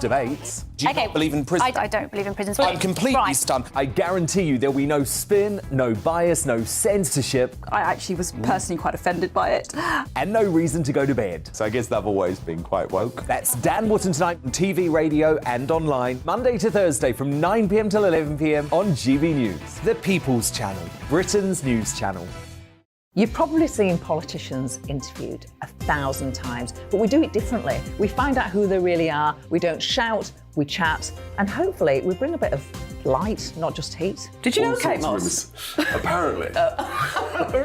debates. Do you not believe in prisons? I don't believe in prisons. I'm completely stunned. I guarantee you there'll be no spin, no bias, no censorship. I actually was personally quite offended by it. And no reason to go to bed. So I guess they've always been quite woke. That's Dan Wootton tonight on TV, radio and online, Monday to Thursday from 9 p.m. till 11 p.m. on GB News, the People's Channel, Britain's news channel. You've probably seen politicians interviewed 1,000 times, but we do it differently. We find out who they really are, we don't shout, we chat, and hopefully we bring a bit of light, not just heat. Did you know Kate Moss? Apparently.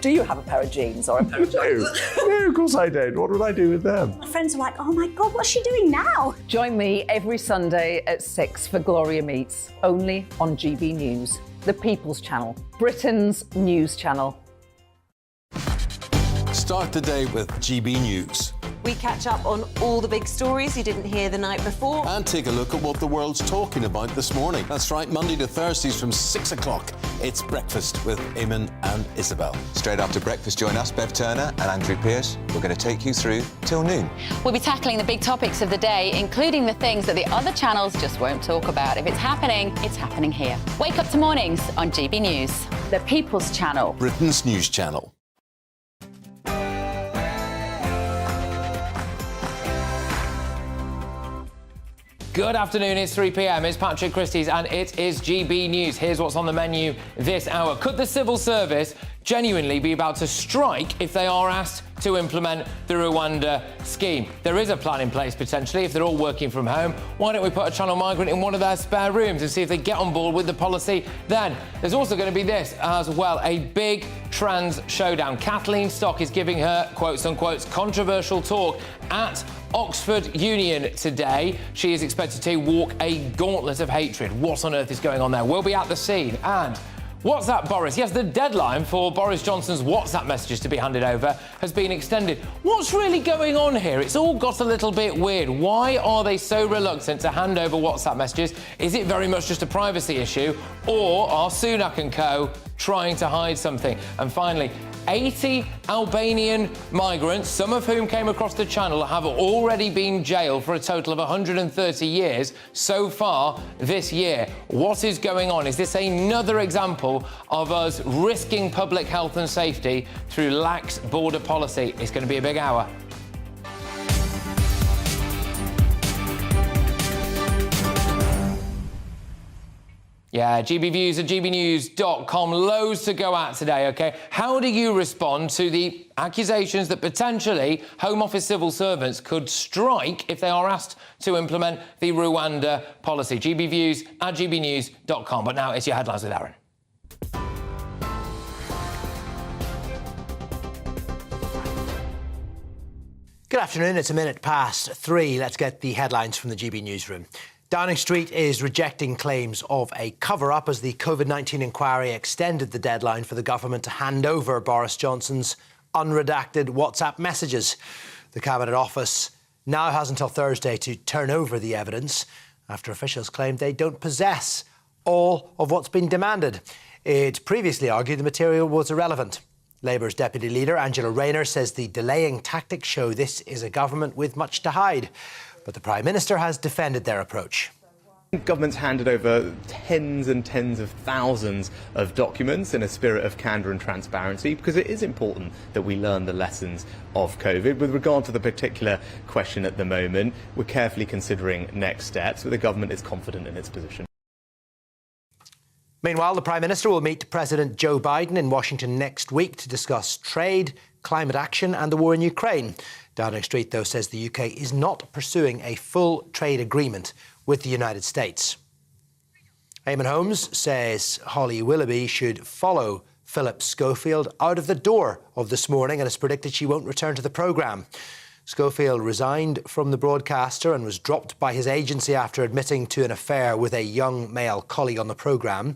Do you have a pair of jeans or a pair of jeans? No, of course I don't. What would I do with them? My friends are like, oh my God, what's she doing now? Join me every Sunday at 6 for Gloria Meets, only on GB News, the People's Channel, Britain's news channel. Start the day with GB News. We catch up on all the big stories you didn't hear the night before. And take a look at what the world's talking about this morning. That's right, Monday to Thursdays from 6 o'clock. It's Breakfast with Eamon and Isabel. Straight after breakfast, join us, Bev Turner and Andrew Pearce. We're going to take you through till noon. We'll be tackling the big topics of the day, including the things that the other channels just won't talk about. If it's happening here. Wake up to mornings on GB News, the People's Channel, Britain's news channel. Good afternoon, it's 3 p.m. It's Patrick Christys and it is GB News. Here's what's on the menu this hour. Could the civil service genuinely be about to strike if they are asked to implement the Rwanda scheme? There is a plan in place potentially if they're all working from home. Why don't we put a channel migrant in one of their spare rooms and see if they get on board with the policy then? There's also going to be this as well, a big trans showdown. Kathleen Stock is giving her quotes unquote controversial talk at Oxford Union today. She is expected to walk a gauntlet of hatred. What on earth is going on there? We'll be at the scene. And WhatsApp Boris. Yes, the deadline for Boris Johnson's WhatsApp messages to be handed over has been extended. What's really going on here? It's all got a little bit weird. Why are they so reluctant to hand over WhatsApp messages? Is it very much just a privacy issue? Or are Sunak and co trying to hide something? And finally, 80 Albanian migrants, some of whom came across the channel, have already been jailed for a total of 130 years so far this year. What is going on? Is this another example of us risking public health and safety through lax border policy? It's going to be a big hour. Yeah, GB Views at GBNews.com. Loads to go at today, OK? How do you respond to the accusations that potentially Home Office civil servants could strike if they are asked to implement the Rwanda policy? GB Views at GBNews.com. But now it's your headlines with Aaron. Good afternoon. It's 3:01. Let's get the headlines from the GB newsroom. Downing Street is rejecting claims of a cover-up as the COVID-19 inquiry extended the deadline for the government to hand over Boris Johnson's unredacted WhatsApp messages. The Cabinet Office now has until Thursday to turn over the evidence after officials claimed they don't possess all of what's been demanded. It previously argued the material was irrelevant. Labour's Deputy Leader Angela Rayner says the delaying tactics show this is a government with much to hide. But the Prime Minister has defended their approach. Government's handed over tens and tens of thousands of documents in a spirit of candour and transparency because it is important that we learn the lessons of COVID. With regard to the particular question at the moment, we're carefully considering next steps, but the government is confident in its position. Meanwhile, the Prime Minister will meet President Joe Biden in Washington next week to discuss trade, climate action and the war in Ukraine. Downing Street, though, says the UK is not pursuing a full trade agreement with the United States. Eamon Holmes says Holly Willoughby should follow Philip Schofield out of the door of This Morning and has predicted she won't return to the programme. Schofield resigned from the broadcaster and was dropped by his agency after admitting to an affair with a young male colleague on the programme.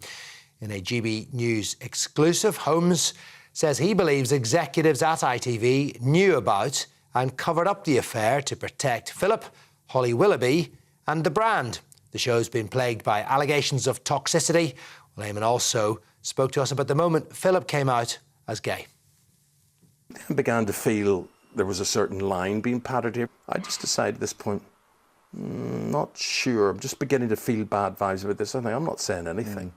In a GB News exclusive, Holmes says he believes executives at ITV knew about and covered up the affair to protect Philip, Holly Willoughby and the brand. The show's been plagued by allegations of toxicity. Well, Eamon also spoke to us about the moment Philip came out as gay. I began to feel there was a certain line being patted here. I just decided at this point, Not sure. I'm just beginning to feel bad vibes about this. I think I'm not saying anything.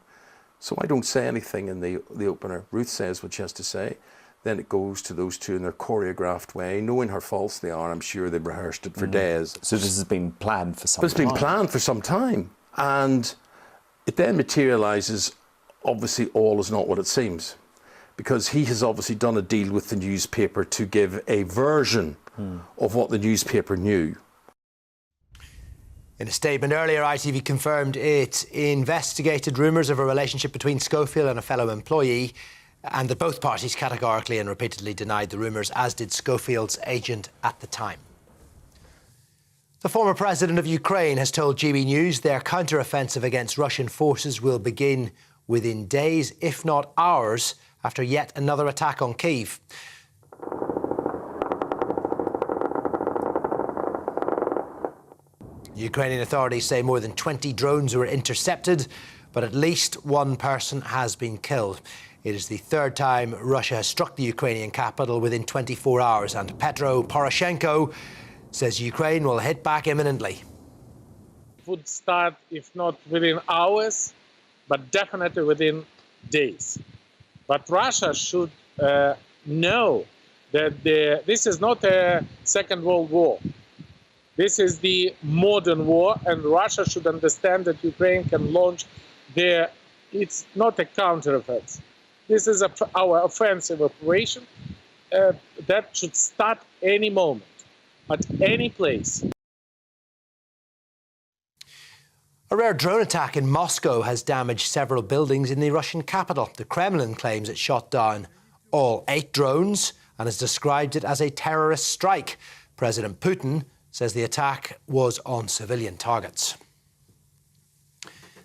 So I don't say anything in the opener. Ruth says what she has to say. Then it goes to those two in their choreographed way. Knowing how false they are, I'm sure they've rehearsed it for days. So this has been planned for some time? It's been planned for some time. And it then materialises, obviously all is not what it seems. Because he has obviously done a deal with the newspaper to give a version of what the newspaper knew. In a statement earlier, ITV confirmed it investigated rumours of a relationship between Schofield and a fellow employee, and that both parties categorically and repeatedly denied the rumours, as did Schofield's agent at the time. The former president of Ukraine has told GBNews their counter-offensive against Russian forces will begin within days, if not hours, after yet another attack on Kyiv. Ukrainian authorities say more than 20 drones were intercepted, but at least one person has been killed. It is the third time Russia has struck the Ukrainian capital within 24 hours, and Petro Poroshenko says Ukraine will hit back imminently. It would start, if not within hours, but definitely within days. But Russia should know that this is not a Second World War. This is the modern war, and Russia should understand that Ukraine can launch it's not a counter-offensive. This is our offensive operation that should start any moment, at any place. A rare drone attack in Moscow has damaged several buildings in the Russian capital. The Kremlin claims it shot down all 8 drones and has described it as a terrorist strike. President Putin says the attack was on civilian targets.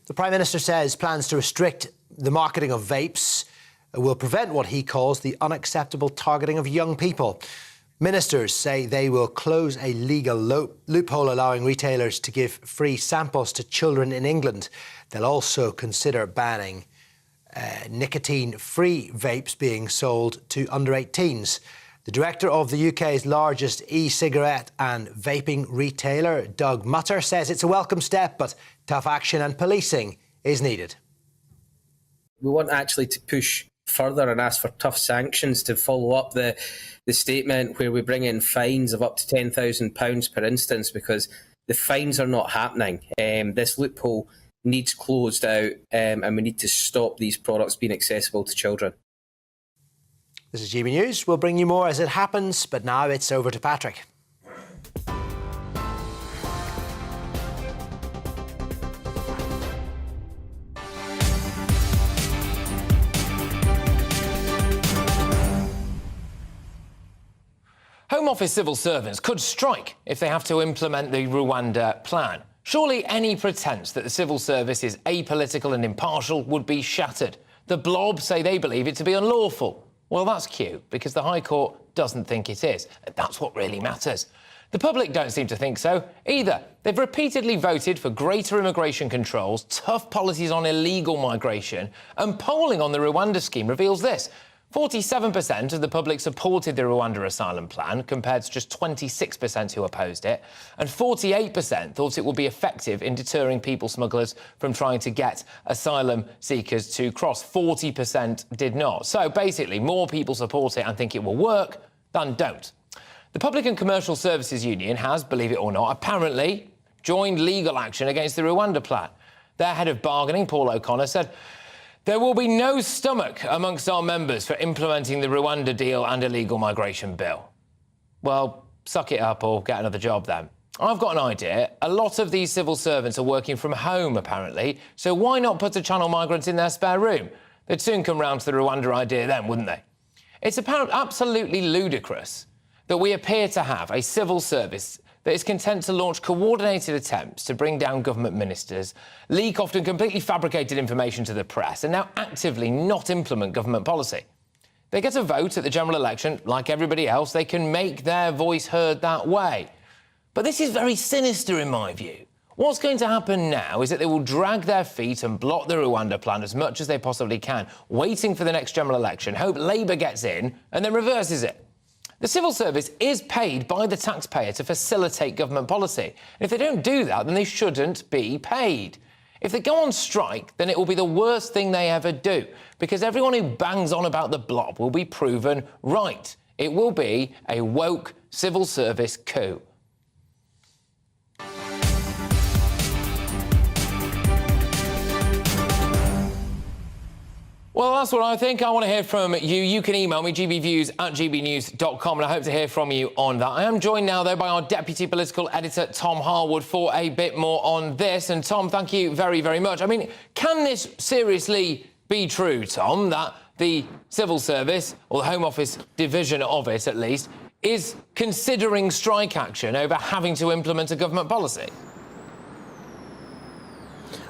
The Prime Minister says plans to restrict the marketing of vapes will prevent what he calls the unacceptable targeting of young people. Ministers say they will close a legal loophole allowing retailers to give free samples to children in England. They'll also consider banning nicotine-free vapes being sold to under 18s. The director of the UK's largest e-cigarette and vaping retailer, Doug Mutter, says it's a welcome step, but tough action and policing is needed. We want actually to push further and ask for tough sanctions to follow up the statement where we bring in fines of up to £10,000 per instance, because the fines are not happening. This loophole needs closed out, and we need to stop these products being accessible to children. This is GB News. We'll bring you more as it happens, but now it's over to Patrick. Home Office civil servants could strike if they have to implement the Rwanda plan. Surely any pretence that the civil service is apolitical and impartial would be shattered. The Blob say they believe it to be unlawful. Well, that's cute, because the High Court doesn't think it is. And that's what really matters. The public don't seem to think so either. They've repeatedly voted for greater immigration controls, tough policies on illegal migration, and polling on the Rwanda scheme reveals this. 47% of the public supported the Rwanda asylum plan, compared to just 26% who opposed it, and 48% thought it would be effective in deterring people smugglers from trying to get asylum seekers to cross. 40% did not. So basically, more people support it and think it will work than don't. The Public and Commercial Services Union has, believe it or not, apparently joined legal action against the Rwanda plan. Their head of bargaining, Paul O'Connor, said, "There will be no stomach amongst our members for implementing the Rwanda deal and illegal migration bill." Well, suck it up or get another job then. I've got an idea. A lot of these civil servants are working from home, apparently, so why not put a channel migrant in their spare room? They'd soon come round to the Rwanda idea then, wouldn't they? It's apparently absolutely ludicrous that we appear to have a civil service that is content to launch coordinated attempts to bring down government ministers, leak often completely fabricated information to the press, and now actively not implement government policy. They get a vote at the general election, like everybody else. They can make their voice heard that way. But this is very sinister in my view. What's going to happen now is that they will drag their feet and block the Rwanda plan as much as they possibly can, waiting for the next general election, hope Labour gets in and then reverses it. The civil service is paid by the taxpayer to facilitate government policy. And if they don't do that, then they shouldn't be paid. If they go on strike, then it will be the worst thing they ever do, because everyone who bangs on about the blob will be proven right. It will be a woke civil service coup. Well, that's what I think. I want to hear from you. You can email me, gbviews@gbnews.com, and I hope to hear from you on that. I am joined now, though, by our Deputy Political Editor, Tom Harwood, for a bit more on this. And, Tom, thank you very, very much. I mean, can this seriously be true, Tom, that the civil service, or the Home Office division of it, at least, is considering strike action over having to implement a government policy?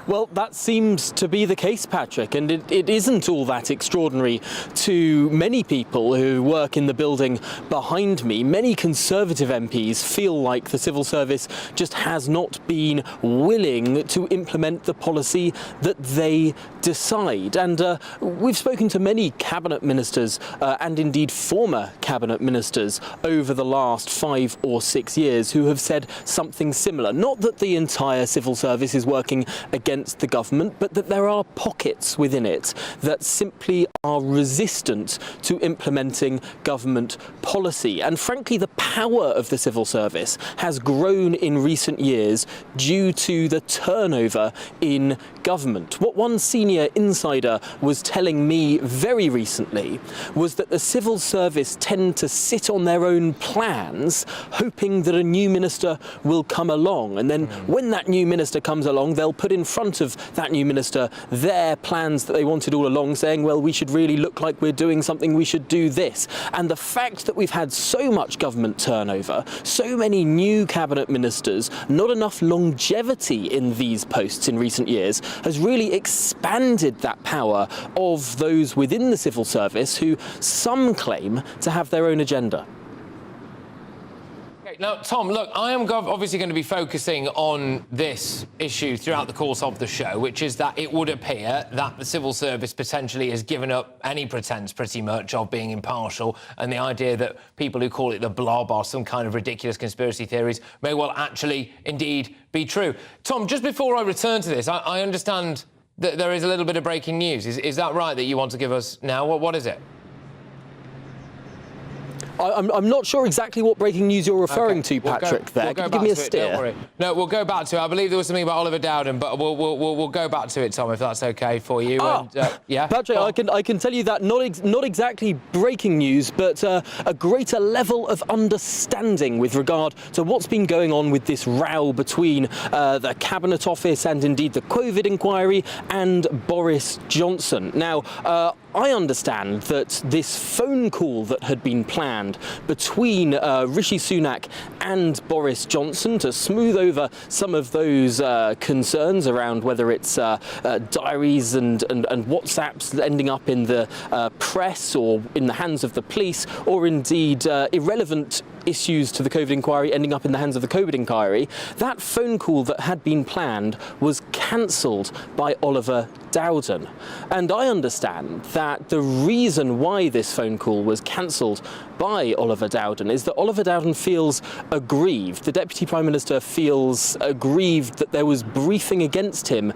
Well, that seems to be the case, Patrick, and it isn't all that extraordinary to many people who work in the building behind me. Many Conservative MPs feel like the civil service just has not been willing to implement the policy that they decide. And we've spoken to many cabinet ministers and indeed former cabinet ministers over the last 5 or 6 years who have said something similar. Not that the entire civil service is working against the government, but that there are pockets within it that simply are resistant to implementing government policy. And frankly, the power of the civil service has grown in recent years due to the turnover in government. What one senior insider was telling me very recently was that the civil service tend to sit on their own plans, hoping that a new minister will come along. And then when that new minister comes along, they'll put in front of that new minister their plans that they wanted all along, saying, well, we should really look like we're doing something, we should do this. And the fact that we've had so much government turnover, so many new cabinet ministers, not enough longevity in these posts in recent years, has really expanded that power of those within the civil service who some claim to have their own agenda. Now, Tom, look, I am obviously going to be focusing on this issue throughout the course of the show, which is that it would appear that the civil service potentially has given up any pretence, pretty much, of being impartial, and the idea that people who call it the blob are some kind of ridiculous conspiracy theories may well actually indeed be true. Tom, just before I return to this, I understand that there is a little bit of breaking news. Is that right that you want to give us now? What is it? I'm not sure exactly what breaking news you're referring to, Patrick. Can you give me a steer? Don't worry. No, we'll go back to it. I believe there was something about Oliver Dowden, but we'll go back to it, Tom, if that's okay for you. Yeah, Patrick, I can tell you that not exactly breaking news, but a greater level of understanding with regard to what's been going on with this row between the Cabinet Office and indeed the COVID inquiry and Boris Johnson. Now, I understand that this phone call that had been planned between Rishi Sunak and Boris Johnson to smooth over some of those concerns around whether it's diaries and WhatsApps ending up in the press or in the hands of the police, or indeed irrelevant issues to the COVID inquiry ending up in the hands of the COVID inquiry. That phone call that had been planned was cancelled by Oliver Dowden. And I understand that the reason why this phone call was cancelled by Oliver Dowden is that Oliver Dowden feels aggrieved. The Deputy Prime Minister feels aggrieved that there was briefing against him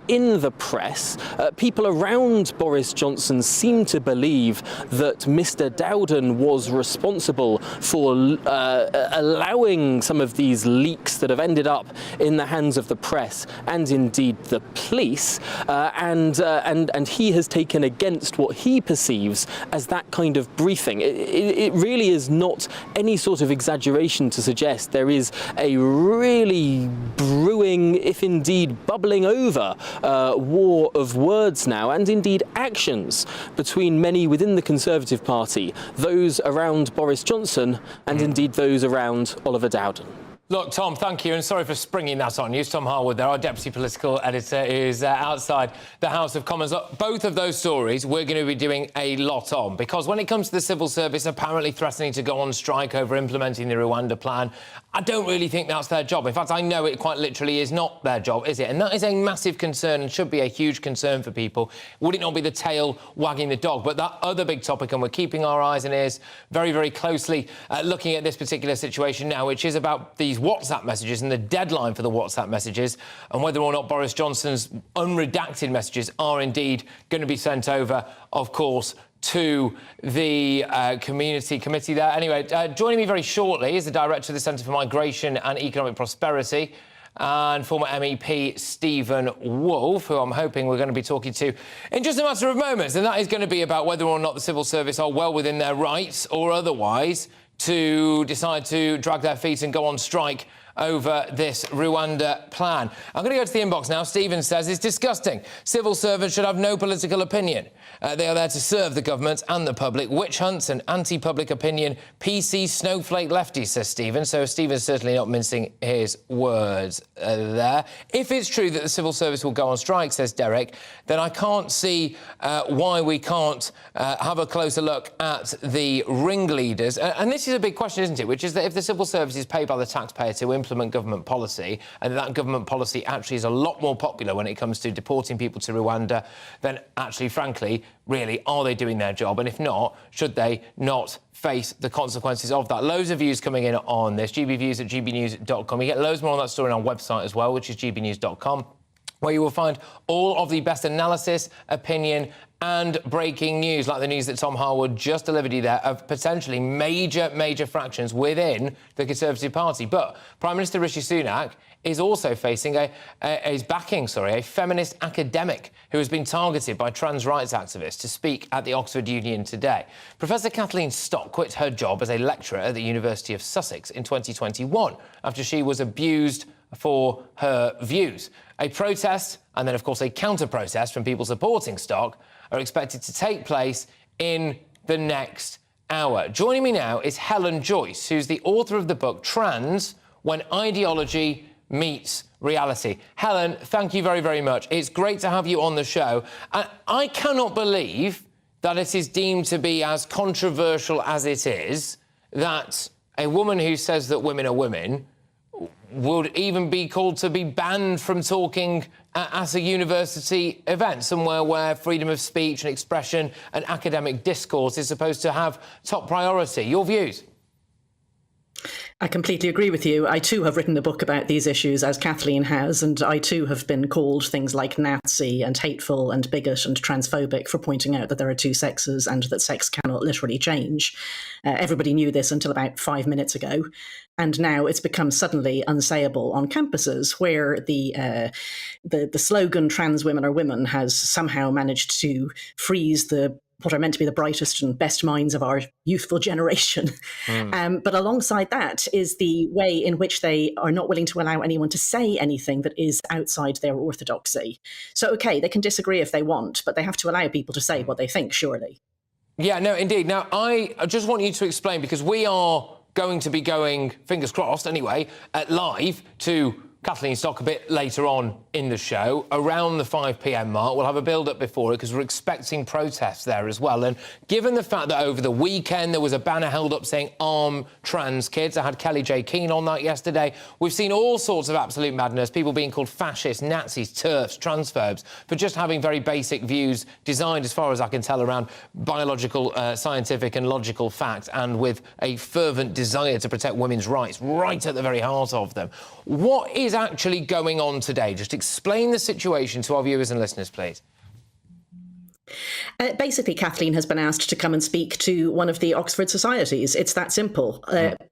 in the press. People around Boris Johnson seem to believe that Mr. Dowden was responsible for allowing some of these leaks that have ended up in the hands of the press and indeed the police, and he has taken against what he perceives as that kind of briefing. It really is not any sort of exaggeration to suggest there is a really brewing, if indeed bubbling over, war of words now, and indeed actions between many within the Conservative Party, those around Boris Johnson and indeed those around Oliver Dowden. Look, Tom, thank you, and sorry for springing that on you. Tom Harwood there, our deputy political editor, is outside the House of Commons. Look, both of those stories we're going to be doing a lot on, because when it comes to the civil service apparently threatening to go on strike over implementing the Rwanda plan, I don't really think that's their job. In fact, I know it quite literally is not their job, is it? And that is a massive concern and should be a huge concern for people. Would it not be the tail wagging the dog? But that other big topic, and we're keeping our eyes and ears very, very closely looking at this particular situation now, which is about these WhatsApp messages and the deadline for the WhatsApp messages, and whether or not Boris Johnson's unredacted messages are indeed going to be sent over, of course, to the community committee there. Anyway, joining me very shortly is the director of the Centre for Migration and Economic Prosperity and former MEP Stephen Wolfe, who I'm hoping we're going to be talking to in just a matter of moments, and that is going to be about whether or not the civil service are well within their rights or otherwise to decide to drag their feet and go on strike over this Rwanda plan. I'm going to go to the inbox now. Stephen says it's disgusting. Civil servants should have no political opinion. They are there to serve the government and the public. Witch hunts and anti-public opinion. PC snowflake lefties, says Stephen. So Stephen's certainly not mincing his words there. If it's true that the civil service will go on strike, says Derek, then I can't see why we can't have a closer look at the ringleaders. And this is a big question, isn't it? Which is that if the civil service is paid by the taxpayer to implement government policy, and that government policy actually is a lot more popular when it comes to deporting people to Rwanda, then actually, frankly, really, are they doing their job? And if not, should they not face the consequences of that? Loads of views coming in on this. GBviews at gbnews.com. You get loads more on that story on our website as well, which is gbnews.com, where you will find all of the best analysis, opinion and breaking news, like the news that Tom Harwood just delivered you there, of potentially major fractions within the Conservative Party. But Prime Minister Rishi Sunak is also facing is backing a feminist academic who has been targeted by trans rights activists to speak at the Oxford Union today. Professor Kathleen Stock quit her job as a lecturer at the University of Sussex in 2021 after she was abused for her views. A protest and then, of course, a counter-protest from people supporting Stock are expected to take place in the next hour. Joining me now is Helen Joyce, who's the author of the book Trans: When Ideology Meets Reality. Helen, thank you very, very much. It's great to have you on the show. I cannot believe that it is deemed to be as controversial as it is, that a woman who says that women are women would even be called to be banned from talking at a university event, somewhere where freedom of speech and expression and academic discourse is supposed to have top priority. Your views? I completely agree with you. I too have written a book about these issues, as Kathleen has, and I too have been called things like Nazi and hateful and bigot and transphobic for pointing out that there are two sexes and that sex cannot literally change. Everybody knew this until about 5 minutes ago, and now it's become suddenly unsayable on campuses, where the slogan "trans women are women" has somehow managed to freeze what are meant to be the brightest and best minds of our youthful generation. But alongside that is the way in which they are not willing to allow anyone to say anything that is outside their orthodoxy. So, OK, they can disagree if they want, but they have to allow people to say what they think, surely. Yeah, no, indeed. Now, I just want you to explain, because we are going to be going, fingers crossed anyway, live to Kathleen Stock a bit later on in the show, around the 5 p.m. mark. We'll have a build-up before it, because we're expecting protests there as well. And given the fact that over the weekend there was a banner held up saying "Arm Trans Kids," I had Kelly J. Keane on that yesterday, we've seen all sorts of absolute madness, people being called fascists, Nazis, TERFs, transphobes, for just having very basic views designed, as far as I can tell, around biological, scientific and logical fact, and with a fervent desire to protect women's rights right at the very heart of them. What is actually going on today? Just explain the situation to our viewers and listeners, please. Basically, Kathleen has been asked to come and speak to one of the Oxford societies. It's that simple.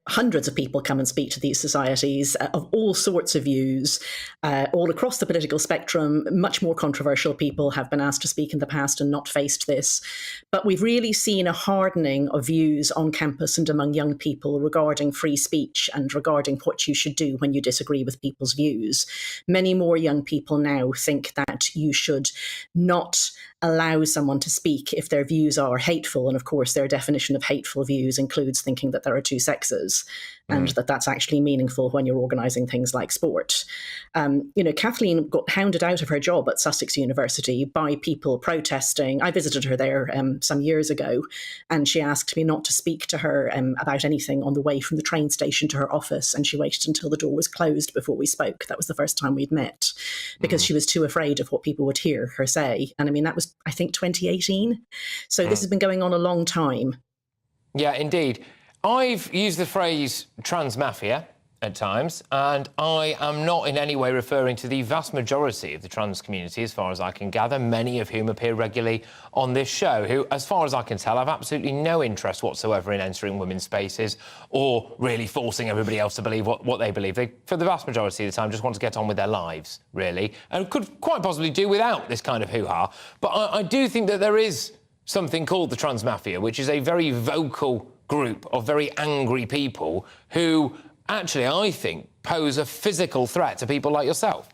Hundreds of people come and speak to these societies of all sorts of views, all across the political spectrum. Much more controversial people have been asked to speak in the past and not faced this. But we've really seen a hardening of views on campus and among young people regarding free speech and regarding what you should do when you disagree with people's views. Many more young people now think that you should not allow someone to speak if their views are hateful. And of course, their definition of hateful views includes thinking that there are two sexes. and that's actually meaningful when you're organising things like sport. Kathleen got hounded out of her job at Sussex University by people protesting. I visited her there some years ago, and she asked me not to speak to her about anything on the way from the train station to her office, and she waited until the door was closed before we spoke. That was the first time we'd met, because she was too afraid of what people would hear her say. And I mean, that was, I think, 2018. So this has been going on a long time. Yeah, indeed. I've used the phrase trans mafia at times, and I am not in any way referring to the vast majority of the trans community, as far as I can gather, many of whom appear regularly on this show, who, as far as I can tell, have absolutely no interest whatsoever in entering women's spaces or really forcing everybody else to believe what they believe. They, for the vast majority of the time, just want to get on with their lives, really, and could quite possibly do without this kind of hoo-ha. But I do think that there is something called the trans mafia, which is a very vocal group of very angry people who actually, I think, pose a physical threat to people like yourself.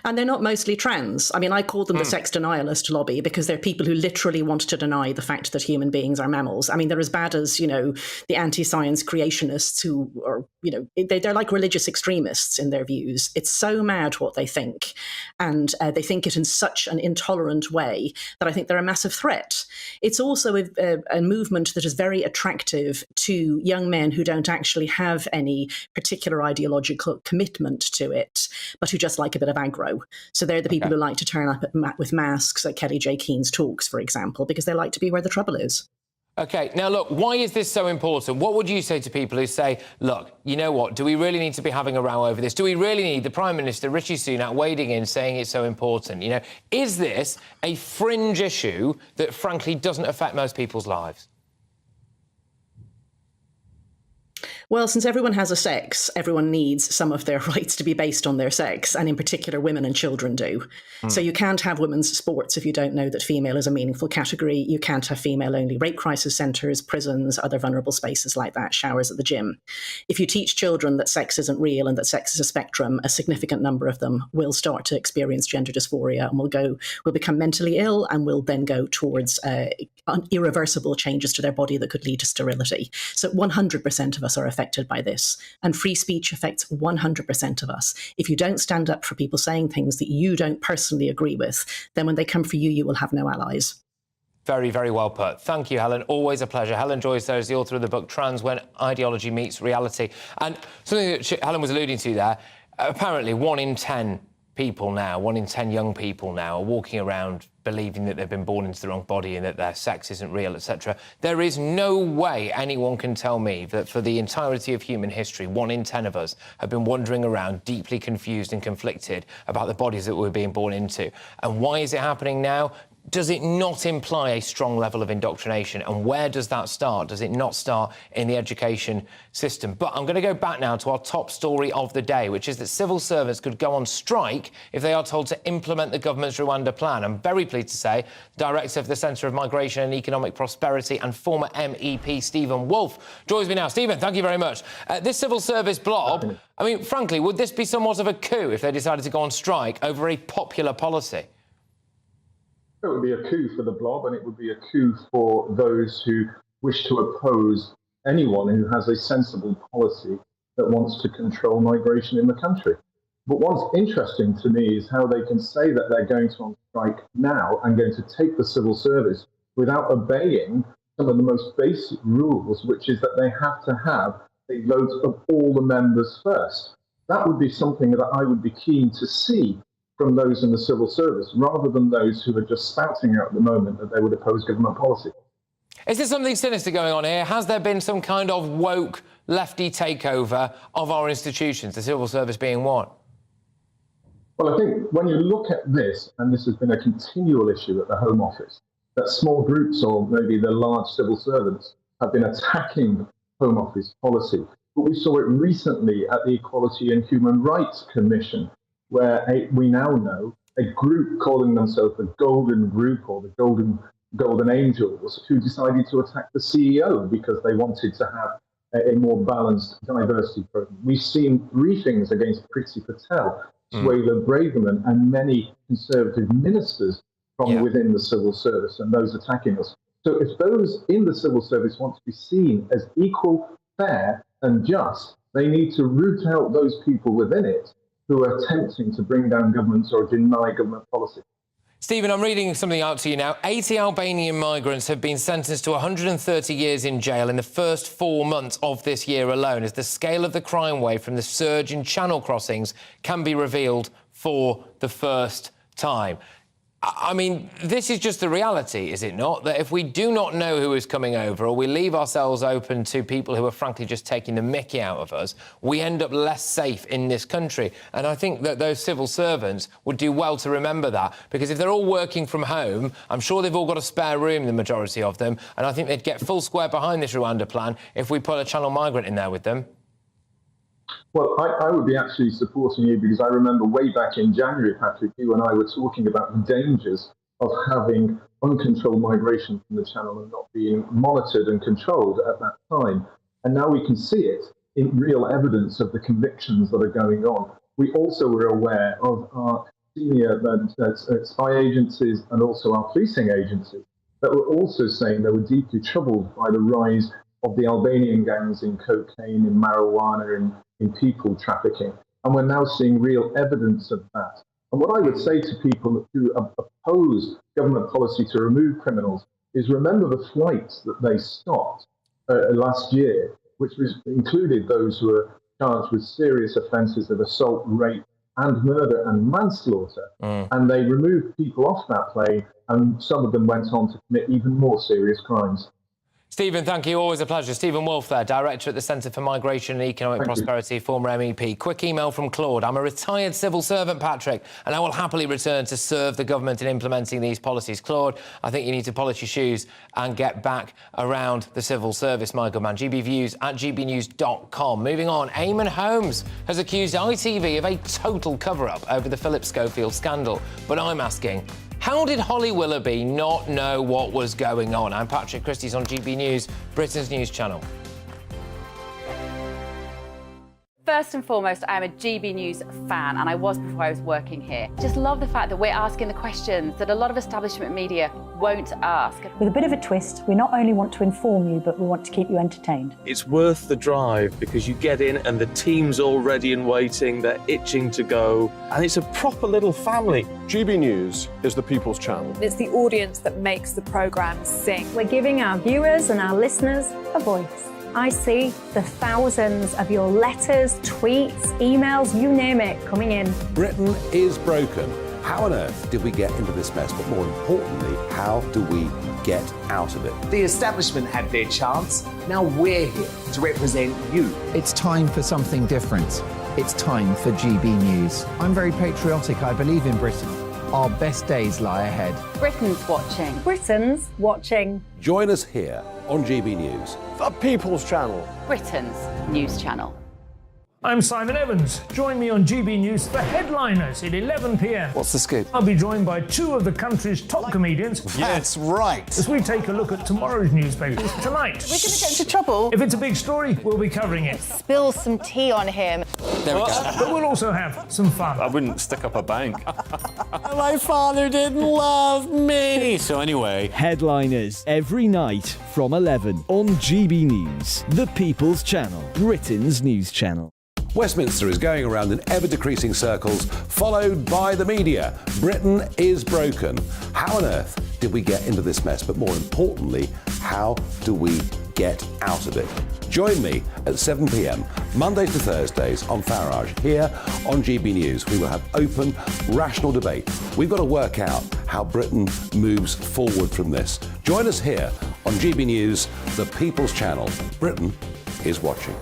And they're not mostly trans. I mean, I call them the sex denialist lobby, because they're people who literally want to deny the fact that human beings are mammals. I mean, they're as bad as, the anti-science creationists who are, they're like religious extremists in their views. It's so mad what they think. And they think it in such an intolerant way that I think they're a massive threat. It's also a movement that is very attractive to young men who don't actually have any particular ideological commitment to it, but who just like a bit of aggro. So they're the people who like to turn up with masks at Kelly J. Keene's talks, for example, because they like to be where the trouble is. OK, now, look, why is this so important? What would you say to people who say, look, you know what, do we really need to be having a row over this? Do we really need the Prime Minister, Rishi Sunak, wading in, saying it's so important? Is this a fringe issue that, frankly, doesn't affect most people's lives? Well, since everyone has a sex, everyone needs some of their rights to be based on their sex, and in particular, women and children do. So you can't have women's sports if you don't know that female is a meaningful category. You can't have female-only rape crisis centres, prisons, other vulnerable spaces like that, showers at the gym. If you teach children that sex isn't real and that sex is a spectrum, a significant number of them will start to experience gender dysphoria and will become mentally ill, and will then go towards irreversible changes to their body that could lead to sterility. So 100% of us are affected by this, and free speech affects 100% of us. If you don't stand up for people saying things that you don't personally agree with, then when they come for you, you will have no allies. Very, very well put. Thank you, Helen. Always a pleasure. Helen Joyce there is the author of the book Trans When Ideology Meets Reality. And something that Helen was alluding to there, apparently 1 in 10 people now, 1 in 10 young people now are walking around believing that they've been born into the wrong body and that their sex isn't real, etc. There is no way anyone can tell me that for the entirety of human history, 1 in 10 of us have been wandering around deeply confused and conflicted about the bodies that we're being born into. And why is it happening now? Does it not imply a strong level of indoctrination? And where does that start? Does it not start in the education system? But I'm going to go back now to our top story of the day, which is that civil servants could go on strike if they are told to implement the government's Rwanda plan. I'm very pleased to say the Director of the Centre of Migration and Economic Prosperity and former MEP Stephen Wolfe joins me now. Stephen, thank you very much. This civil service blob, I mean, frankly, would this be somewhat of a coup if they decided to go on strike over a popular policy? It would be a coup for the blob, and it would be a coup for those who wish to oppose anyone who has a sensible policy that wants to control migration in the country. But what's interesting to me is how they can say that they're going to on strike now and going to take the civil service without obeying some of the most basic rules, which is that they have to have a vote of all the members first. That would be something that I would be keen to see from those in the civil service, rather than those who are just spouting out at the moment that they would oppose government policy. Is there something sinister going on here? Has there been some kind of woke lefty takeover of our institutions, the civil service being one? Well, I think when you look at this, and this has been a continual issue at the Home Office, that small groups or maybe the large civil servants have been attacking Home Office policy. But we saw it recently at the Equality and Human Rights Commission, where we now know a group calling themselves the Golden Group or the Golden Angels, who decided to attack the CEO because they wanted to have a more balanced diversity program. We've seen briefings against Priti Patel, Suella Braverman, and many Conservative ministers from within the civil service, and those attacking us. So if those in the civil service want to be seen as equal, fair, and just. They need to root out those people within it who are attempting to bring down governments or deny government policy. Stephen, I'm reading something out to you now. 80 Albanian migrants have been sentenced to 130 years in jail in the first 4 months of this year alone, as the scale of the crime wave from the surge in channel crossings can be revealed for the first time. I mean, this is just the reality, is it not? That if we do not know who is coming over, or we leave ourselves open to people who are frankly just taking the mickey out of us, we end up less safe in this country. And I think that those civil servants would do well to remember that, because if they're all working from home, I'm sure they've all got a spare room, the majority of them, and I think they'd get full square behind this Rwanda plan if we put a channel migrant in there with them. Well, I would be actually supporting you, because I remember way back in January, Patrick, you and I were talking about the dangers of having uncontrolled migration from the channel and not being monitored and controlled at that time. And now we can see it in real evidence of the convictions that are going on. We also were aware of our senior spy agencies and also our policing agencies that were also saying they were deeply troubled by the rise of the Albanian gangs in cocaine, in marijuana, in people trafficking. And we're now seeing real evidence of that. And what I would say to people who oppose government policy to remove criminals is remember the flights that they stopped last year, which included those who were charged with serious offences of assault, rape, and murder and manslaughter. And they removed people off that plane, and some of them went on to commit even more serious crimes. Stephen, thank you. Always a pleasure. Stephen Wolfe there, Director at the Centre for Migration and Economic Prosperity, former MEP. Quick email from Claude. I'm a retired civil servant, Patrick, and I will happily return to serve the government in implementing these policies. Claude, I think you need to polish your shoes and get back around the civil service, my good man. GBviews at gbnews.com. Moving on, Eamon Holmes has accused ITV of a total cover-up over the Philip Schofield scandal. But I'm asking, how did Holly Willoughby not know what was going on? I'm Patrick Christys on GB News, Britain's news channel. First and foremost, I'm a GB News fan, and I was before I was working here. Just love the fact that we're asking the questions that a lot of establishment media won't ask. With a bit of a twist, we not only want to inform you, but we want to keep you entertained. It's worth the drive, because you get in and the team's all ready and waiting, they're itching to go, and it's a proper little family. GB News is the people's channel. It's the audience that makes the programme sing. We're giving our viewers and our listeners a voice. I see the thousands of your letters, tweets, emails, you name it, coming in. Britain is broken. How on earth did we get into this mess? But more importantly, how do we get out of it? The establishment had their chance. Now we're here to represent you. It's time for something different. It's time for GB News. I'm very patriotic. I believe in Britain. Our best days lie ahead. Britain's watching. Britain's watching. Join us here on GB News. The People's Channel. Britain's news channel. I'm Simon Evans. Join me on GB News for Headliners at 11 p.m. What's the scoop? I'll be joined by two of the country's top comedians. That's right. As we take a look at tomorrow's newspapers tonight. We're going to get into trouble. If it's a big story, we'll be covering it. Spill some tea on him. There we go. But we'll also have some fun. I wouldn't stick up a bank. My father didn't love me. So anyway. Headliners every night from 11 on GB News, the People's Channel, Britain's news channel. Westminster is going around in ever-decreasing circles, followed by the media. Britain is broken. How on earth did we get into this mess? But more importantly, how do we get out of it? Join me at 7 p.m, Mondays to Thursdays on Farage, here on GB News. We will have open, rational debate. We've got to work out how Britain moves forward from this. Join us here on GB News, the People's Channel. Britain is watching.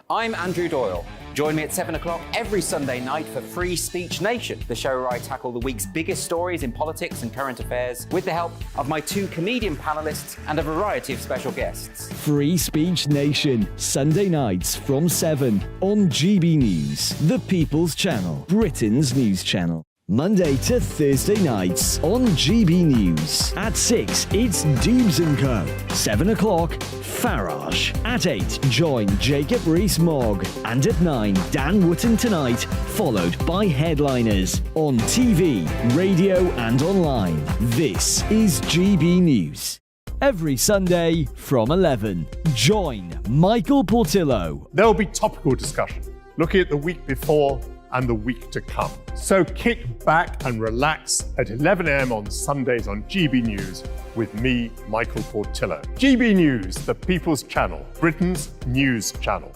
I'm Andrew Doyle. Join me at 7 o'clock every Sunday night for Free Speech Nation, the show where I tackle the week's biggest stories in politics and current affairs with the help of my two comedian panellists and a variety of special guests. Free Speech Nation, Sunday nights from 7 on GB News, the People's Channel, Britain's news channel. Monday to Thursday nights on GB News. At 6, it's Deebs & Co. 7 o'clock, Farage. At 8, join Jacob Rees-Mogg. And at 9, Dan Wootton Tonight, followed by Headliners on TV, radio and online. This is GB News. every Sunday from 11. Join Michael Portillo. There will be topical discussion, looking at the week before and the week to come. So kick back and relax at 11 a.m. on Sundays on GB News with me, Michael Portillo. GB News, the People's Channel, Britain's news channel.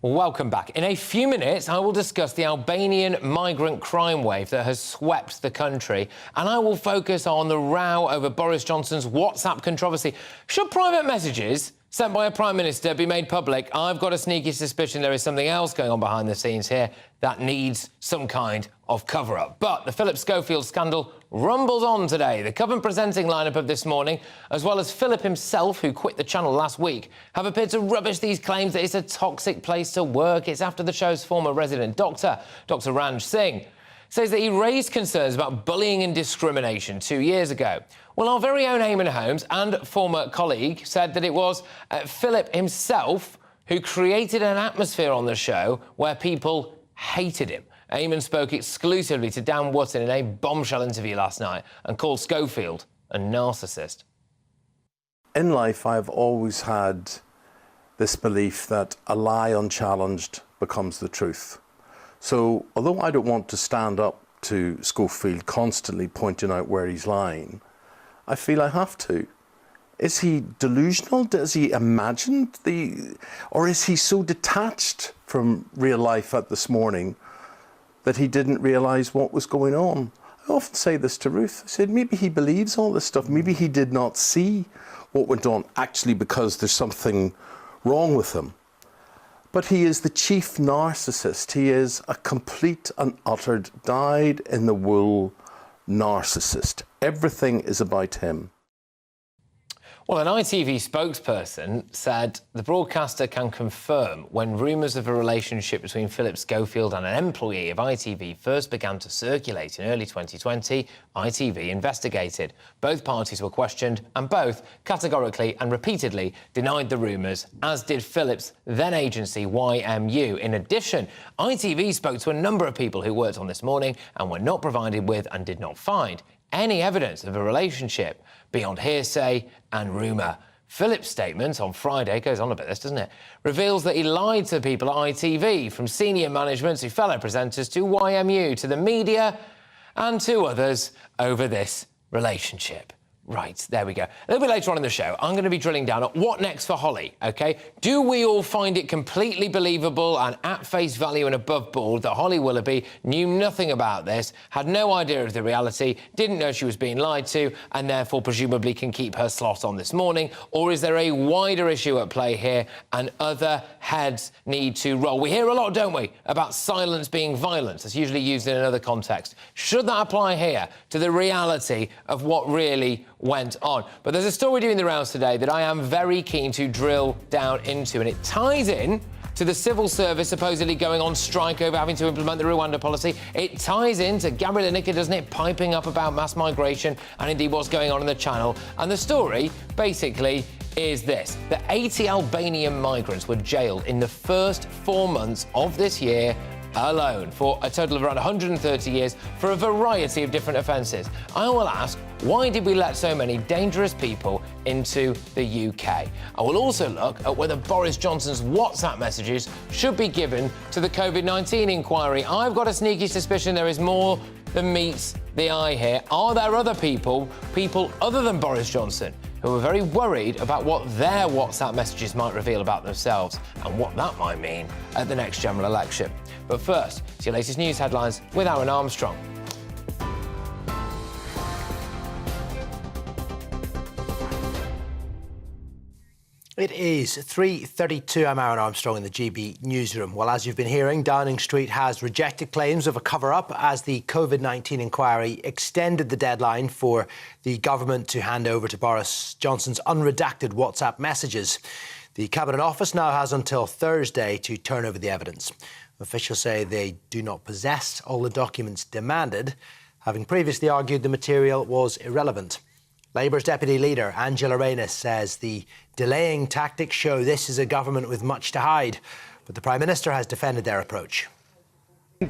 Welcome back. In a few minutes, I will discuss the Albanian migrant crime wave that has swept the country, and I will focus on the row over Boris Johnson's WhatsApp controversy. Should private messages sent by a Prime Minister be made public? I've got a sneaky suspicion there is something else going on behind the scenes here that needs some kind of cover-up. But the Philip Schofield scandal rumbles on today. The Coven presenting lineup of this morning, as well as Philip himself, who quit the channel last week, have appeared to rubbish these claims that it's a toxic place to work. It's after the show's former resident doctor, Dr. Ranj Singh, says that he raised concerns about bullying and discrimination 2 years ago. Well, our very own Eamon Holmes and former colleague said that it was Philip himself who created an atmosphere on the show where people hated him. Eamon spoke exclusively to Dan Wootton in a bombshell interview last night and called Schofield a narcissist. In life, I've always had this belief that a lie unchallenged becomes the truth. So, although I don't want to stand up to Schofield constantly pointing out where he's lying, I feel I have to. Is he delusional? Does he imagine or is he so detached from real life at this morning that he didn't realise what was going on? I often say this to Ruth. I said, maybe he believes all this stuff. Maybe he did not see what went on actually because there's something wrong with him. But he is the chief narcissist. He is a complete and utter dyed-in-the-wool narcissist. Everything is about him. Well, an ITV spokesperson said the broadcaster can confirm when rumours of a relationship between Philip Schofield and an employee of ITV first began to circulate in early 2020, ITV investigated. Both parties were questioned and both categorically and repeatedly denied the rumours, as did Philip's then agency YMU. In addition, ITV spoke to a number of people who worked on This Morning and were not provided with and did not find any evidence of a relationship beyond hearsay and rumour. Philip's statement on Friday, goes on a bit this, doesn't it, reveals that he lied to people at ITV, from senior management to fellow presenters to YMU to the media and to others over this relationship. Right, there we go. A little bit later on in the show, I'm going to be drilling down at what next for Holly, OK? Do we all find it completely believable and at face value and above board that Holly Willoughby knew nothing about this, had no idea of the reality, didn't know she was being lied to, and therefore presumably can keep her slot on This Morning? Or is there a wider issue at play here and other heads need to roll? We hear a lot, don't we, about silence being violence. That's usually used in another context. Should that apply here to the reality of what really went on? But there's a story doing the rounds today that I am very keen to drill down into, and it ties in to the civil service supposedly going on strike over having to implement the Rwanda policy. It ties into Gabriel Lineker, doesn't it, piping up about mass migration and indeed what's going on in the Channel. And the story basically is this: that 80 Albanian migrants were jailed in the first 4 months of this year alone, for a total of around 130 years for a variety of different offences. I will ask, why did we let so many dangerous people into the UK? I will also look at whether Boris Johnson's WhatsApp messages should be given to the COVID-19 inquiry. I've got a sneaky suspicion there is more than meets the eye here. Are there other people other than Boris Johnson, who are very worried about what their WhatsApp messages might reveal about themselves and what that might mean at the next general election? But first, it's your latest news headlines with Aaron Armstrong. It is 3:32. I'm Aaron Armstrong in the GB newsroom. Well, as you've been hearing, Downing Street has rejected claims of a cover-up as the COVID-19 inquiry extended the deadline for the government to hand over to Boris Johnson's unredacted WhatsApp messages. The Cabinet Office now has until Thursday to turn over the evidence. Officials say they do not possess all the documents demanded, having previously argued the material was irrelevant. Labour's Deputy Leader, Angela Reynes, says the delaying tactics show this is a government with much to hide, but the Prime Minister has defended their approach.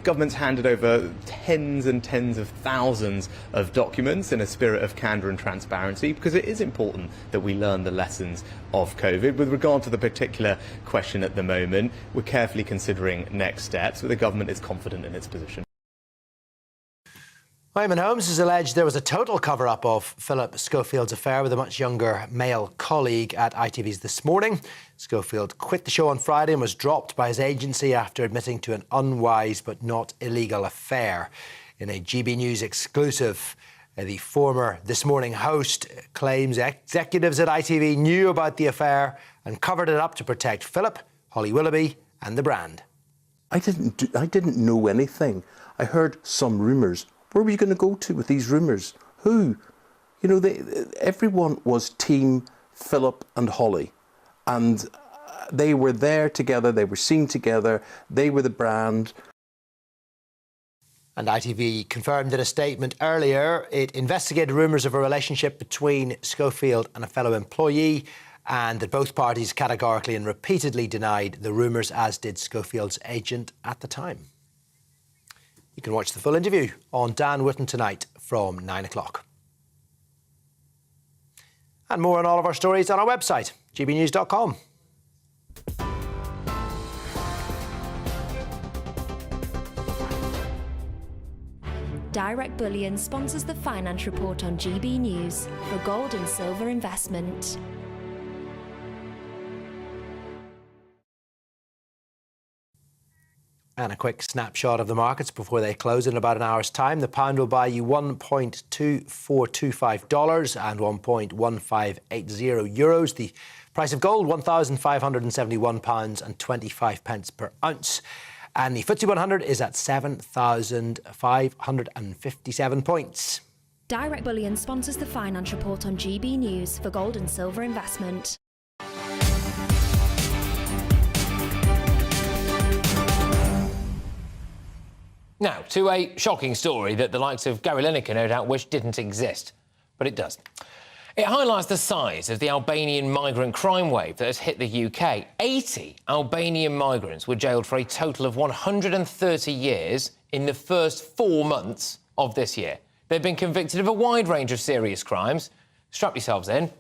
Government's handed over tens and tens of thousands of documents in a spirit of candour and transparency, because it is important that we learn the lessons of COVID. With regard to the particular question at the moment, we're carefully considering next steps, but the government is confident in its position. Wyman Holmes has alleged there was a total cover-up of Philip Schofield's affair with a much younger male colleague at ITV's This Morning. Schofield quit the show on Friday and was dropped by his agency after admitting to an unwise but not illegal affair. In a GB News exclusive, the former This Morning host claims executives at ITV knew about the affair and covered it up to protect Philip, Holly Willoughby and the brand. I didn't know anything. I heard some rumours. Where were you going to go to with these rumours? Who? You know, everyone was Team Philip and Holly. And they were there together, they were seen together, they were the brand. And ITV confirmed in a statement earlier it investigated rumours of a relationship between Schofield and a fellow employee, and that both parties categorically and repeatedly denied the rumours, as did Schofield's agent at the time. You can watch the full interview on Dan Witten tonight from 9 o'clock. And more on all of our stories on our website, gbnews.com. Direct Bullion sponsors the Finance Report on GB News for gold and silver investment. And a quick snapshot of the markets before they close in about an hour's time. The pound will buy you $1.2425 and 1.1580 euros. The price of gold, £1,571 and 25 pence per ounce. And the FTSE 100 is at 7,557 points. Direct Bullion sponsors the Finance Report on GB News for gold and silver investment. Now, to a shocking story that the likes of Gary Lineker no doubt wish didn't exist, but it does. It highlights the size of the Albanian migrant crime wave that has hit the UK. 80 Albanian migrants were jailed for a total of 130 years in the first 4 months of this year. They've been convicted of a wide range of serious crimes. Strap yourselves in.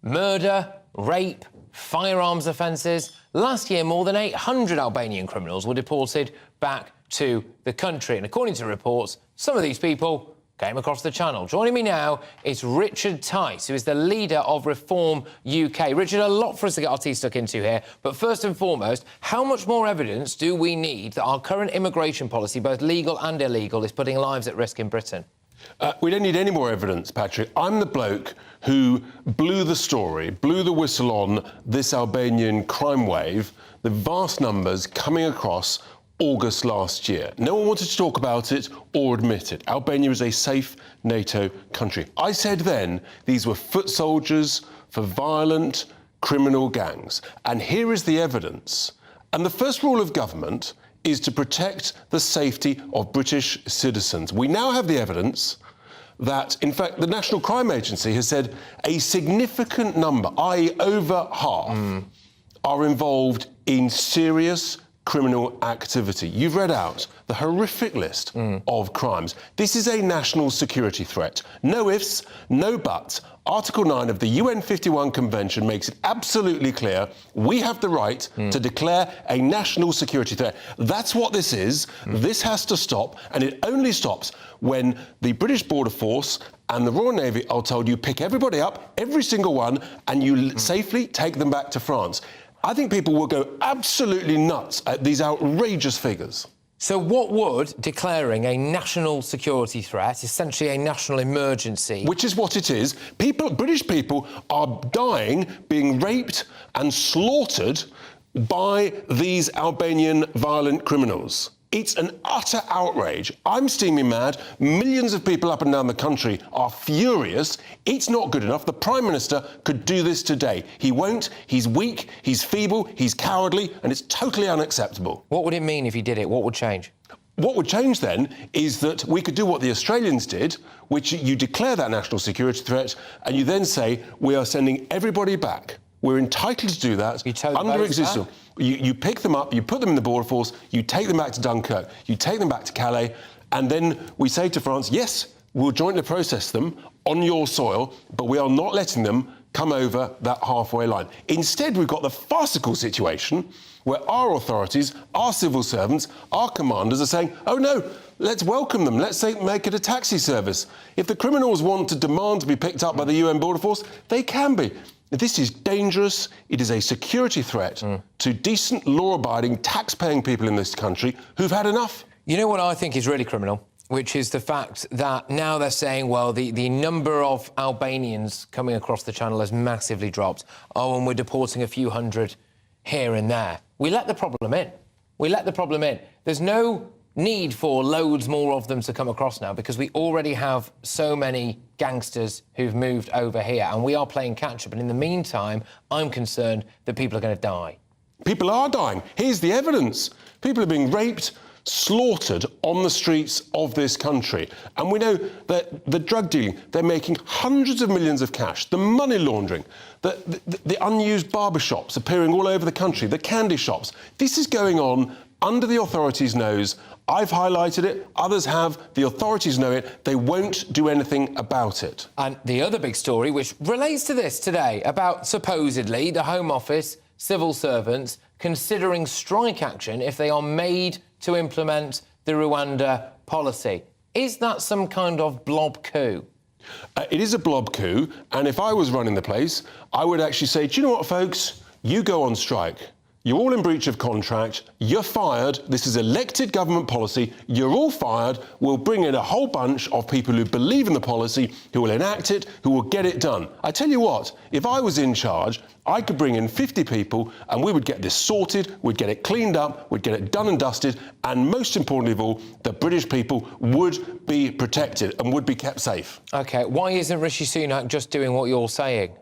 Murder, rape, firearms offences. Last year, more than 800 Albanian criminals were deported back to the country. And according to reports, some of these people came across the channel. Joining me now is Richard Tice, who is the leader of Reform UK. Richard, a lot for us to get our teeth stuck into here. But first and foremost, how much more evidence do we need that our current immigration policy, both legal and illegal, is putting lives at risk in Britain? We don't need any more evidence, Patrick. I'm the bloke who blew the story, blew the whistle on this Albanian crime wave, the vast numbers coming across August last year. No one wanted to talk about it or admit it. Albania is a safe NATO country. I said then these were foot soldiers for violent criminal gangs. And here is the evidence. And the first rule of government is to protect the safety of British citizens. We now have the evidence that, in fact, the National Crime Agency has said a significant number, i.e. over half, are involved in serious criminal activity. You've read out the horrific list of crimes. This is a national security threat. No ifs, no buts. Article 9 of the UN 51 Convention makes it absolutely clear we have the right to declare a national security threat. That's what this is. This has to stop, and it only stops when the British Border Force and the Royal Navy are told you pick everybody up, every single one, and you safely take them back to France. I think people will go absolutely nuts at these outrageous figures. So what would declaring a national security threat, essentially a national emergency... Which is what it is. British people are dying, being raped and slaughtered by these Albanian violent criminals. It's an utter outrage. I'm steaming mad. Millions of people up and down the country are furious. It's not good enough. The Prime Minister could do this today. He won't. He's weak, he's feeble, he's cowardly, and it's totally unacceptable. What would it mean if he did it? What would change? What would change then is that we could do what the Australians did, which you declare that national security threat, and you then say, we are sending everybody back We're entitled to do that under existing. You pick them up, you put them in the border force, you take them back to Dunkirk, you take them back to Calais, and then we say to France, yes, we'll jointly process them on your soil, but we are not letting them come over that halfway line. Instead, we've got the farcical situation where our authorities, our civil servants, our commanders are saying, oh no, let's welcome them, let's make it a taxi service. If the criminals want to demand to be picked up by the UN Border Force, they can be. This is dangerous. It is a security threat to decent, law-abiding, tax-paying people in this country who've had enough. You know what I think is really criminal? Which is the fact that now they're saying, well, the number of Albanians coming across the channel has massively dropped. Oh, and we're deporting a few hundred here and there. We let the problem in. We let the problem in. There's no need for loads more of them to come across now because we already have so many gangsters who've moved over here and we are playing catch-up. And in the meantime, I'm concerned that people are going to die. People are dying. Here's the evidence. People are being raped, slaughtered on the streets of this country. And we know that the drug dealing, they're making hundreds of millions of cash, the money laundering, the unused barbershops appearing all over the country, the candy shops. This is going on under the authorities' nose. I've highlighted it, others have, the authorities know it, they won't do anything about it. And the other big story, which relates to this today, about supposedly the Home Office, civil servants, considering strike action if they are made to implement the Rwanda policy. Is that some kind of blob coup? It is a blob coup, and if I was running the place, I would actually say, do you know what, folks? You go on strike. You're all in breach of contract. You're fired. This is elected government policy. You're all fired. We'll bring in a whole bunch of people who believe in the policy, who will enact it, who will get it done. I tell you what, if I was in charge, I could bring in 50 people and we would get this sorted, we'd get it cleaned up, we'd get it done and dusted, and most importantly of all, the British people would be protected and would be kept safe. OK, why isn't Rishi Sunak just doing what you're saying?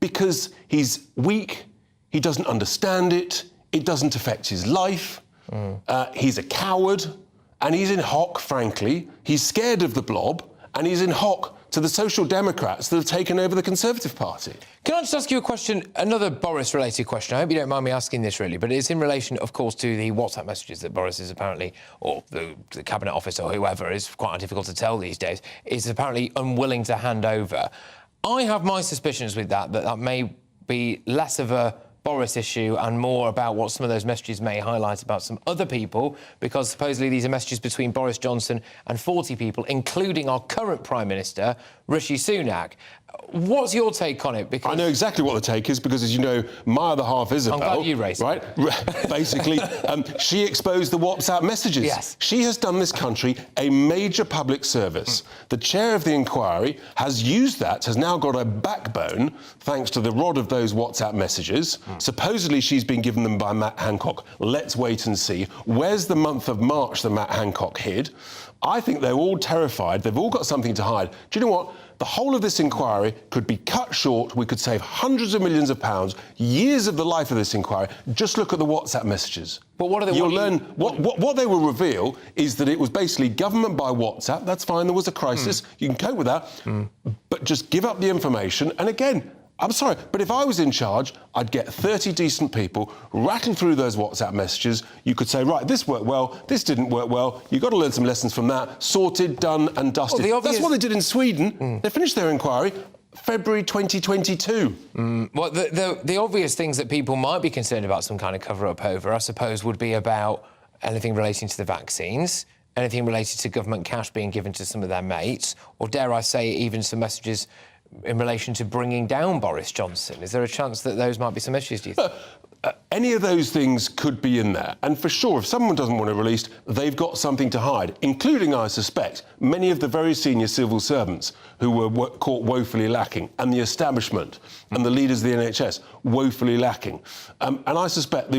Because he's weak. He doesn't understand it. It doesn't affect his life. He's a coward. And he's in hock, frankly. He's scared of the blob. And he's in hock to the Social Democrats that have taken over the Conservative Party. Can I just ask you a question, another Boris-related question? I hope you don't mind me asking this, really, but it's in relation, of course, to the WhatsApp messages that Boris is apparently, or the Cabinet Office or whoever, is quite difficult to tell these days, is apparently unwilling to hand over. I have my suspicions with that may be less of a Boris issue and more about what some of those messages may highlight about some other people, because supposedly these are messages between Boris Johnson and 40 people, including our current Prime Minister, Rishi Sunak. What's your take on it? Because I know exactly what the take is, because, as you know, my other half, Isabel... I'm glad you raised right? Basically, she exposed the WhatsApp messages. Yes. She has done this country a major public service. The chair of the inquiry has used that, has now got a backbone, thanks to the rod of those WhatsApp messages. Supposedly, she's been given them by Matt Hancock. Let's wait and see. Where's the month of March that Matt Hancock hid? I think they're all terrified. They've all got something to hide. Do you know what? The whole of this inquiry could be cut short. We could save hundreds of millions of pounds, years of the life of this inquiry. Just look at the WhatsApp messages. But what are they? You'll learn what they will reveal is that it was basically government by WhatsApp. That's fine. There was a crisis. You can cope with that. But just give up the information. And again, I'm sorry, but if I was in charge, I'd get 30 decent people, rattle through those WhatsApp messages. You could say, right, this worked well, this didn't work well. You've got to learn some lessons from that. Sorted, done and dusted. Well, That's what they did in Sweden. They finished their inquiry February 2022. Well, the obvious things that people might be concerned about some kind of cover-up over, I suppose, would be about anything relating to the vaccines, anything related to government cash being given to some of their mates, or dare I say, even some messages in relation to bringing down Boris Johnson. Is there a chance that those might be some issues, do you think? Any of those things could be in there. And for sure, if someone doesn't want it released, they've got something to hide, including, I suspect, many of the very senior civil servants who were caught woefully lacking, and the establishment and the leaders of the NHS woefully lacking. And I suspect we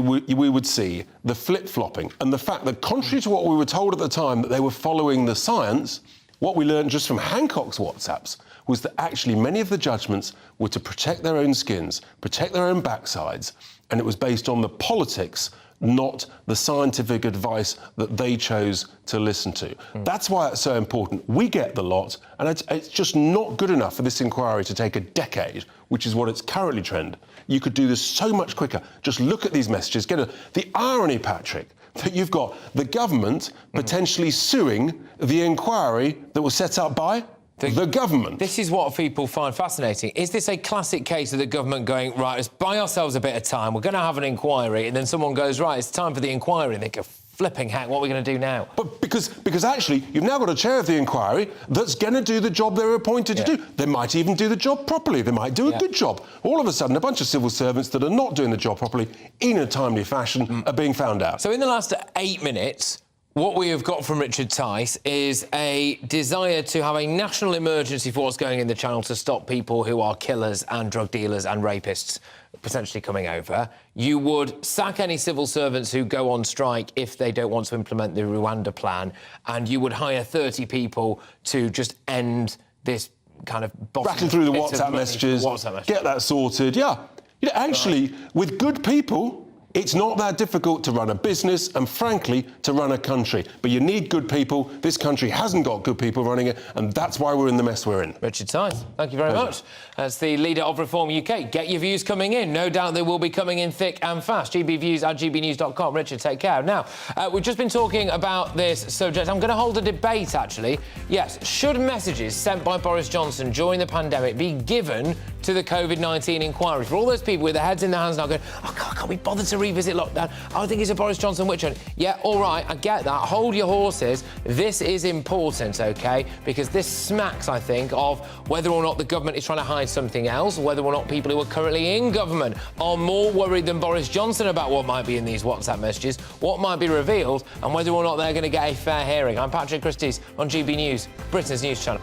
would see the flip-flopping and the fact that, contrary to what we were told at the time, that they were following the science, what we learned just from Hancock's WhatsApps was that actually many of the judgments were to protect their own skins, protect their own backsides, and it was based on the politics, not the scientific advice that they chose to listen to. That's why it's so important. We get the lot, and it's just not good enough for this inquiry to take a decade, which is what it's currently trend. You could do this so much quicker. Just look at these messages. The irony, Patrick, that you've got the government potentially suing the inquiry that was set up by the government. This is what people find fascinating. Is this a classic case of the government going, right, let's buy ourselves a bit of time, we're going to have an inquiry, and then someone goes, right, it's time for the inquiry, and they go, flipping heck, what are we going to do now? But because actually, you've now got a chair of the inquiry that's going to do the job they're appointed to do. They might even do the job properly. They might do a good job. All of a sudden, a bunch of civil servants that are not doing the job properly in a timely fashion are being found out. So in the last 8 minutes, what we have got from Richard Tice is a desire to have a national emergency force going in the channel to stop people who are killers and drug dealers and rapists potentially coming over. You would sack any civil servants who go on strike if they don't want to implement the Rwanda plan, and you would hire 30 people to just end this kind of... Rattle through the WhatsApp messages, get that sorted, actually, with good people... It's not that difficult to run a business and, frankly, to run a country. But you need good people. This country hasn't got good people running it, and that's why we're in the mess we're in. Richard Tice, thank you very much. As the leader of Reform UK, get your views coming in. No doubt they will be coming in thick and fast. gbviews@gbnews.com. Richard, take care. Now, we've just been talking about this subject. I'm going to hold a debate, actually. Yes, should messages sent by Boris Johnson during the pandemic be given to the COVID-19 inquiry? For all those people with their heads in their hands now going, oh, God, can't we bother to revisit lockdown? I think it's a Boris Johnson witch hunt. Yeah, all right, I get that. Hold your horses. This is important, OK? Because this smacks, I think, of whether or not the government is trying to hide something else, whether or not people who are currently in government are more worried than Boris Johnson about what might be in these WhatsApp messages, what might be revealed, and whether or not they're going to get a fair hearing. I'm Patrick Christys on GB News, Britain's news channel.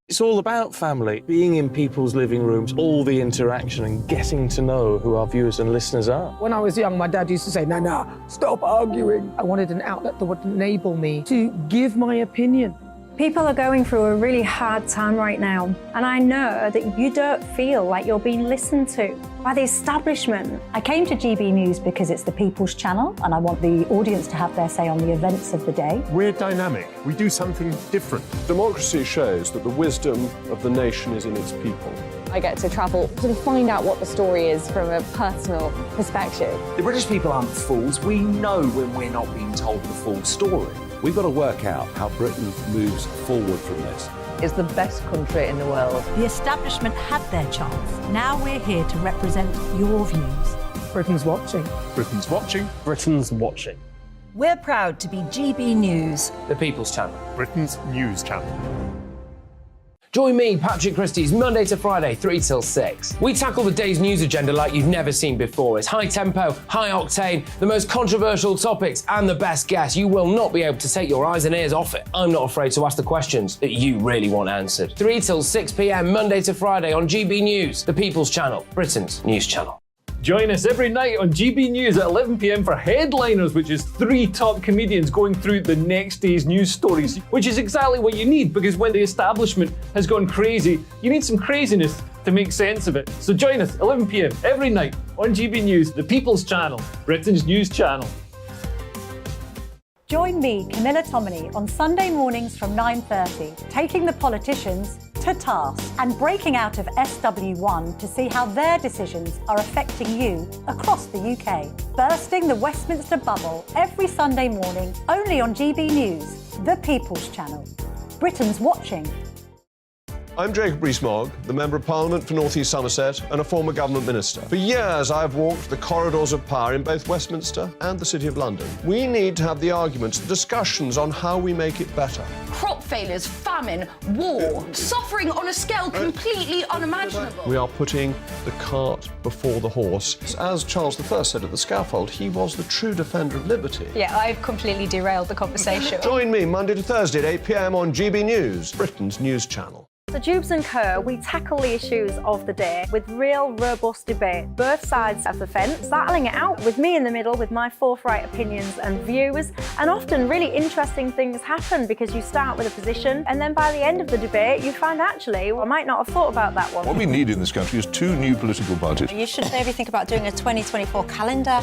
It's all about family, being in people's living rooms, all the interaction and getting to know who our viewers and listeners are. When I was young, my dad used to say, Nana, stop arguing. I wanted an outlet that would enable me to give my opinion. People are going through a really hard time right now, and I know that you don't feel like you're being listened to by the establishment. I came to GB News because it's the People's Channel, and I want the audience to have their say on the events of the day. We're dynamic. We do something different. Democracy shows that the wisdom of the nation is in its people. I get to travel to find out what the story is from a personal perspective. The British people aren't fools. We know when we're not being told the full story. We've got to work out how Britain moves forward from this. It's the best country in the world. The establishment had their chance. Now we're here to represent your views. Britain's watching. Britain's watching. Britain's watching. We're proud to be GB News, the People's Channel, Britain's news channel. Join me, Patrick Christys, Monday to Friday, 3 till 6. We tackle the day's news agenda like you've never seen before. It's high tempo, high octane, the most controversial topics, and the best guests. You will not be able to take your eyes and ears off it. I'm not afraid to ask the questions that you really want answered. 3 till 6 p.m, Monday to Friday on GB News, the People's Channel, Britain's news channel. Join us every night on GB News at 11 p.m. for Headliners, which is 3 top comedians going through the next day's news stories, which is exactly what you need, because when the establishment has gone crazy, you need some craziness to make sense of it. So join us 11 p.m. every night on GB News, the People's Channel, Britain's news channel. Join me, Camilla Tominey, on Sunday mornings from 9:30, taking the politicians to task and breaking out of SW1 to see how their decisions are affecting you across the UK. Bursting the Westminster bubble every Sunday morning, only on GB News, the People's Channel. Britain's watching. I'm Jacob Rees-Mogg, the Member of Parliament for North East Somerset and a former government minister. For years, I've walked the corridors of power in both Westminster and the City of London. We need to have the arguments, the discussions on how we make it better. Crop failures, famine, war, suffering on a scale completely unimaginable. We are putting the cart before the horse. As Charles I said at the scaffold, he was the true defender of liberty. Yeah, I've completely derailed the conversation. Join me Monday to Thursday at 8 p.m. on GB News, Britain's news channel. So Jubes and Kerr, we tackle the issues of the day with real, robust debate, both sides of the fence, battling it out with me in the middle with my forthright opinions and views. And often really interesting things happen because you start with a position and then by the end of the debate you find actually, well, I might not have thought about that one. What we need in this country is 2 new political parties. You should maybe think about doing a 2024 calendar.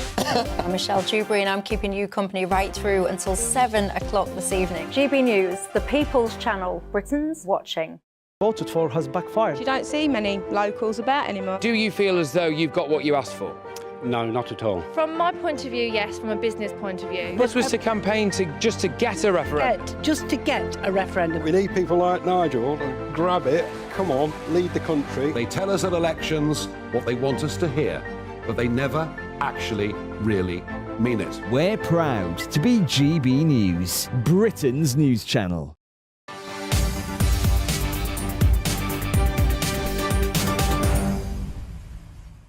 I'm Michelle Dewberry and I'm keeping you company right through until 7 o'clock this evening. GB News, the People's Channel, Britain's watching. Voted for has backfired. You don't see many locals about anymore. Do you feel as though you've got what you asked for? No, not at all. From my point of view, yes. From a business point of view. This was to campaign just to get a referendum. Just to get a referendum. We need people like Nigel to grab it, come on, lead the country. They tell us at elections what they want us to hear, but they never actually really mean it. We're proud to be GB News, Britain's news channel.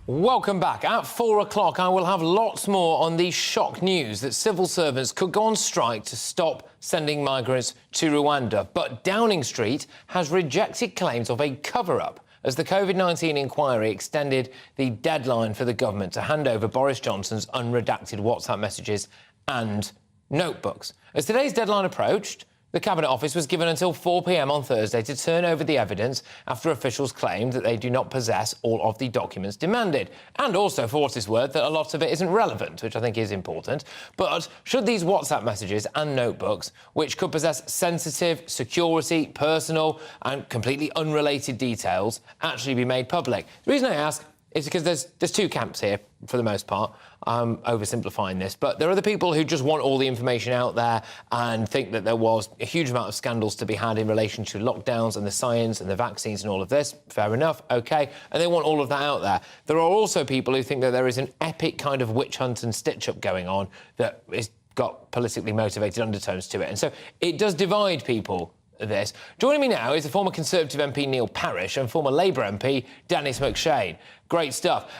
Welcome back. At 4 o'clock, I will have lots more on the shock news that civil servants could go on strike to stop sending migrants to Rwanda. But Downing Street has rejected claims of a cover-up as the COVID-19 inquiry extended the deadline for the government to hand over Boris Johnson's unredacted WhatsApp messages and notebooks. As today's deadline approached, the Cabinet Office was given until 4 p.m. on Thursday to turn over the evidence after officials claimed that they do not possess all of the documents demanded. And also, for what it's worth, that a lot of it isn't relevant, which I think is important. But should these WhatsApp messages and notebooks, which could possess sensitive, security, personal and completely unrelated details, actually be made public? The reason I ask is because there's 2 camps here, for the most part. I'm oversimplifying this, but there are the people who just want all the information out there and think that there was a huge amount of scandals to be had in relation to lockdowns and the science and the vaccines and all of this. Fair enough, OK. And they want all of that out there. There are also people who think that there is an epic kind of witch hunt and stitch-up going on that is got politically motivated undertones to it. And so it does divide people, this. Joining me now is the former Conservative MP Neil Parish and former Labour MP Dennis McShane. Great stuff.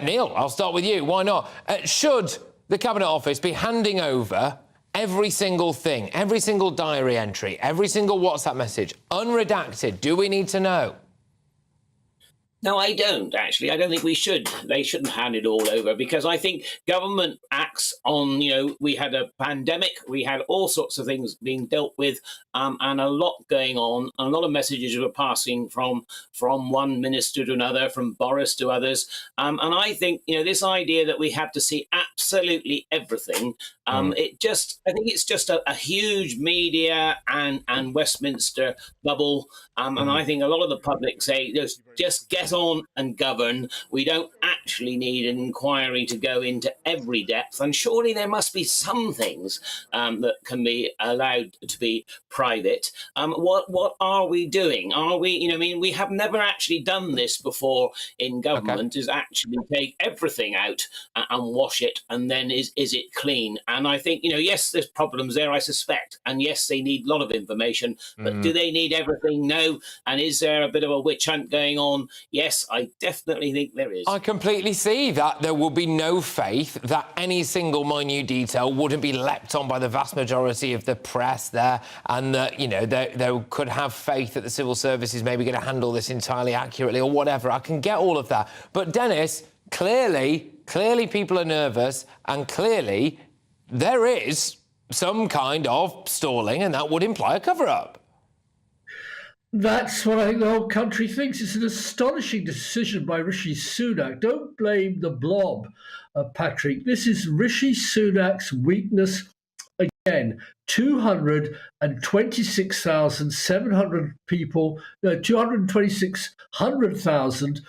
Neil, I'll start with you. Why not? Should the Cabinet Office be handing over every single thing, every single diary entry, every single WhatsApp message, unredacted? Do we need to know? No, I don't, actually. I don't think we should. They shouldn't hand it all over because I think government acts on, we had a pandemic, we had all sorts of things being dealt with and a lot going on. A lot of messages were passing from one minister to another, from Boris to others. And I think, this idea that we have to see absolutely everything, I think it's just a huge media and Westminster bubble. And I think a lot of the public say, just get on and govern. We don't actually need an inquiry to go into every depth. And surely there must be some things that can be allowed to be private. What are we doing? Are we, we have never actually done this before in government, is actually take everything out and wash it. And then is it clean? And I think, yes, there's problems there, I suspect. And yes, they need a lot of information. But do they need everything? No. And is there a bit of a witch hunt going on? Yes, I definitely think there is. I completely see that. There will be no faith that any single minute detail wouldn't be leapt on by the vast majority of the press there, and that, they could have faith that the civil service is maybe going to handle this entirely accurately or whatever. I can get all of that. But, Dennis, clearly people are nervous, and clearly there is some kind of stalling, and that would imply a cover-up. That's what I think the whole country thinks. It's an astonishing decision by Rishi Sunak. Don't blame the blob, Patrick. This is Rishi Sunak's weakness again. 226,700 people, 226,000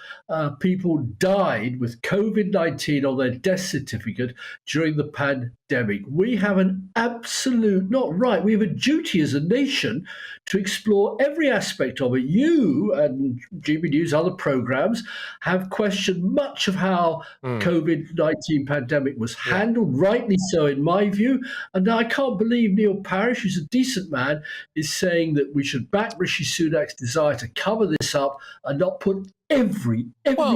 people died with COVID-19 on their death certificate during the pandemic. We have an absolute, not right, we have a duty as a nation to explore every aspect of it. You and GB News, other programmes, have questioned much of how COVID-19 pandemic was handled, rightly so in my view. And I can't believe Neil Parish, who's a decent man, is saying that we should back Rishi Sunak's desire to cover this up and not put every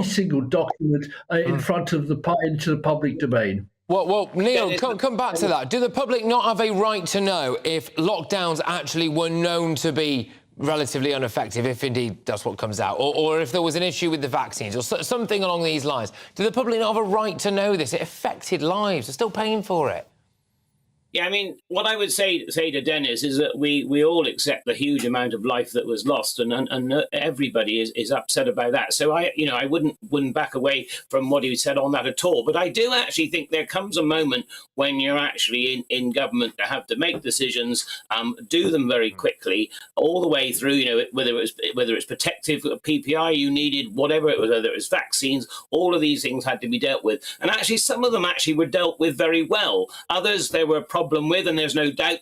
single document in front of into the public domain. Well, Neil, come back to that. Do the public not have a right to know if lockdowns actually were known to be relatively ineffective, if indeed that's what comes out, or if there was an issue with the vaccines or something along these lines. Do the public not have a right to know this? It affected lives. They're still paying for it. Yeah, I mean, what I would say to Dennis is that we all accept the huge amount of life that was lost, and everybody is upset about that. So I wouldn't back away from what he said on that at all. But I do actually think there comes a moment when you're actually in government to have to make decisions, do them very quickly, all the way through. Whether it's protective PPI you needed, whatever it was, whether it was vaccines, all of these things had to be dealt with, and actually some of them actually were dealt with very well. Others there were problem with, and there's no doubt,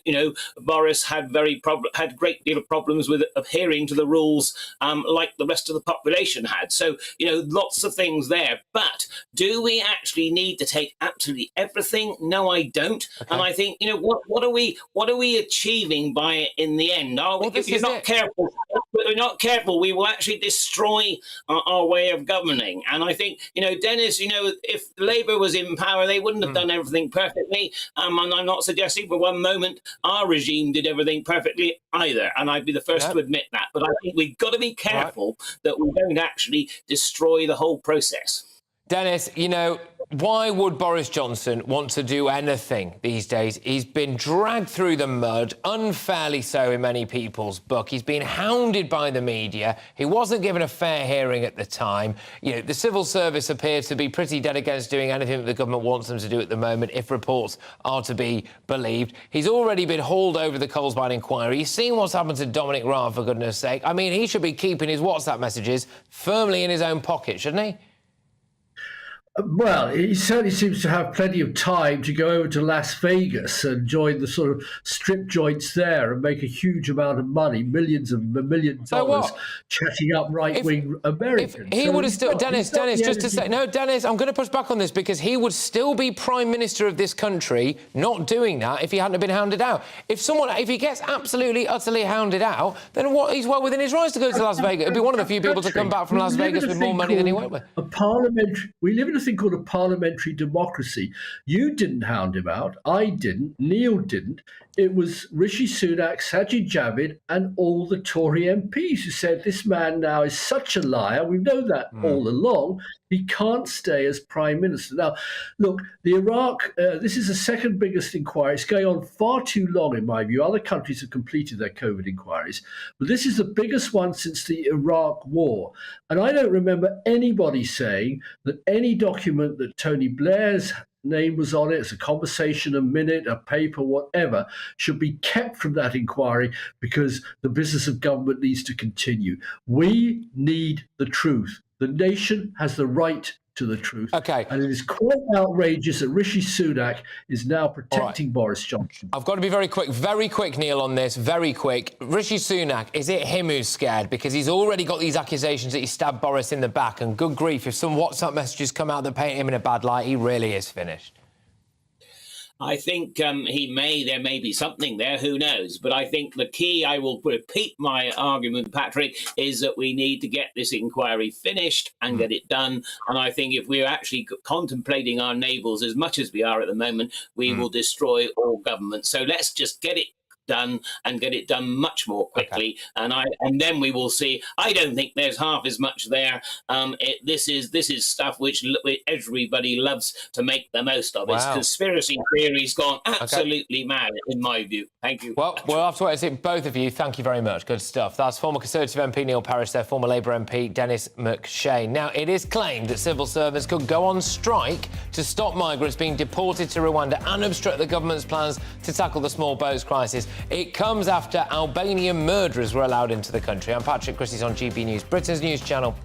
Boris had a great deal of problems with adhering to the rules, like the rest of the population had. So, lots of things there. But do we actually need to take absolutely everything? No, I don't. Okay. And I think, what are we achieving by it in the end? If we're not careful, we will actually destroy our way of governing. And I think, Dennis, if Labour was in power, they wouldn't have done everything perfectly. And I'm not suggesting for one moment our regime did everything perfectly either, and I'd be the first to admit that. But I think we've got to be careful that we don't actually destroy the whole process. Dennis, why would Boris Johnson want to do anything these days? He's been dragged through the mud, unfairly so in many people's book. He's been hounded by the media. He wasn't given a fair hearing at the time. The civil service appears to be pretty dead against doing anything that the government wants them to do at the moment, if reports are to be believed. He's already been hauled over the coals by an inquiry. You've seen what's happened to Dominic Raab, for goodness sake. I mean, he should be keeping his WhatsApp messages firmly in his own pocket, shouldn't he? Well, he certainly seems to have plenty of time to go over to Las Vegas and join the sort of strip joints there and make a huge amount of money, millions of dollars, chatting up right-wing Americans. If he would have still... Dennis, just to say... No, Dennis, I'm going to push back on this because he would still be Prime Minister of this country not doing that if he hadn't been hounded out. If he gets absolutely, utterly hounded out, then he's well within his rights to go to Las Vegas. It'd be one of the few people to come back from Las Vegas with more money than he went with. We live in a thing called a parliamentary democracy. You didn't hound him out. I didn't. Neil didn't. It was Rishi Sunak, Sajid Javid, and all the Tory MPs who said this man now is such a liar. We've known that all along. He can't stay as Prime Minister. Now, look, the Iraq, this is the second biggest inquiry. It's going on far too long, in my view. Other countries have completed their COVID inquiries. But this is the biggest one since the Iraq War. And I don't remember anybody saying that any document that Tony Blair's name was on it, as a conversation, a minute, a paper, whatever, should be kept from that inquiry because the business of government needs to continue. We need the truth. The nation has the right to the truth. Okay. And it is quite outrageous that Rishi Sunak is now protecting Boris Johnson. I've got to be very quick, Neil, on this, very quick. Rishi Sunak, is it him who's scared? Because he's already got these accusations that he stabbed Boris in the back, and good grief, if some WhatsApp messages come out that paint him in a bad light, he really is finished. I think there may be something there, who knows? But I think the key, I will repeat my argument, Patrick, is that we need to get this inquiry finished and get it done. And I think if we're actually contemplating our navels as much as we are at the moment, we will destroy all government. So let's just get it done and get it done much more quickly, and then we will see. I don't think there's half as much there. This is stuff which everybody loves to make the most of. It's conspiracy theories gone absolutely mad, in my view. Thank you. Well, we'll have to wait and see. Both of you, thank you very much. Good stuff. That's former Conservative MP Neil Parish there, former Labour MP Dennis McShane. Now, it is claimed that civil servants could go on strike to stop migrants being deported to Rwanda and obstruct the government's plans to tackle the small boats crisis. It comes after Albanian murderers were allowed into the country. I'm Patrick Christys on GB News, Britain's news channel.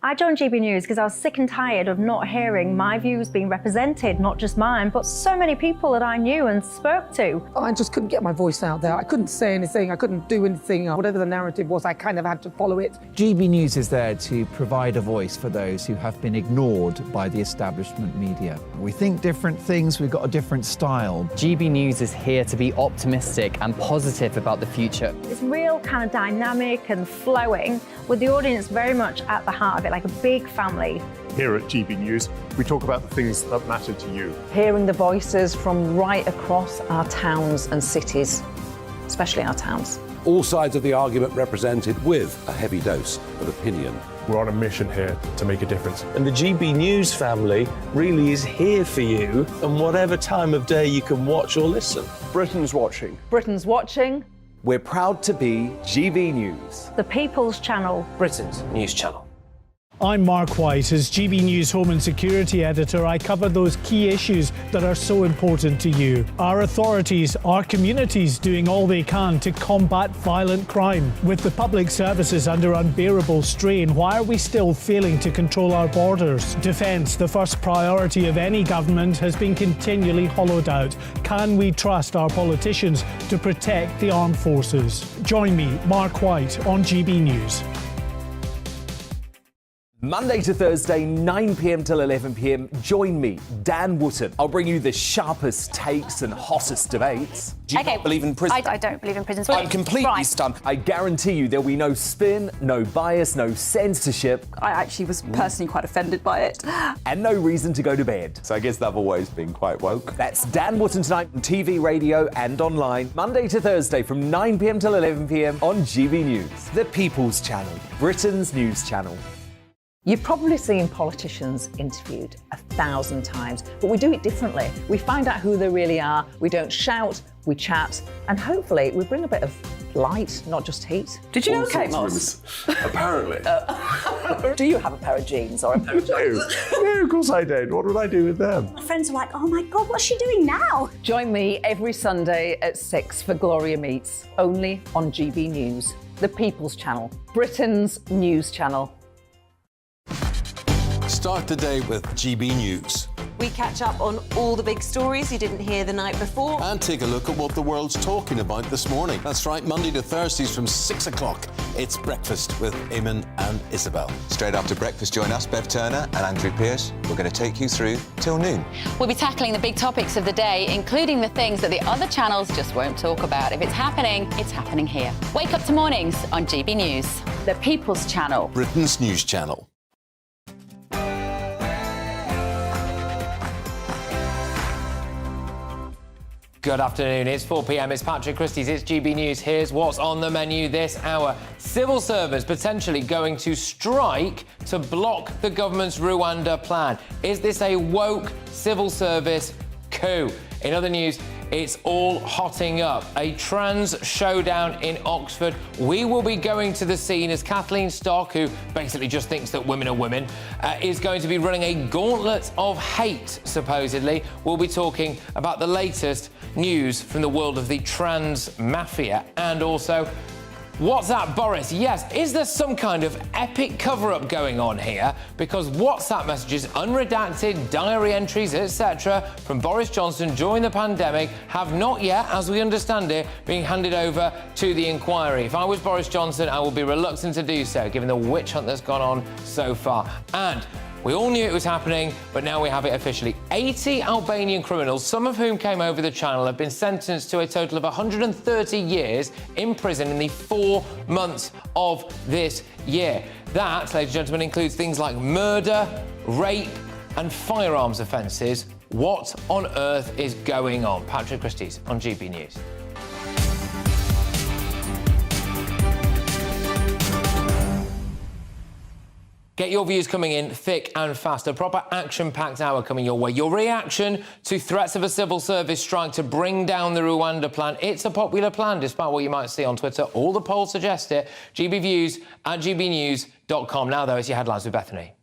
I joined GB News because I was sick and tired of not hearing my views being represented, not just mine, but so many people that I knew and spoke to. I just couldn't get my voice out there. I couldn't say anything. I couldn't do anything. Whatever the narrative was, I kind of had to follow it. GB News is there to provide a voice for those who have been ignored by the establishment media. We think different things. We've got a different style. GB News is here to be optimistic and positive about the future. It's real kind of dynamic and flowing, with the audience very much at the heart of it, like a big family. Here at GB News, we talk about the things that matter to you. Hearing the voices from right across our towns and cities, especially our towns. All sides of the argument represented with a heavy dose of opinion. We're on a mission here to make a difference. And the GB News family really is here for you, and whatever time of day you can watch or listen. Britain's watching. Britain's watching. We're proud to be GB News, The People's Channel. Britain's news channel. I'm Mark White. As GB News Home and Security Editor, I cover those key issues that are so important to you. Our authorities, our communities doing all they can to combat violent crime. With the public services under unbearable strain, why are we still failing to control our borders? Defence, the first priority of any government, has been continually hollowed out. Can we trust our politicians to protect the armed forces? Join me, Mark White, on GB News. Monday to Thursday, 9 p.m. till 11 p.m. Join me, Dan Wootton. I'll bring you the sharpest takes and hottest debates. Do you not believe in prison? I don't believe in prisons. I'm completely stunned. I guarantee you there'll be no spin, no bias, no censorship. I actually was personally quite offended by it. And no reason to go to bed. So I guess they've always been quite woke. That's Dan Wootton tonight on TV, radio and online. Monday to Thursday from 9 p.m. till 11 p.m. on GB News. The People's Channel, Britain's news channel. You've probably seen politicians interviewed 1,000 times, but we do it differently. We find out who they really are, we don't shout, we chat, and hopefully we bring a bit of light, not just heat. Did you know Kate Moss? Apparently. Do you have a pair of jeans or a pair of jeans? No, of course I don't. What would I do with them? My friends are like, oh my God, what's she doing now? Join me every Sunday at 6 for Gloria Meets, only on GB News, the People's Channel, Britain's news channel. Start the day with GB News. We catch up on all the big stories you didn't hear the night before. And take a look at what the world's talking about this morning. That's right, Monday to Thursdays from 6 o'clock. It's Breakfast with Eamon and Isabel. Straight after breakfast, join us, Bev Turner and Andrew Pearce. We're going to take you through till noon. We'll be tackling the big topics of the day, including the things that the other channels just won't talk about. If it's happening here. Wake up to mornings on GB News, the People's Channel, Britain's news channel. Good afternoon, it's 4 p.m, it's Patrick Christys, it's GB News. Here's what's on the menu this hour. Civil servants potentially going to strike to block the government's Rwanda plan. Is this a woke civil service coup? In other news, it's all hotting up. A trans showdown in Oxford. We will be going to the scene as Kathleen Stock, who basically just thinks that women are women, is going to be running a gauntlet of hate, supposedly. We'll be talking about the latest news from the world of the trans mafia and also WhatsApp Boris. Yes, is there some kind of epic cover-up going on here? Because WhatsApp messages, unredacted, diary entries, etc. from Boris Johnson during the pandemic have not yet, as we understand it, been handed over to the inquiry. If I was Boris Johnson, I would be reluctant to do so, given the witch hunt that's gone on so far. And we all knew it was happening, but now we have it officially. 80 Albanian criminals, some of whom came over the channel, have been sentenced to a total of 130 years in prison in the 4 months of this year. That, ladies and gentlemen, includes things like murder, rape, and firearms offences. What on earth is going on? Patrick Christys on GB News. Get your views coming in thick and fast. A proper action-packed hour coming your way. Your reaction to threats of a civil service strike to bring down the Rwanda plan. It's a popular plan, despite what you might see on Twitter. All the polls suggest it. GB Views at gbnews.com. Now, though, it's your headlines with Bethany.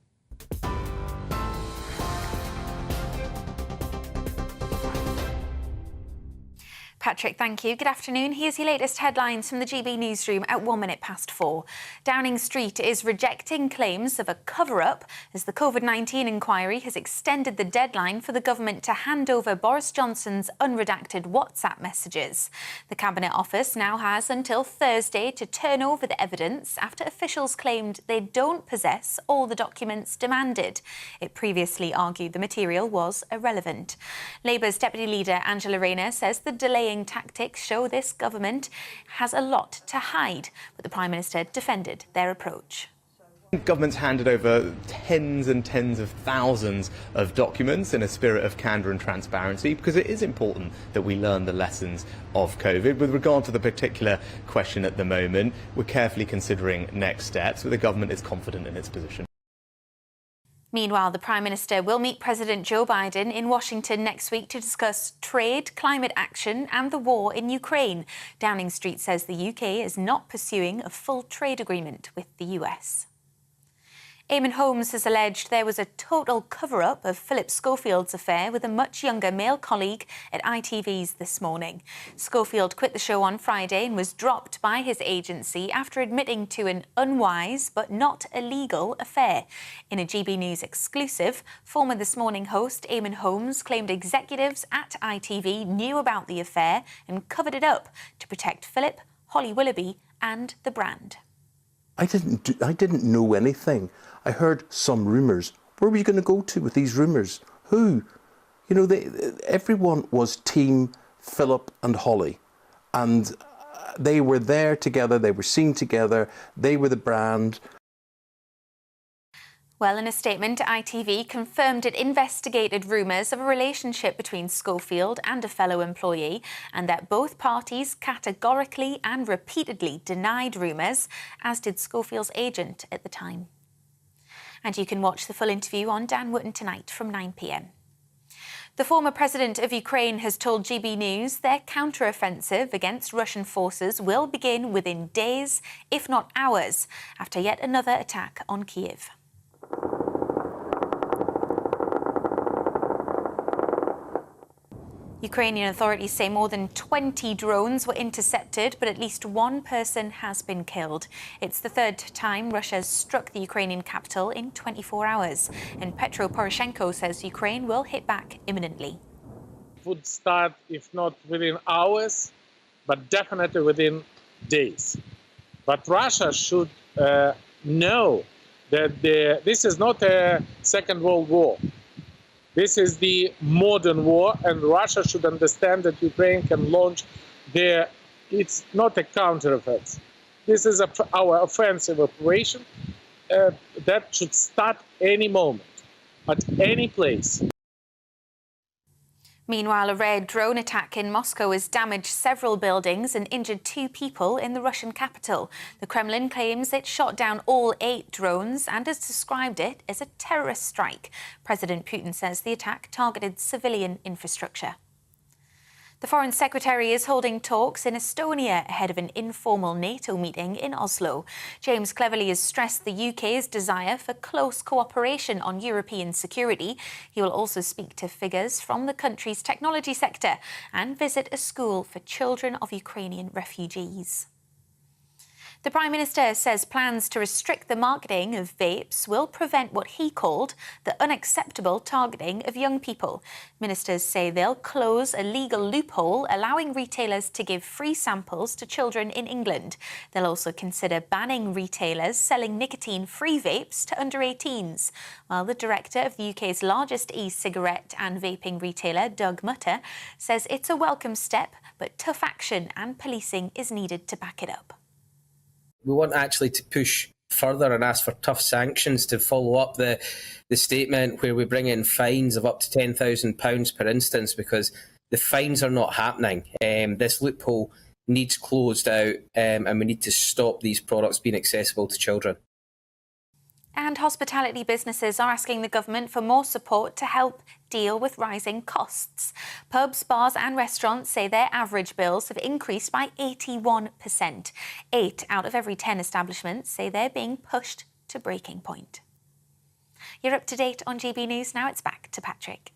Patrick, thank you. Good afternoon. Here's your latest headlines from the GB newsroom at 4:01. Downing Street is rejecting claims of a cover-up as the COVID-19 inquiry has extended the deadline for the government to hand over Boris Johnson's unredacted WhatsApp messages. The Cabinet Office now has until Thursday to turn over the evidence after officials claimed they don't possess all the documents demanded. It previously argued the material was irrelevant. Labour's Deputy Leader Angela Rayner says the delaying tactics show this government has a lot to hide, but the Prime Minister defended their approach. Government's handed over tens and tens of thousands of documents in a spirit of candour and transparency, because it is important that we learn the lessons of COVID. With regard to the particular question at the moment, we're carefully considering next steps, but the government is confident in its position. Meanwhile, the Prime Minister will meet President Joe Biden in Washington next week to discuss trade, climate action and the war in Ukraine. Downing Street says the UK is not pursuing a full trade agreement with the US. Eamon Holmes has alleged there was a total cover-up of Philip Schofield's affair with a much younger male colleague at ITV's this morning. Schofield quit the show on Friday and was dropped by his agency after admitting to an unwise but not illegal affair. In a GB News exclusive, former This Morning host Eamon Holmes claimed executives at ITV knew about the affair and covered it up to protect Philip, Holly Willoughby and the brand. I didn't know anything. I heard some rumours. Where were you going to go to with these rumours? Who? You know, everyone was Team Philip and Holly. And they were there together, they were seen together, they were the brand. Well, in a statement, ITV confirmed it investigated rumours of a relationship between Schofield and a fellow employee, and that both parties categorically and repeatedly denied rumours, as did Schofield's agent at the time. And you can watch the full interview on Dan Wootton tonight from 9 p.m. The former president of Ukraine has told GB News their counter-offensive against Russian forces will begin within days, if not hours, after yet another attack on Kyiv. Ukrainian authorities say more than 20 drones were intercepted, but at least one person has been killed. It's the third time Russia's struck the Ukrainian capital in 24 hours. And Petro Poroshenko says Ukraine will hit back imminently. It would start, if not within hours, but definitely within days. But Russia should know that this is not a Second World War. This is the modern war, and Russia should understand that Ukraine can launch it's not a counter-offensive. This is our offensive operation that should start any moment, at any place. Meanwhile, a rare drone attack in Moscow has damaged several buildings and injured 2 people in the Russian capital. The Kremlin claims it shot down all 8 drones and has described it as a terrorist strike. President Putin says the attack targeted civilian infrastructure. The Foreign Secretary is holding talks in Estonia ahead of an informal NATO meeting in Oslo. James Cleverly has stressed the UK's desire for close cooperation on European security. He will also speak to figures from the country's technology sector and visit a school for children of Ukrainian refugees. The Prime Minister says plans to restrict the marketing of vapes will prevent what he called the unacceptable targeting of young people. Ministers say they'll close a legal loophole allowing retailers to give free samples to children in England. They'll also consider banning retailers selling nicotine-free vapes to under 18s. While the director of the UK's largest e-cigarette and vaping retailer, Doug Mutter, says it's a welcome step, but tough action and policing is needed to back it up. We want actually to push further and ask for tough sanctions to follow up the statement where we bring in fines of up to £10,000 per instance, because the fines are not happening. This loophole needs closed out and we need to stop these products being accessible to children. And hospitality businesses are asking the government for more support to help deal with rising costs. Pubs, bars and restaurants say their average bills have increased by 81%. 8 out of every 10 establishments say they're being pushed to breaking point. You're up to date on GB News. Now it's back to Patrick.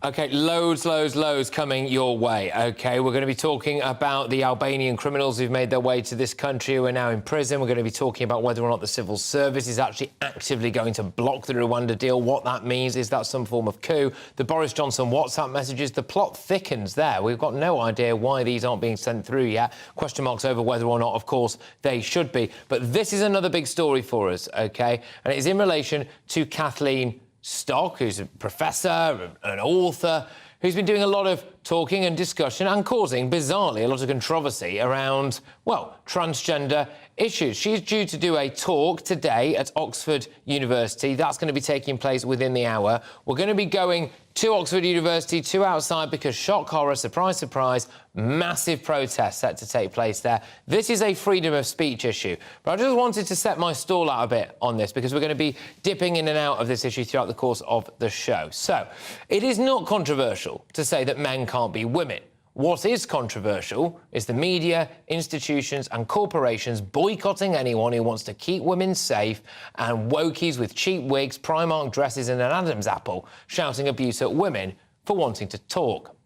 OK, loads coming your way. OK, we're going to be talking about the Albanian criminals who've made their way to this country who are now in prison. We're going to be talking about whether or not the civil service is actually actively going to block the Rwanda deal, what that means. Is that some form of coup? The Boris Johnson WhatsApp messages, the plot thickens there. We've got no idea why these aren't being sent through yet. Question marks over whether or not, of course, they should be. But this is another big story for us, OK? And it is in relation to Kathleen Stock, who's a professor, an author, who's been doing a lot of talking and discussion and causing, bizarrely, a lot of controversy around, well, transgender issues. She's due to do a talk today at Oxford University. That's going to be taking place within the hour. We're going to be going to Oxford University, to outside, because shock horror, surprise, surprise, massive protest set to take place there. This is a freedom of speech issue. But I just wanted to set my stall out a bit on this, because we're going to be dipping in and out of this issue throughout the course of the show. So, it is not controversial to say that men can't be women. What is controversial is the media, institutions and corporations boycotting anyone who wants to keep women safe, and wokies with cheap wigs, Primark dresses and an Adam's apple shouting abuse at women for wanting to talk.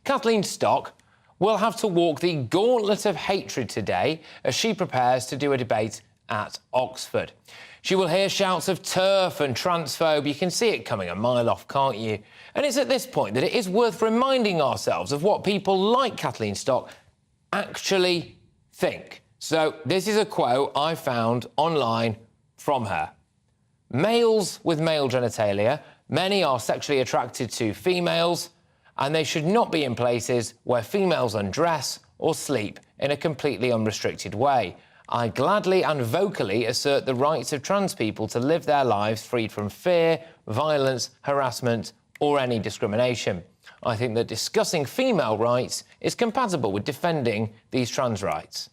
Kathleen Stock will have to walk the gauntlet of hatred today as she prepares to do a debate at Oxford. She will hear shouts of TERF and transphobe. You can see it coming a mile off, can't you? And it's at this point that it is worth reminding ourselves of what people like Kathleen Stock actually think. So this is a quote I found online from her. Males with male genitalia, many are sexually attracted to females, and they should not be in places where females undress or sleep in a completely unrestricted way. I gladly and vocally assert the rights of trans people to live their lives freed from fear, violence, harassment, or any discrimination. I think that discussing female rights is compatible with defending these trans rights.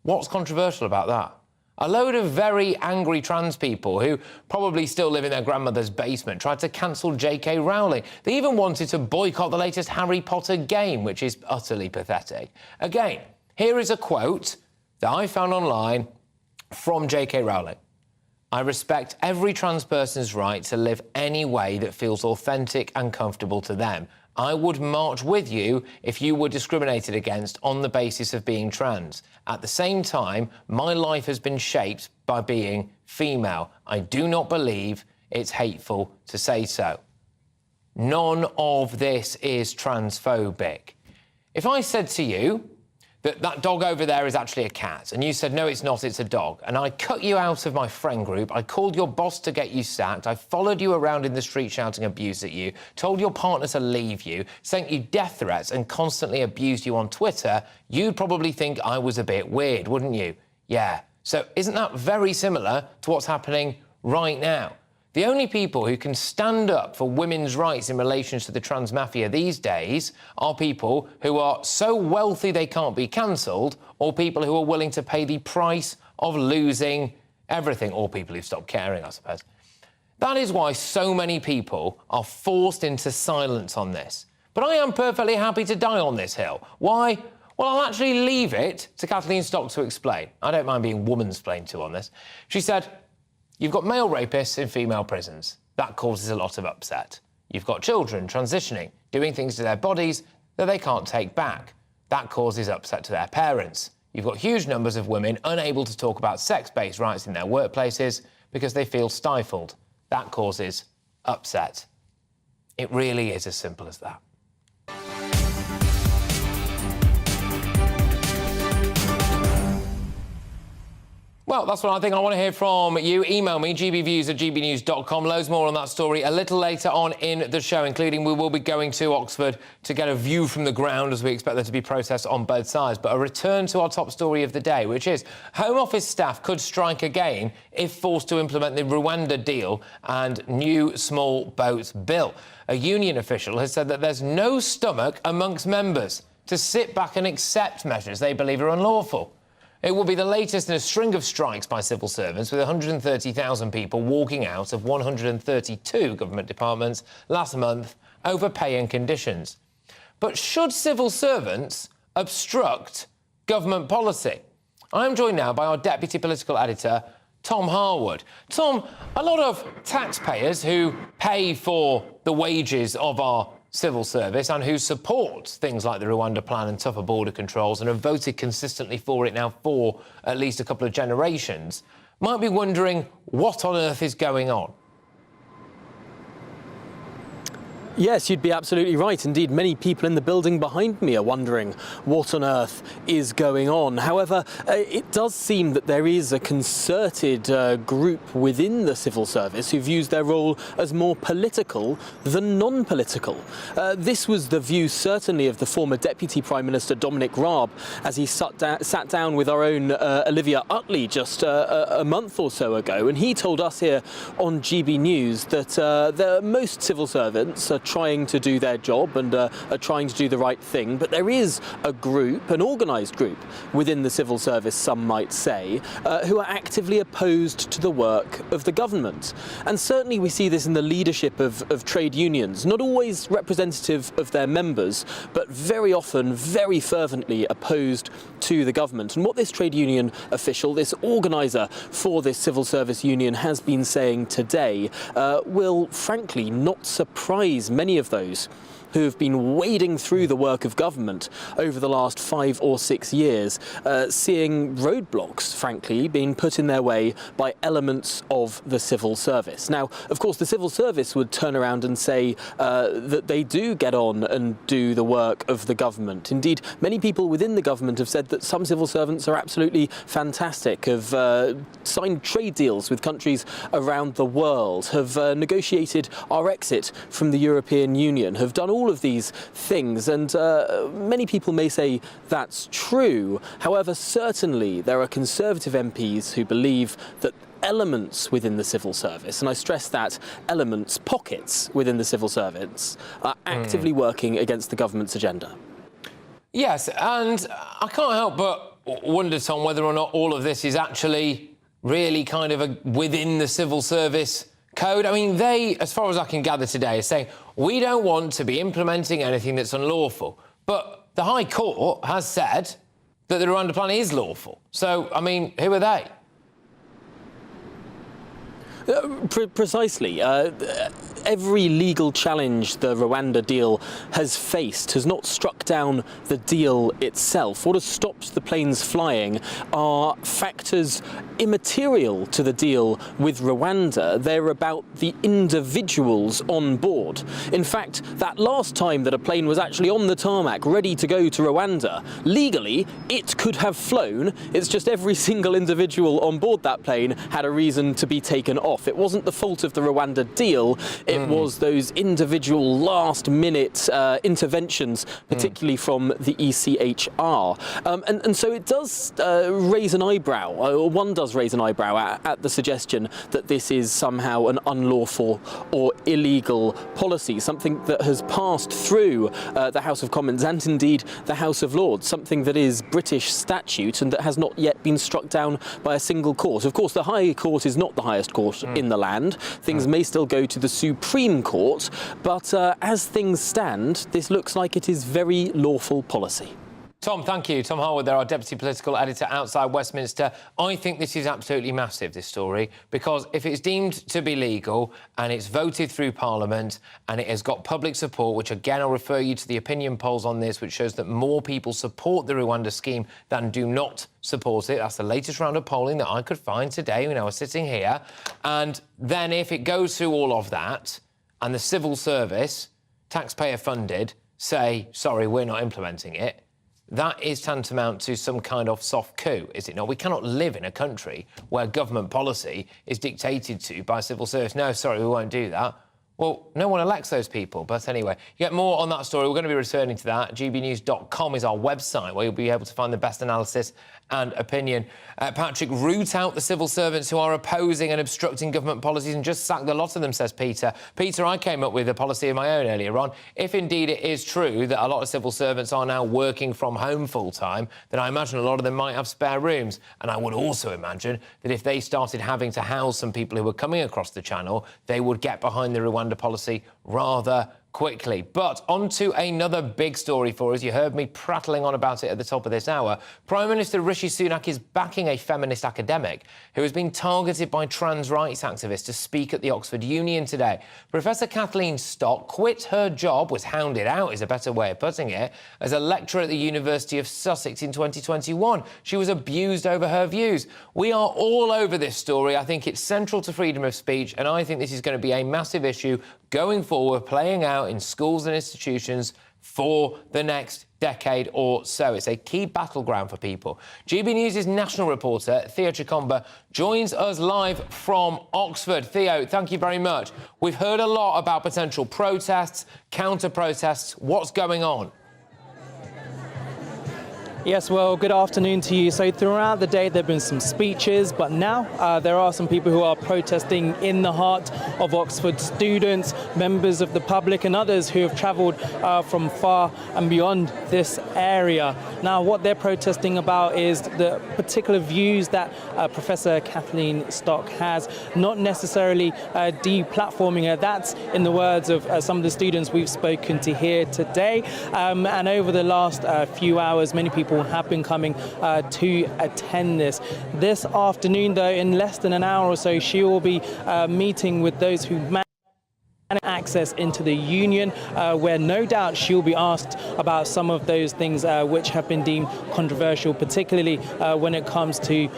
What's controversial about that? A load of very angry trans people who probably still live in their grandmother's basement tried to cancel J.K. Rowling. They even wanted to boycott the latest Harry Potter game, which is utterly pathetic. Again, here is a quote that I found online from J.K. Rowling. I respect every trans person's right to live any way that feels authentic and comfortable to them. I would march with you if you were discriminated against on the basis of being trans. At the same time, my life has been shaped by being female. I do not believe it's hateful to say so. None of this is transphobic. If I said to you that dog over there is actually a cat, and you said, no, it's not, it's a dog, and I cut you out of my friend group, I called your boss to get you sacked, I followed you around in the street shouting abuse at you, told your partner to leave you, sent you death threats and constantly abused you on Twitter, you'd probably think I was a bit weird, wouldn't you? Yeah. So isn't that very similar to what's happening right now? The only people who can stand up for women's rights in relation to the trans mafia these days are people who are so wealthy they can't be cancelled, or people who are willing to pay the price of losing everything, or people who've stopped caring, I suppose. That is why so many people are forced into silence on this. But I am perfectly happy to die on this hill. Why? Well, I'll actually leave it to Kathleen Stock to explain. I don't mind being womansplained to on this. She said, you've got male rapists in female prisons. That causes a lot of upset. You've got children transitioning, doing things to their bodies that they can't take back. That causes upset to their parents. You've got huge numbers of women unable to talk about sex-based rights in their workplaces because they feel stifled. That causes upset. It really is as simple as that. Well, that's what I think. I want to hear from you. Email me, gbviews@gbnews.com. Loads more on that story a little later on in the show, including we will be going to Oxford to get a view from the ground as we expect there to be protests on both sides. But a return to our top story of the day, which is Home Office staff could strike again if forced to implement the Rwanda deal and new small boats bill. A union official has said that there's no stomach amongst members to sit back and accept measures they believe are unlawful. It will be the latest in a string of strikes by civil servants, with 130,000 people walking out of 132 government departments last month over pay and conditions. But should civil servants obstruct government policy? I'm joined now by our Deputy Political Editor, Tom Harwood. Tom, a lot of taxpayers who pay for the wages of our civil service and who support things like the Rwanda plan and tougher border controls and have voted consistently for it now for at least a couple of generations, might be wondering what on earth is going on. Yes, you'd be absolutely right. Indeed, many people in the building behind me are wondering what on earth is going on. However, it does seem that there is a concerted group within the civil service who views their role as more political than non-political. This was the view certainly of the former Deputy Prime Minister Dominic Raab as he sat down with our own Olivia Utley just a month or so ago, and he told us here on GB News that most civil servants are trying to do their job and are trying to do the right thing, but there is a group, an organised group within the civil service, some might say, who are actively opposed to the work of the government. And certainly we see this in the leadership of trade unions, not always representative of their members, but very often very fervently opposed to the government. And what this trade union official, this organiser for this civil service union, has been saying today will frankly not surprise many of those who have been wading through the work of government over the last 5 or 6 years, seeing roadblocks, frankly, being put in their way by elements of the civil service. Now, of course, the civil service would turn around and say that they do get on and do the work of the government. Indeed, many people within the government have said that some civil servants are absolutely fantastic, have signed trade deals with countries around the world, have negotiated our exit from the European Union, have done all of these things, and many people may say that's true. However, certainly there are Conservative MPs who believe that elements within the civil service, and I stress that, elements, pockets within the civil service, are actively working against the government's agenda. Yes, and I can't help but wonder, Tom, whether or not all of this is actually really kind of within the civil service code. I mean, they, as far as I can gather today, are saying we don't want to be implementing anything that's unlawful. But the High Court has said that the Rwanda plan is lawful. So, I mean, who are they? Precisely. Every legal challenge the Rwanda deal has faced has not struck down the deal itself. What has stopped the planes flying are factors immaterial to the deal with Rwanda. They're about the individuals on board. In fact, that last time that a plane was actually on the tarmac ready to go to Rwanda, legally it could have flown. It's just every single individual on board that plane had a reason to be taken off. It wasn't the fault of the Rwanda deal, it was those individual last-minute interventions, particularly from the ECHR. And so it does raise an eyebrow, or one does raise an eyebrow at the suggestion that this is somehow an unlawful or illegal policy, something that has passed through the House of Commons and indeed the House of Lords, something that is British statute and that has not yet been struck down by a single court. Of course, the High Court is not the highest court in the land. Things may still go to the Supreme Court, but as things stand, this looks like it is very lawful policy. Tom, thank you. Tom Harwood there, our Deputy Political Editor outside Westminster. I think this is absolutely massive, this story, because if it's deemed to be legal and it's voted through Parliament and it has got public support, which again I'll refer you to the opinion polls on this, which shows that more people support the Rwanda scheme than do not support it. That's the latest round of polling that I could find today when I was sitting here. And then if it goes through all of that and the civil service, taxpayer funded, say, sorry, we're not implementing it, that is tantamount to some kind of soft coup, is it not? We cannot live in a country where government policy is dictated to by civil service. No, sorry, we won't do that. Well, no one elects those people. But anyway, you get more on that story. We're going to be returning to that. gbnews.com is our website where you'll be able to find the best analysis and opinion. Patrick, root out the civil servants who are opposing and obstructing government policies and just sack the lot of them, says Peter. Peter, I came up with a policy of my own earlier on. If indeed it is true that a lot of civil servants are now working from home full-time, then I imagine a lot of them might have spare rooms. And I would also imagine that if they started having to house some people who were coming across the channel, they would get behind the Rwanda policy rather quickly. But on to another big story for us. You heard me prattling on about it at the top of this hour. Prime Minister Rishi Sunak is backing a feminist academic who has been targeted by trans rights activists to speak at the Oxford Union today. Professor Kathleen Stock quit her job, was hounded out is a better way of putting it, as a lecturer at the University of Sussex in 2021. She was abused over her views. We are all over this story. I think it's central to freedom of speech, and I think this is going to be a massive issue going forward, playing out in schools and institutions for the next decade or so. It's a key battleground for people. GB News' national reporter, Theo Chikomba, joins us live from Oxford. Theo, thank you very much. We've heard a lot about potential protests, counter-protests. What's going on? Yes, well, good afternoon to you. So throughout the day, there have been some speeches, but now there are some people who are protesting in the heart of Oxford, students, members of the public and others who have travelled from far and beyond this area. Now, what they're protesting about is the particular views that Professor Kathleen Stock has, not necessarily deplatforming her. That's in the words of some of the students we've spoken to here today. And over the last few hours, many people have been coming to attend this. This afternoon, though, in less than an hour or so, she will be meeting with those who access into the union, where no doubt she'll be asked about some of those things which have been deemed controversial, particularly when it comes to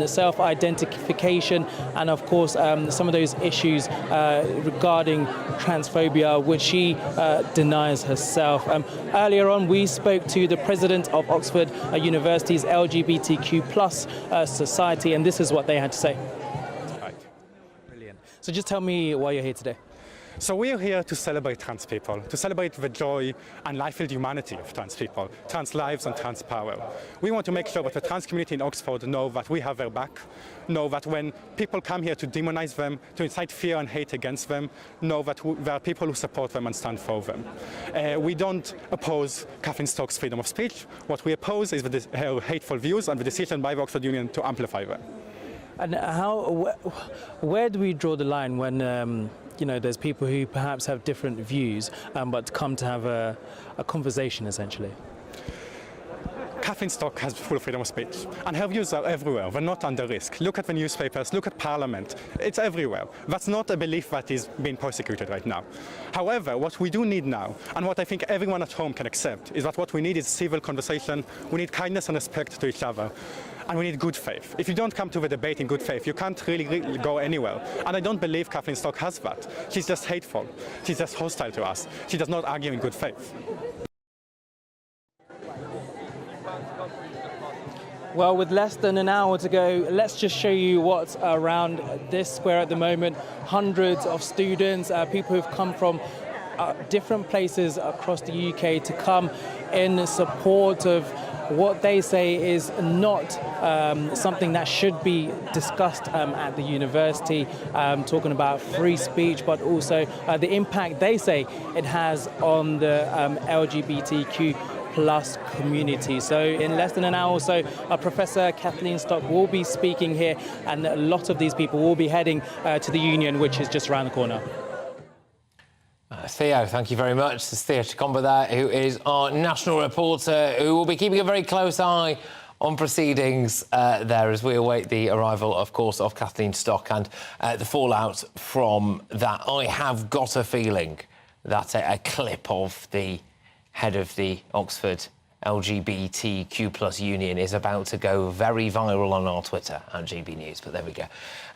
self-identification and, of course, some of those issues regarding transphobia, which she denies herself. Earlier on, we spoke to the president of Oxford University's LGBTQ+ society, and this is what they had to say. Right. Brilliant. So just tell me why you're here today. So we are here to celebrate trans people, to celebrate the joy and life-filled humanity of trans people, trans lives and trans power. We want to make sure that the trans community in Oxford know that we have their back, know that when people come here to demonize them, to incite fear and hate against them, know that there are people who support them and stand for them. We don't oppose Kathleen Stock's freedom of speech. What we oppose is her hateful views and the decision by the Oxford Union to amplify them. And where do we draw the line when you know, there's people who perhaps have different views, but come to have a conversation, essentially? Kathleen Stock has full freedom of speech, and her views are everywhere. They're not under risk. Look at the newspapers, look at Parliament. It's everywhere. That's not a belief that is being persecuted right now. However, what we do need now, and what I think everyone at home can accept, is that what we need is civil conversation. We need kindness and respect to each other. And we need good faith. If you don't come to the debate in good faith, you can't really go anywhere. And I don't believe Kathleen Stock has that. She's just hateful. She's just hostile to us. She does not argue in good faith. Well, with less than an hour to go, let's just show you what's around this square at the moment. Hundreds of students, people who've come from different places across the UK to come in support of what they say is not something that should be discussed at the university, talking about free speech, but also the impact they say it has on the LGBTQ+ community. So in less than an hour or so, Professor Kathleen Stock will be speaking here, and a lot of these people will be heading to the union, which is just around the corner. Theo, thank you very much. This is Theo Chikomba there, who is our national reporter, who will be keeping a very close eye on proceedings there as we await the arrival, of course, of Kathleen Stock and the fallout from that. I have got a feeling that a clip of the head of the Oxford LGBTQ+ union is about to go very viral on our Twitter at GB News, but there we go.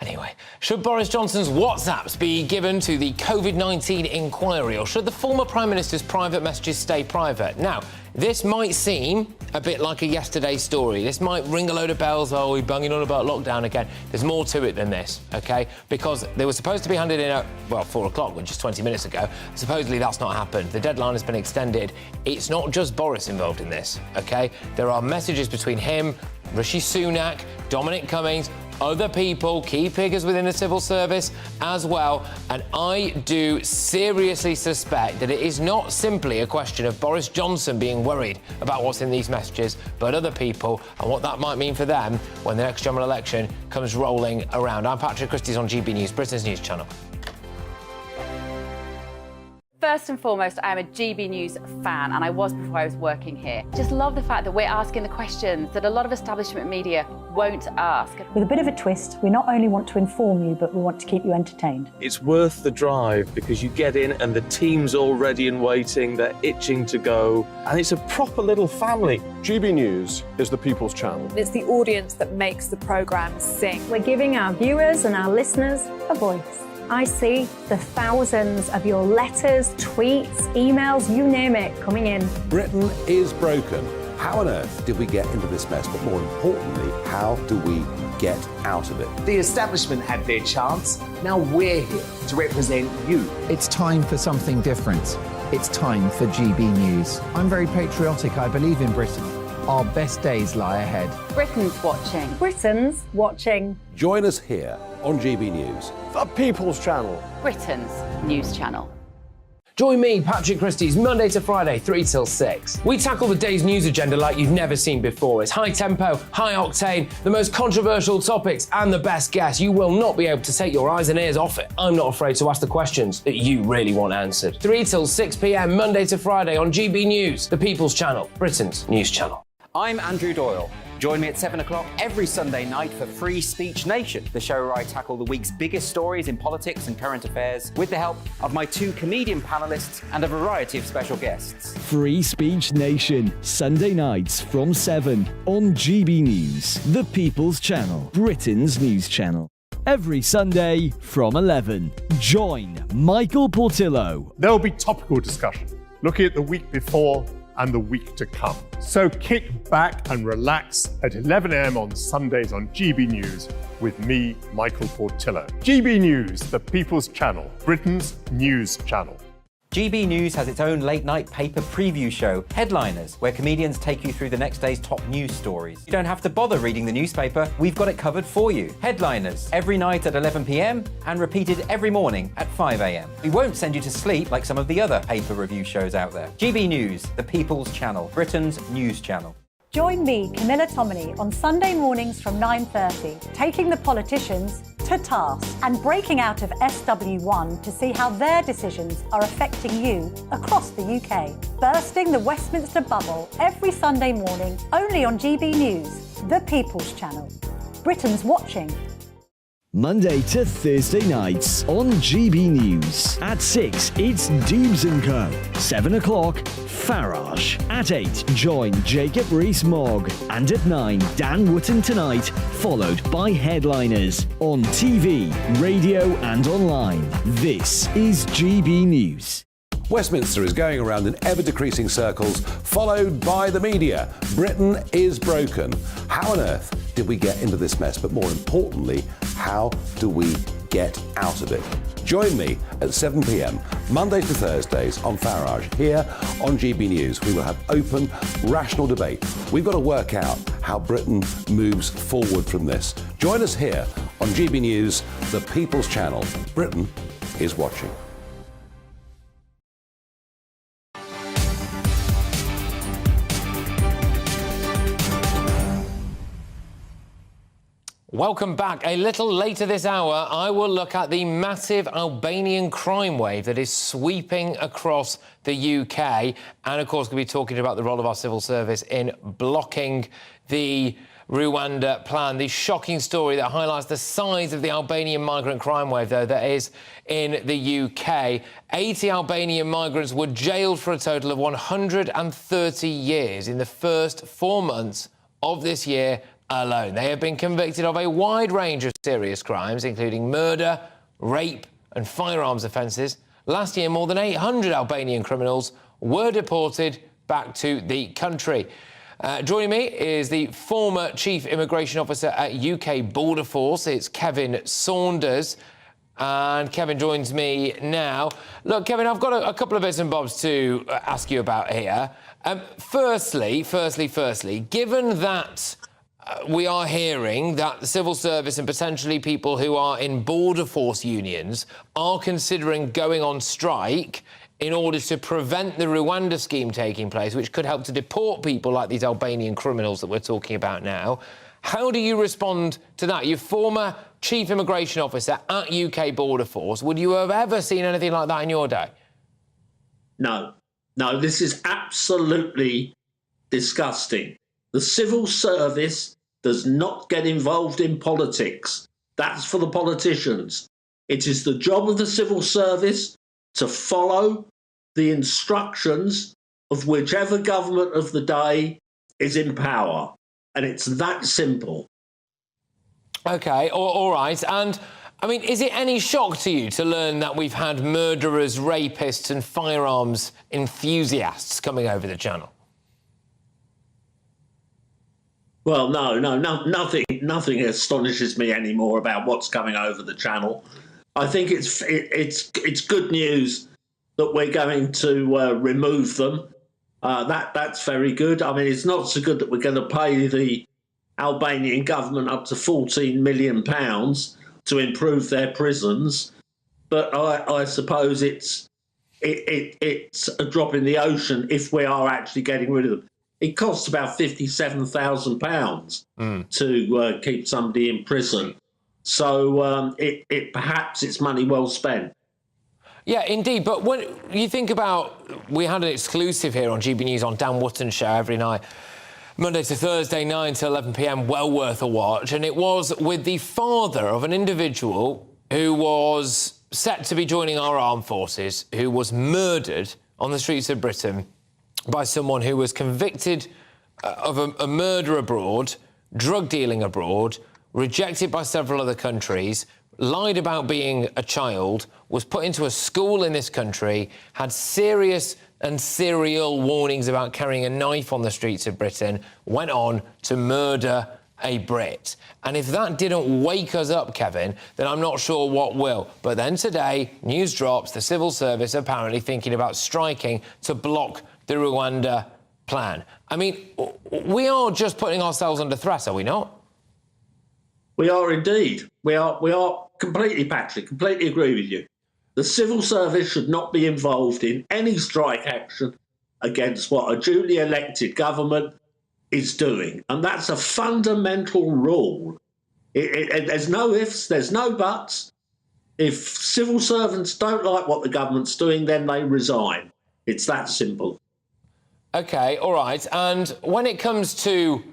Anyway, should Boris Johnson's WhatsApps be given to the COVID-19 inquiry, or should the former Prime Minister's private messages stay private? Now, this might seem a bit like a yesterday story. This might ring a load of bells. Oh, we're banging on about lockdown again. There's more to it than this, OK? Because they were supposed to be handed in at, well, 4 o'clock, which is 20 minutes ago. Supposedly that's not happened. The deadline has been extended. It's not just Boris involved in this, OK? There are messages between him, Rishi Sunak, Dominic Cummings, other people, key figures within the civil service as well, and I do seriously suspect that it is not simply a question of Boris Johnson being worried about what's in these messages, but other people and what that might mean for them when the next general election comes rolling around. I'm Patrick Christys on GB News, Britain's news channel. First and foremost, I am a GB News fan, and I was before I was working here. Just love the fact that we're asking the questions that a lot of establishment media won't ask. With a bit of a twist, we not only want to inform you, but we want to keep you entertained. It's worth the drive because you get in and the team's all ready and waiting, they're itching to go, and it's a proper little family. GB News is the people's channel. It's the audience that makes the programme sing. We're giving our viewers and our listeners a voice. I see the thousands of your letters, tweets, emails, you name it, coming in. Britain is broken. How on earth did we get into this mess? But more importantly, how do we get out of it? The establishment had their chance. Now we're here to represent you. It's time for something different. It's time for GB News. I'm very patriotic. I believe in Britain. Our best days lie ahead. Britain's watching. Britain's watching. Join us here on GB News. The People's Channel. Britain's news channel. Join me, Patrick Christys, Monday to Friday, 3 till 6. We tackle the day's news agenda like you've never seen before. It's high tempo, high octane, the most controversial topics, and the best guests. You will not be able to take your eyes and ears off it. I'm not afraid to ask the questions that you really want answered. 3 till 6 p.m, Monday to Friday on GB News, the People's Channel, Britain's news channel. I'm Andrew Doyle. Join me at 7 o'clock every Sunday night for Free Speech Nation, the show where I tackle the week's biggest stories in politics and current affairs with the help of my 2 comedian panellists and a variety of special guests. Free Speech Nation, Sunday nights from 7 on GB News, the People's Channel, Britain's news channel. Every Sunday from 11. Join Michael Portillo. There'll be topical discussion, looking at the week before and the week to come. So kick back and relax at 11 a.m. on Sundays on GB News with me, Michael Portillo. GB News, the People's Channel, Britain's news channel. GB News has its own late-night paper preview show, Headliners, where comedians take you through the next day's top news stories. You don't have to bother reading the newspaper, we've got it covered for you. Headliners, every night at 11 p.m. and repeated every morning at 5 a.m. We won't send you to sleep like some of the other paper review shows out there. GB News, the People's Channel, Britain's news channel. Join me, Camilla Tominey, on Sunday mornings from 9:30, taking the politicians to task and breaking out of SW1 to see how their decisions are affecting you across the UK. Bursting the Westminster bubble every Sunday morning, only on GB News, the People's Channel. Britain's watching. Monday to Thursday nights on GB News. At 6, it's Dubes & Co. 7 o'clock, Farage. At 8, join Jacob Rees-Mogg. And at 9, Dan Wootton Tonight, followed by Headliners. On TV, radio and online. This is GB News. Westminster is going around in ever-decreasing circles, followed by the media. Britain is broken. How on earth did we get into this mess? But more importantly, how do we get out of it? Join me at 7 p.m, Mondays to Thursdays on Farage. Here on GB News, we will have open, rational debate. We've got to work out how Britain moves forward from this. Join us here on GB News, the People's Channel. Britain is watching. Welcome back. A little later this hour, I will look at the massive Albanian crime wave that is sweeping across the UK. And, of course, we'll be talking about the role of our civil service in blocking the Rwanda plan. The shocking story that highlights the size of the Albanian migrant crime wave, though, that is in the UK. 80 Albanian migrants were jailed for a total of 130 years in the first 4 months of this year alone. They have been convicted of a wide range of serious crimes, including murder, rape and firearms offences. Last year, more than 800 Albanian criminals were deported back to the country. Joining me is the former Chief Immigration Officer at UK Border Force. It's Kevin Saunders. And Kevin joins me now. Look, Kevin, I've got a couple of bits and bobs to ask you about here. Firstly, given that we are hearing that the civil service and potentially people who are in border force unions are considering going on strike in order to prevent the Rwanda scheme taking place, which could help to deport people like these Albanian criminals that we're talking about now. How do you respond to that? You're former Chief Immigration Officer at UK Border Force. Would you have ever seen anything like that in your day? No, this is absolutely disgusting. The civil service does not get involved in politics. That's for the politicians. It is the job of the civil service to follow the instructions of whichever government of the day is in power. And it's that simple. OK, all right. And I mean, is it any shock to you to learn that we've had murderers, rapists and firearms enthusiasts coming over the channel? Well, nothing astonishes me anymore about what's coming over the channel. I think it's good news that we're going to remove them. That's very good. I mean, it's not so good that we're going to pay the Albanian government up to £14 million to improve their prisons, but I suppose it's a drop in the ocean if we are actually getting rid of them. It costs about £57,000 to keep somebody in prison. So perhaps it's money well spent. Yeah, indeed. But when you think about, we had an exclusive here on GB News on Dan Wootton's show every night, Monday to Thursday, 9 to 11 p.m, well worth a watch. And it was with the father of an individual who was set to be joining our armed forces, who was murdered on the streets of Britain by someone who was convicted of a murder abroad, drug dealing abroad, rejected by several other countries, lied about being a child, was put into a school in this country, had serious and serial warnings about carrying a knife on the streets of Britain, went on to murder a Brit. And if that didn't wake us up, Kevin, then I'm not sure what will. But then today, news drops, the civil service apparently thinking about striking to block the Rwanda plan. I mean, we are just putting ourselves under threat, are we not? We are indeed. We are completely, Patrick, completely agree with you. The civil service should not be involved in any strike action against what a duly elected government is doing. And that's a fundamental rule. There's no ifs, there's no buts. If civil servants don't like what the government's doing, then they resign. It's that simple. OK, all right. And when it comes to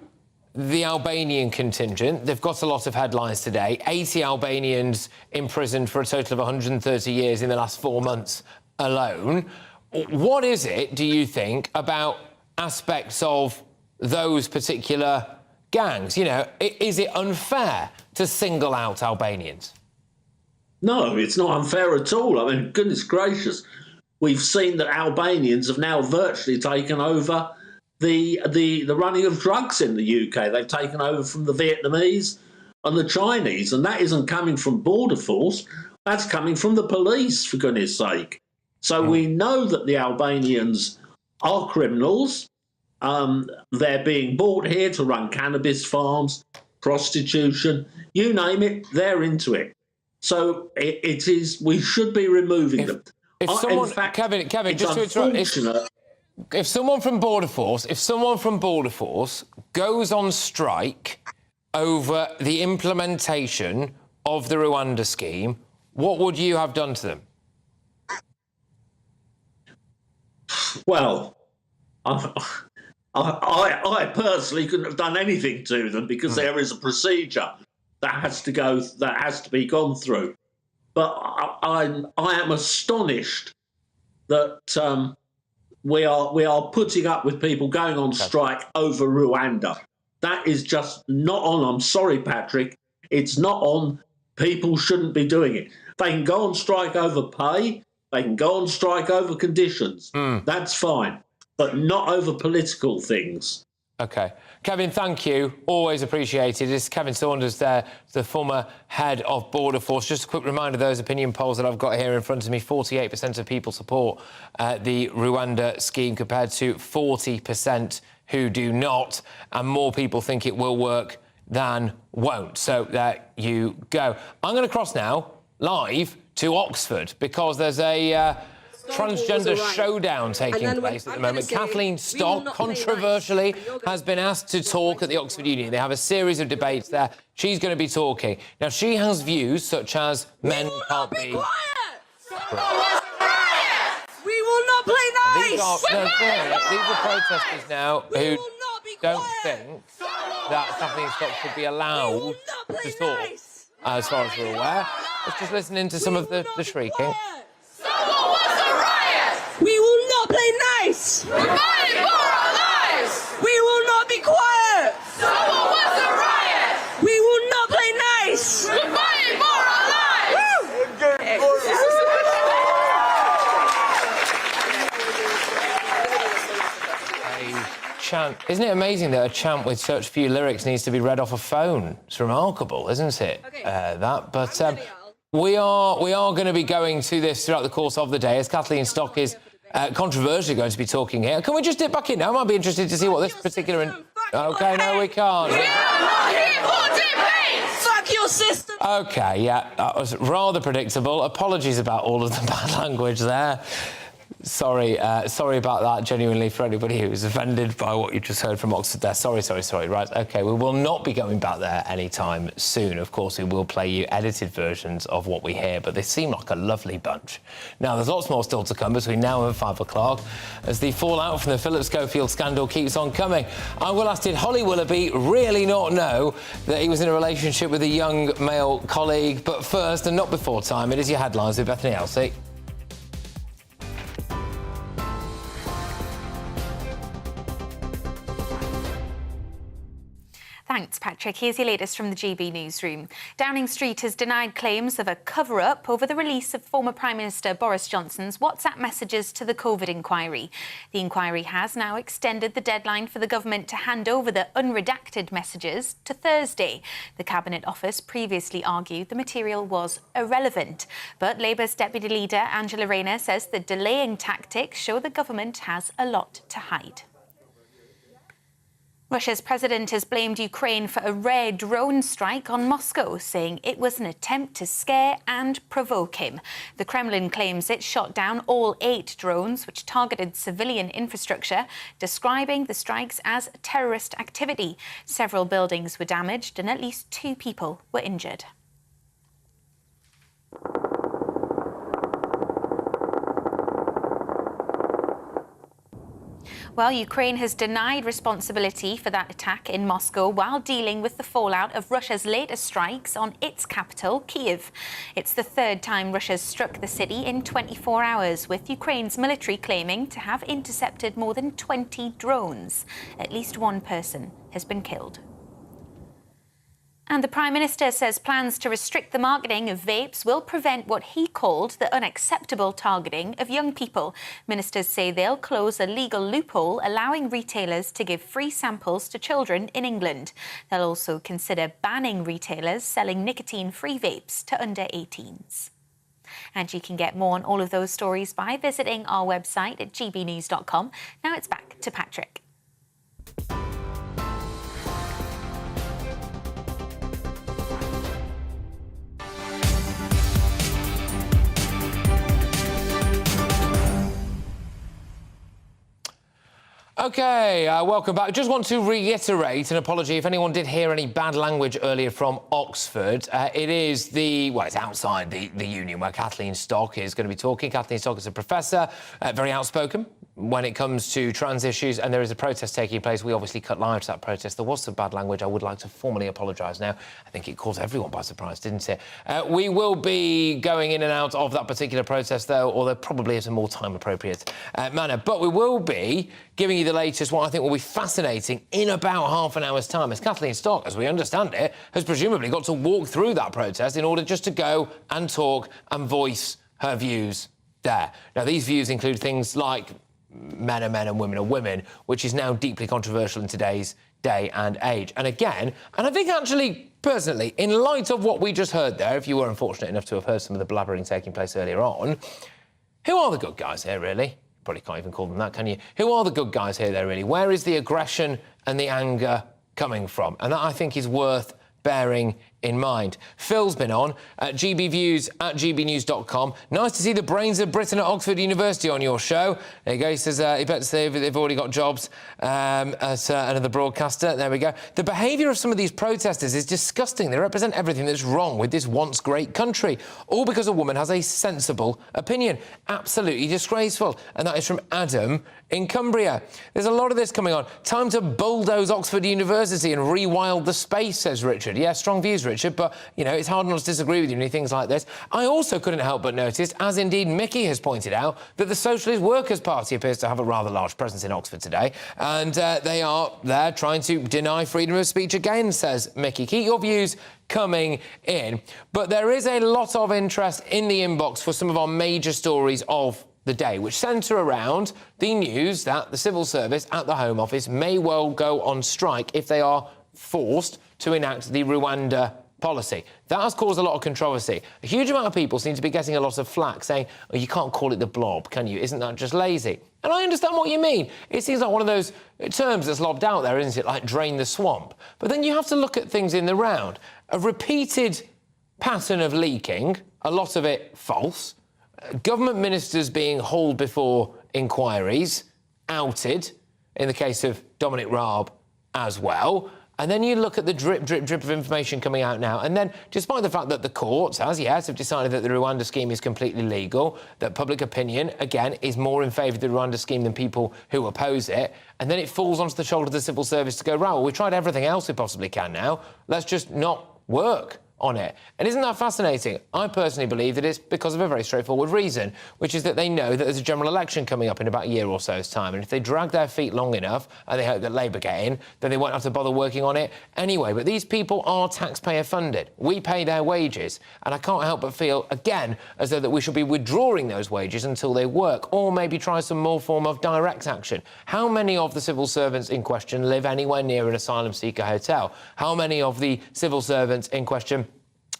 the Albanian contingent, they've got a lot of headlines today. 80 Albanians imprisoned for a total of 130 years in the last 4 months alone. What is it, do you think, about aspects of those particular gangs? You know, is it unfair to single out Albanians? No, it's not unfair at all. I mean, goodness gracious, we've seen that Albanians have now virtually taken over the running of drugs in the UK. They've taken over from the Vietnamese and the Chinese, and that isn't coming from Border Force, that's coming from the police, for goodness sake. So we know that the Albanians are criminals. They're being brought here to run cannabis farms, prostitution, you name it, they're into it. So it is, we should be removing them. If someone, in fact, Kevin, just to interrupt, if someone from Border Force goes on strike over the implementation of the Rwanda scheme, what would you have done to them? Well, I personally couldn't have done anything to them because there is a procedure that has to be gone through. But I am astonished that we are putting up with people going on strike over Rwanda. That is just not on. I'm sorry, Patrick. It's not on. People shouldn't be doing it. They can go on strike over pay. They can go on strike over conditions. That's fine, but not over political things. OK. Kevin, thank you. Always appreciated. It's Kevin Saunders there, the former head of Border Force. Just a quick reminder, those opinion polls that I've got here in front of me, 48% of people support the Rwanda scheme compared to 40% who do not, and more people think it will work than won't. So there you go. I'm going to cross now, live, to Oxford, because there's a transgender showdown taking place at the moment. Kathleen Stock, controversially, has been asked to talk at the Oxford Union. They have a series of debates there. She's going to be talking. Now, she has views such as men can't be... We will not play nice! These are protesters now who don't think that Kathleen Stock should be allowed to talk, as far as we're aware. Let's just listen into some of the shrieking. We will not play nice! We're fighting for our lives! We will not be quiet! Someone wants a riot! We will not play nice! We're fighting for our lives! chant? Isn't it amazing that a chant with such few lyrics needs to be read off a phone? It's remarkable, isn't it? We are going to be going to this throughout the course of the day, as Kathleen Stock is controversially going to be talking here. Can we just dip back in now? I might be interested to see what this particular... OK, no, we can't. Fuck your system! OK, yeah, that was rather predictable. Apologies about all of the bad language there. Sorry about that, genuinely, for anybody who was offended by what you just heard from Oxford there. Sorry. Right, OK, we will not be going back there anytime soon. Of course, we will play you edited versions of what we hear, but they seem like a lovely bunch. Now, there's lots more still to come between now and 5 o'clock, as the fallout from the Philip Schofield scandal keeps on coming. I will ask, did Holly Willoughby really not know that he was in a relationship with a young male colleague? But first, and not before time, it is your headlines with Bethany Elsey. Thanks, Patrick. Here's your latest from the GB newsroom. Downing Street has denied claims of a cover-up over the release of former Prime Minister Boris Johnson's WhatsApp messages to the COVID inquiry. The inquiry has now extended the deadline for the government to hand over the unredacted messages to Thursday. The Cabinet Office previously argued the material was irrelevant. But Labour's Deputy Leader Angela Rayner says the delaying tactics show the government has a lot to hide. Russia's president has blamed Ukraine for a rare drone strike on Moscow, saying it was an attempt to scare and provoke him. The Kremlin claims it shot down all 8 drones, which targeted civilian infrastructure, describing the strikes as terrorist activity. Several buildings were damaged and at least 2 people were injured. Well, Ukraine has denied responsibility for that attack in Moscow while dealing with the fallout of Russia's latest strikes on its capital, Kyiv. It's the 3rd time Russia's struck the city in 24 hours, with Ukraine's military claiming to have intercepted more than 20 drones. At least 1 person has been killed. And the Prime Minister says plans to restrict the marketing of vapes will prevent what he called the unacceptable targeting of young people. Ministers say they'll close a legal loophole allowing retailers to give free samples to children in England. They'll also consider banning retailers selling nicotine-free vapes to under 18s. And you can get more on all of those stories by visiting our website at gbnews.com. Now it's back to Patrick. OK, welcome back. Just want to reiterate an apology if anyone did hear any bad language earlier from Oxford. It is it's outside the union where Kathleen Stock is going to be talking. Kathleen Stock is a professor, very outspoken when it comes to trans issues, and there is a protest taking place. We obviously cut live to that protest. There was some bad language. I would like to formally apologise now. I think it caught everyone by surprise, didn't it? We will be going in and out of that particular protest, though, although probably at a more time-appropriate manner. But we will be giving you the latest, what I think will be fascinating, in about half an hour's time, as Kathleen Stock, as we understand it, has presumably got to walk through that protest in order just to go and talk and voice her views there. Now, these views include things like men are men and women are women, which is now deeply controversial in today's day and age. And again, and I think actually, personally, in light of what we just heard there, if you were unfortunate enough to have heard some of the blabbering taking place earlier on, who are the good guys here, really? Probably can't even call them that, can you? Who are the good guys here, though, really? Where is the aggression and the anger coming from? And that, I think, is worth bearing in mind. Phil's been on at GB Views at gbnews.com. Nice to see the brains of Britain at Oxford University on your show. There you go. He says he bets they've already got jobs as another broadcaster. There we go. The behaviour of some of these protesters is disgusting. They represent everything that's wrong with this once great country, all because a woman has a sensible opinion. Absolutely disgraceful. And that is from Adam in Cumbria. There's a lot of this coming on. Time to bulldoze Oxford University and rewild the space, says Richard. Yeah, strong views, Richard, but, you know, it's hard not to disagree with you and things like this. I also couldn't help but notice, as indeed Mickey has pointed out, that the Socialist Workers' Party appears to have a rather large presence in Oxford today, and they are there trying to deny freedom of speech again, says Mickey. Keep your views coming in. But there is a lot of interest in the inbox for some of our major stories of the day, which centre around the news that the civil service at the Home Office may well go on strike if they are forced to enact the Rwanda policy. That has caused a lot of controversy. A huge amount of people seem to be getting a lot of flack saying, oh, you can't call it the blob, can you? Isn't that just lazy? And I understand what you mean. It seems like one of those terms that's lobbed out there, isn't it? Like drain the swamp. But then you have to look at things in the round. A repeated pattern of leaking, a lot of it false, government ministers being hauled before inquiries, outed, in the case of Dominic Raab as well. And then you look at the drip of information coming out now. And then, despite the fact that the courts, as yet, have decided that the Rwanda scheme is completely legal, that public opinion, again, is more in favour of the Rwanda scheme than people who oppose it, and then it falls onto the shoulder of the civil service to go, right, well, we've tried everything else we possibly can now. Let's just not work on it. And isn't that fascinating? I personally believe that it's because of a very straightforward reason, which is that they know that there's a general election coming up in about a year or so's time, and if they drag their feet long enough, and they hope that Labour get in, then they won't have to bother working on it anyway. But these people are taxpayer funded. We pay their wages, and I can't help but feel, again, as though that we should be withdrawing those wages until they work, or maybe try some more form of direct action. How many of the civil servants in question live anywhere near an asylum seeker hotel? How many of the civil servants in question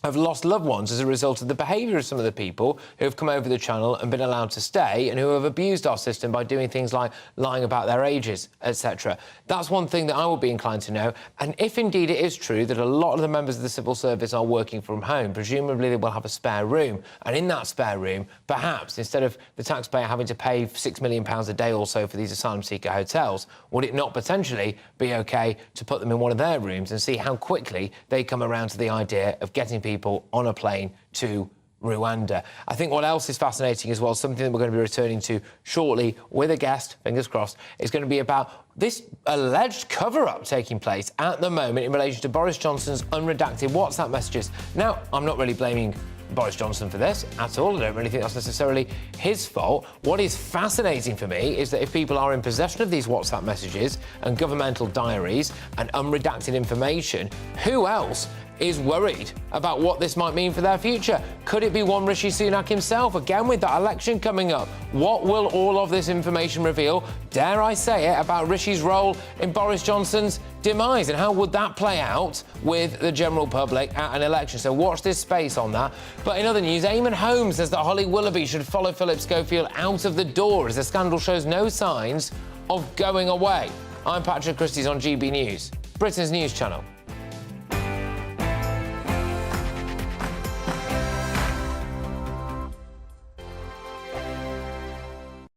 have lost loved ones as a result of the behaviour of some of the people who have come over the channel and been allowed to stay and who have abused our system by doing things like lying about their ages, etc. That's one thing that I would be inclined to know. And if indeed it is true that a lot of the members of the civil service are working from home, presumably they will have a spare room. And in that spare room, perhaps, instead of the taxpayer having to pay £6 million a day or so for these asylum seeker hotels, would it not potentially be OK to put them in one of their rooms and see how quickly they come around to the idea of getting people on a plane to Rwanda? I think what else is fascinating as well, something that we're going to be returning to shortly with a guest, fingers crossed, is going to be about this alleged cover-up taking place at the moment in relation to Boris Johnson's unredacted WhatsApp messages. Now, I'm not really blaming Boris Johnson for this at all. I don't really think that's necessarily his fault. What is fascinating for me is that if people are in possession of these WhatsApp messages and governmental diaries and unredacted information, who else is worried about what this might mean for their future? Could it be one Rishi Sunak himself? Again, with that election coming up, what will all of this information reveal, dare I say it, about Rishi's role in Boris Johnson's demise? And how would that play out with the general public at an election? So watch this space on that. But in other news, Eamon Holmes says that Holly Willoughby should follow Philip Schofield out of the door as the scandal shows no signs of going away. I'm Patrick Christys on GB News, Britain's news channel.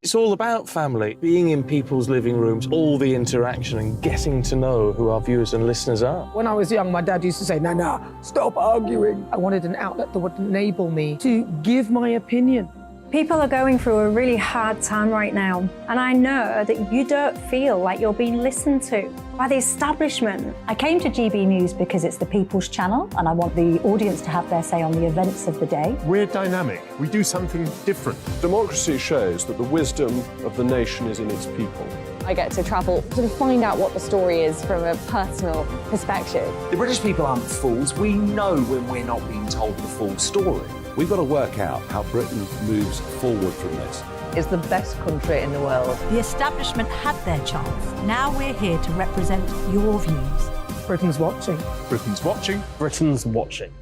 It's all about family, being in people's living rooms, all the interaction and getting to know who our viewers and listeners are. When I was young, my dad used to say, no, stop arguing. I wanted an outlet that would enable me to give my opinion. People are going through a really hard time right now, and I know that you don't feel like you're being listened to by the establishment. I came to GB News because it's the People's Channel, and I want the audience to have their say on the events of the day. We're dynamic. We do something different. Democracy shows that the wisdom of the nation is in its people. I get to travel to find out what the story is from a personal perspective. The British people aren't fools. We know when we're not being told the full story. We've got to work out how Britain moves forward from this. It's the best country in the world. The establishment had their chance. Now we're here to represent your views. Britain's watching. Britain's watching. Britain's watching.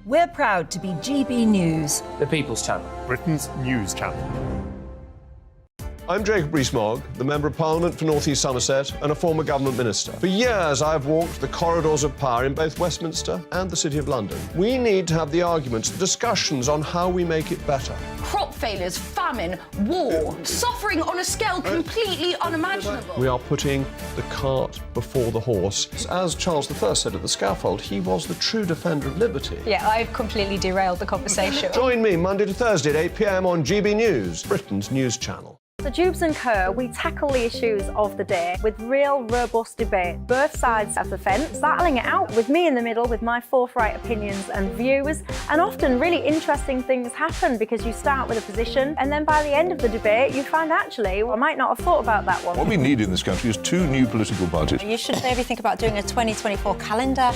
We're proud to be GB News. The People's Channel. Britain's news channel. I'm Jacob Rees-Mogg, the Member of Parliament for North East Somerset and a former government minister. For years, I've walked the corridors of power in both Westminster and the City of London. We need to have the arguments, the discussions on how we make it better. Crop failures, famine, war, suffering on a scale completely unimaginable. We are putting the cart before the horse. As Charles I said at the scaffold, he was the true defender of liberty. Yeah, I've completely derailed the conversation. Join me Monday to Thursday at 8 p.m. on GB News, Britain's news channel. So Jubes & Co, we tackle the issues of the day with real, robust debate, both sides of the fence, battling it out with me in the middle with my forthright opinions and views. And often really interesting things happen because you start with a position and then by the end of the debate you find actually, well, I might not have thought about that one. What we need in this country is 2 new political parties. You should maybe think about doing a 2024 calendar.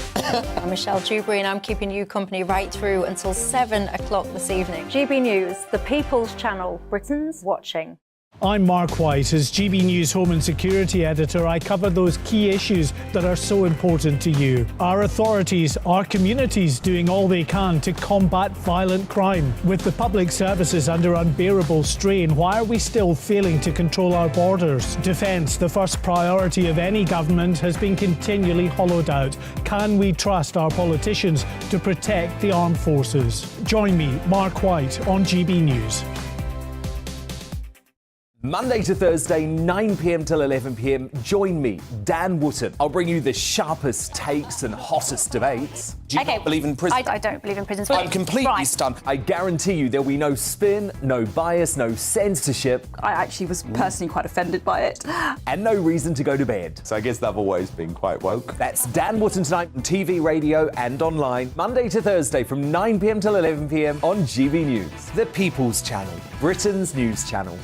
I'm Michelle Dewberry and I'm keeping you company right through until 7 o'clock this evening. GB News, the People's Channel, Britain's watching. I'm Mark White. As GB News Home and Security Editor, I cover those key issues that are so important to you. Our authorities, our communities doing all they can to combat violent crime. With the public services under unbearable strain, why are we still failing to control our borders? Defence, the first priority of any government, has been continually hollowed out. Can we trust our politicians to protect the armed forces? Join me, Mark White, on GB News. Monday to Thursday, 9 p.m. till 11 p.m. Join me, Dan Wootton. I'll bring you the sharpest takes and hottest debates. Do you not believe in prison? I don't believe in prisons. I'm completely stunned. I guarantee you there'll be no spin, no bias, no censorship. I actually was personally quite offended by it. And no reason to go to bed. So I guess they've always been quite woke. That's Dan Wootton tonight on TV, radio and online. Monday to Thursday from 9 p.m. till 11 p.m. on GB News. The People's Channel, Britain's news channel.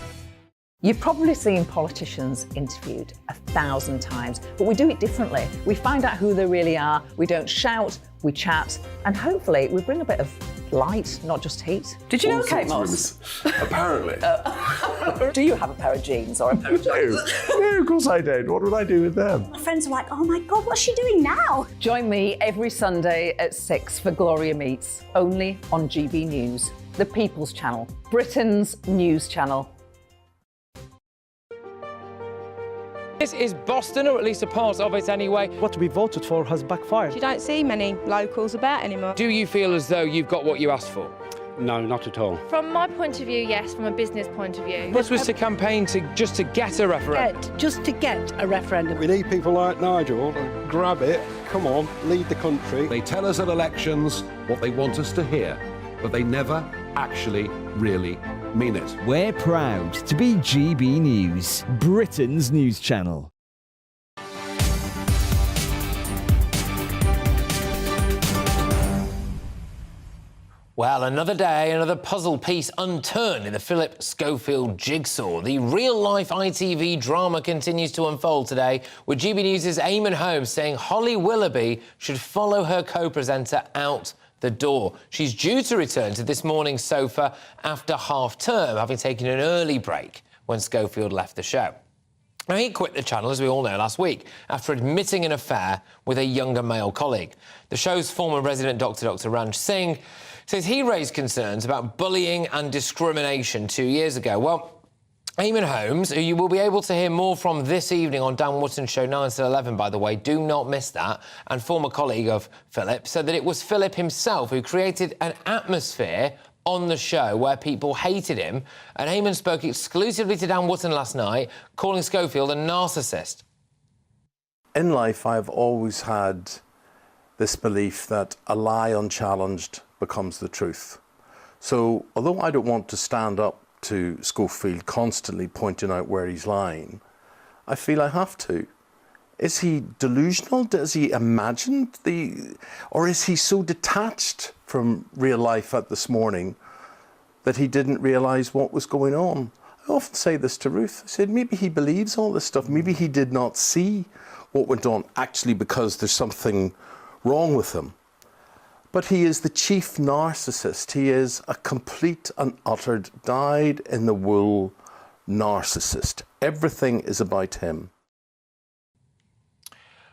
You've probably seen politicians interviewed 1,000 times, but we do it differently. We find out who they really are, we don't shout, we chat, and hopefully we bring a bit of light, not just heat. Did you know Kate Moss? Apparently. Do you have a pair of jeans or a pair of jeans? No, of course I don't. What would I do with them? My friends are like, oh my God, what's she doing now? Join me every Sunday at 6 for Gloria Meets, only on GB News, the People's Channel, Britain's news channel. This is Boston, or at least a part of it anyway. What we voted for has backfired. You don't see many locals about anymore. Do you feel as though you've got what you asked for? No, not at all. From my point of view, yes. From a business point of view. This was to campaign just to get a referendum. Just to get a referendum. We need people like Nigel to grab it, come on, lead the country. They tell us at elections what they want us to hear, but they never actually really mean it. We're proud to be GB News, Britain's news channel. Well, another day, another puzzle piece unturned in the Philip Schofield jigsaw. The real-life ITV drama continues to unfold today, with GB News' Eamon Holmes saying Holly Willoughby should follow her co-presenter out the door. She's due to return to this morning's sofa after half-term, having taken an early break when Schofield left the show. Now, he quit the channel, as we all know, last week after admitting an affair with a younger male colleague. The show's former resident doctor, Dr. Ranj Singh, says he raised concerns about bullying and discrimination 2 years ago. Well, Eamon Holmes, who you will be able to hear more from this evening on Dan Wootton's show 9 till 11, by the way, do not miss that, and former colleague of Philip, said that it was Philip himself who created an atmosphere on the show where people hated him, and Eamon spoke exclusively to Dan Wootton last night, calling Schofield a narcissist. In life, I've always had this belief that a lie unchallenged becomes the truth. So, although I don't want to stand up to Schofield constantly pointing out where he's lying, I feel I have to. Is he delusional? Does he imagine or is he so detached from real life at this morning that he didn't realise what was going on? I often say this to Ruth. I said, maybe he believes all this stuff. Maybe he did not see what went on actually because there's something wrong with him. But he is the chief narcissist. He is a complete and utter dyed-in-the-wool narcissist. Everything is about him.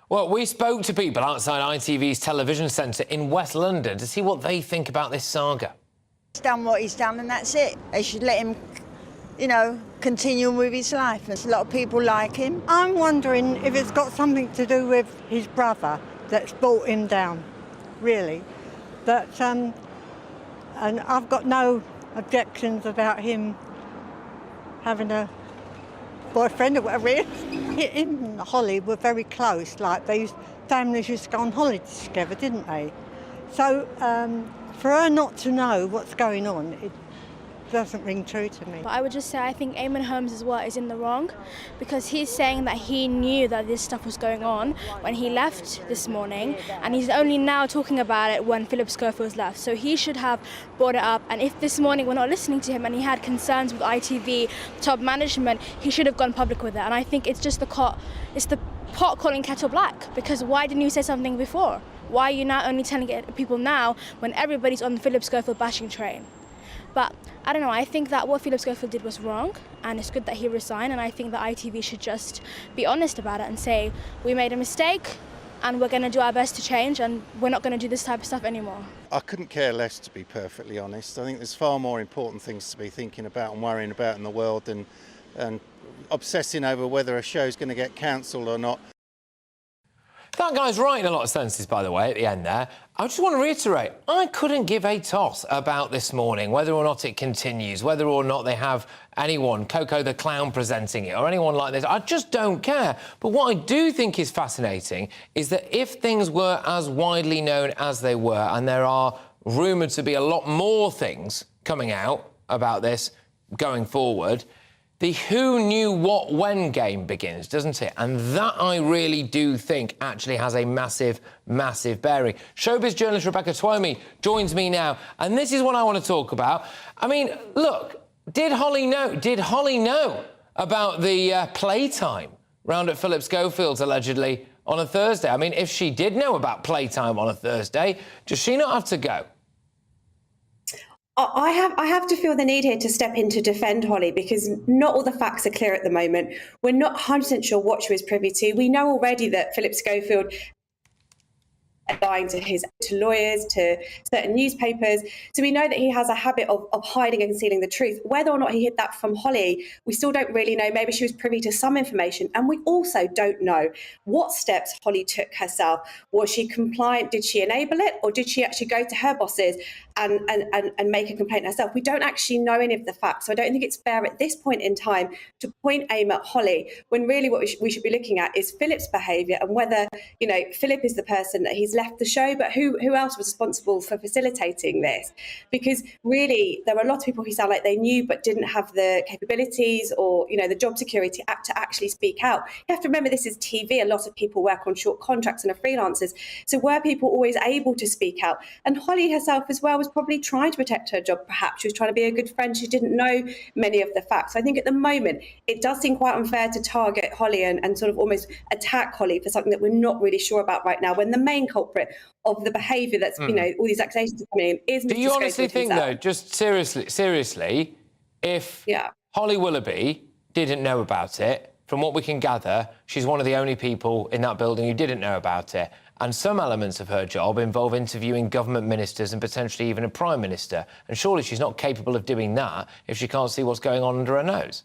Well, we spoke to people outside ITV's television centre in West London to see what they think about this saga. He's done what he's done and that's it. They should let him, you know, continue with his life. There's a lot of people like him. I'm wondering if it's got something to do with his brother that's brought him down, really. But, and I've got no objections about him having a boyfriend or whatever it is. Him and Holly were very close, like these families used to go on holiday together, didn't they? So for her not to know what's going on, doesn't ring true to me. But I would just say I think Eamon Holmes as well is in the wrong, because he's saying that he knew that this stuff was going on when he left this morning, and he's only now talking about it when Philip Schofield left. So he should have brought it up, and if this morning we're not listening to him and he had concerns with ITV top management, he should have gone public with it. And I think it's just the pot calling kettle black, because why didn't you say something before? Why are you now only telling it people now when everybody's on the Philip Schofield bashing train? But I don't know, I think that what Philip Schofield did was wrong, and it's good that he resigned, and I think that ITV should just be honest about it and say, we made a mistake and we're going to do our best to change, and we're not going to do this type of stuff anymore. I couldn't care less, to be perfectly honest. I think there's far more important things to be thinking about and worrying about in the world than obsessing over whether a show's going to get cancelled or not. That guy's right in a lot of senses, by the way, at the end there. I just want to reiterate, I couldn't give a toss about this morning, whether or not it continues, whether or not they have anyone, Coco the Clown, presenting it, or anyone like this. I just don't care. But what I do think is fascinating is that if things were as widely known as they were, and there are rumoured to be a lot more things coming out about this going forward, the who knew what when game begins, doesn't it? And that I really do think actually has a massive, massive bearing. Showbiz journalist Rebecca Twomey joins me now, and this is what I want to talk about. I mean, look, did Holly know about the playtime round at Philip Schofield's allegedly on a Thursday? I mean, if she did know about playtime on a Thursday, does she not have to go? I have to feel the need here to step in to defend Holly, because not all the facts are clear at the moment. We're not 100% sure what she was privy to. We know already that Philip Schofield lying to lawyers, to certain newspapers. So we know that he has a habit of hiding and concealing the truth. Whether or not he hid that from Holly, we still don't really know. Maybe she was privy to some information. And we also don't know what steps Holly took herself. Was she compliant? Did she enable it? Or did she actually go to her bosses and make a complaint herself? We don't actually know any of the facts. So I don't think it's fair at this point in time to point aim at Holly, when really what we should be looking at is Philip's behaviour, and whether, you know, Philip is the person that he's left the show, but who else was responsible for facilitating this? Because really there were a lot of people who sound like they knew but didn't have the capabilities or, you know, the job security act to actually speak out. You have to remember, this is TV. A lot of people work on short contracts and are freelancers. So were people always able to speak out? And Holly herself as well was probably trying to protect her job. Perhaps she was trying to be a good friend. She didn't know many of the facts. So I think at the moment it does seem quite unfair to target Holly and sort of almost attack Holly for something that we're not really sure about right now, when the main culprit of the behaviour that's, you know, all these accusations are coming in is Mr. Do you honestly Schofield think, himself. though, just seriously, if Holly Willoughby didn't know about it, from what we can gather, she's one of the only people in that building who didn't know about it, and some elements of her job involve interviewing government ministers and potentially even a prime minister, and surely she's not capable of doing that if she can't see what's going on under her nose.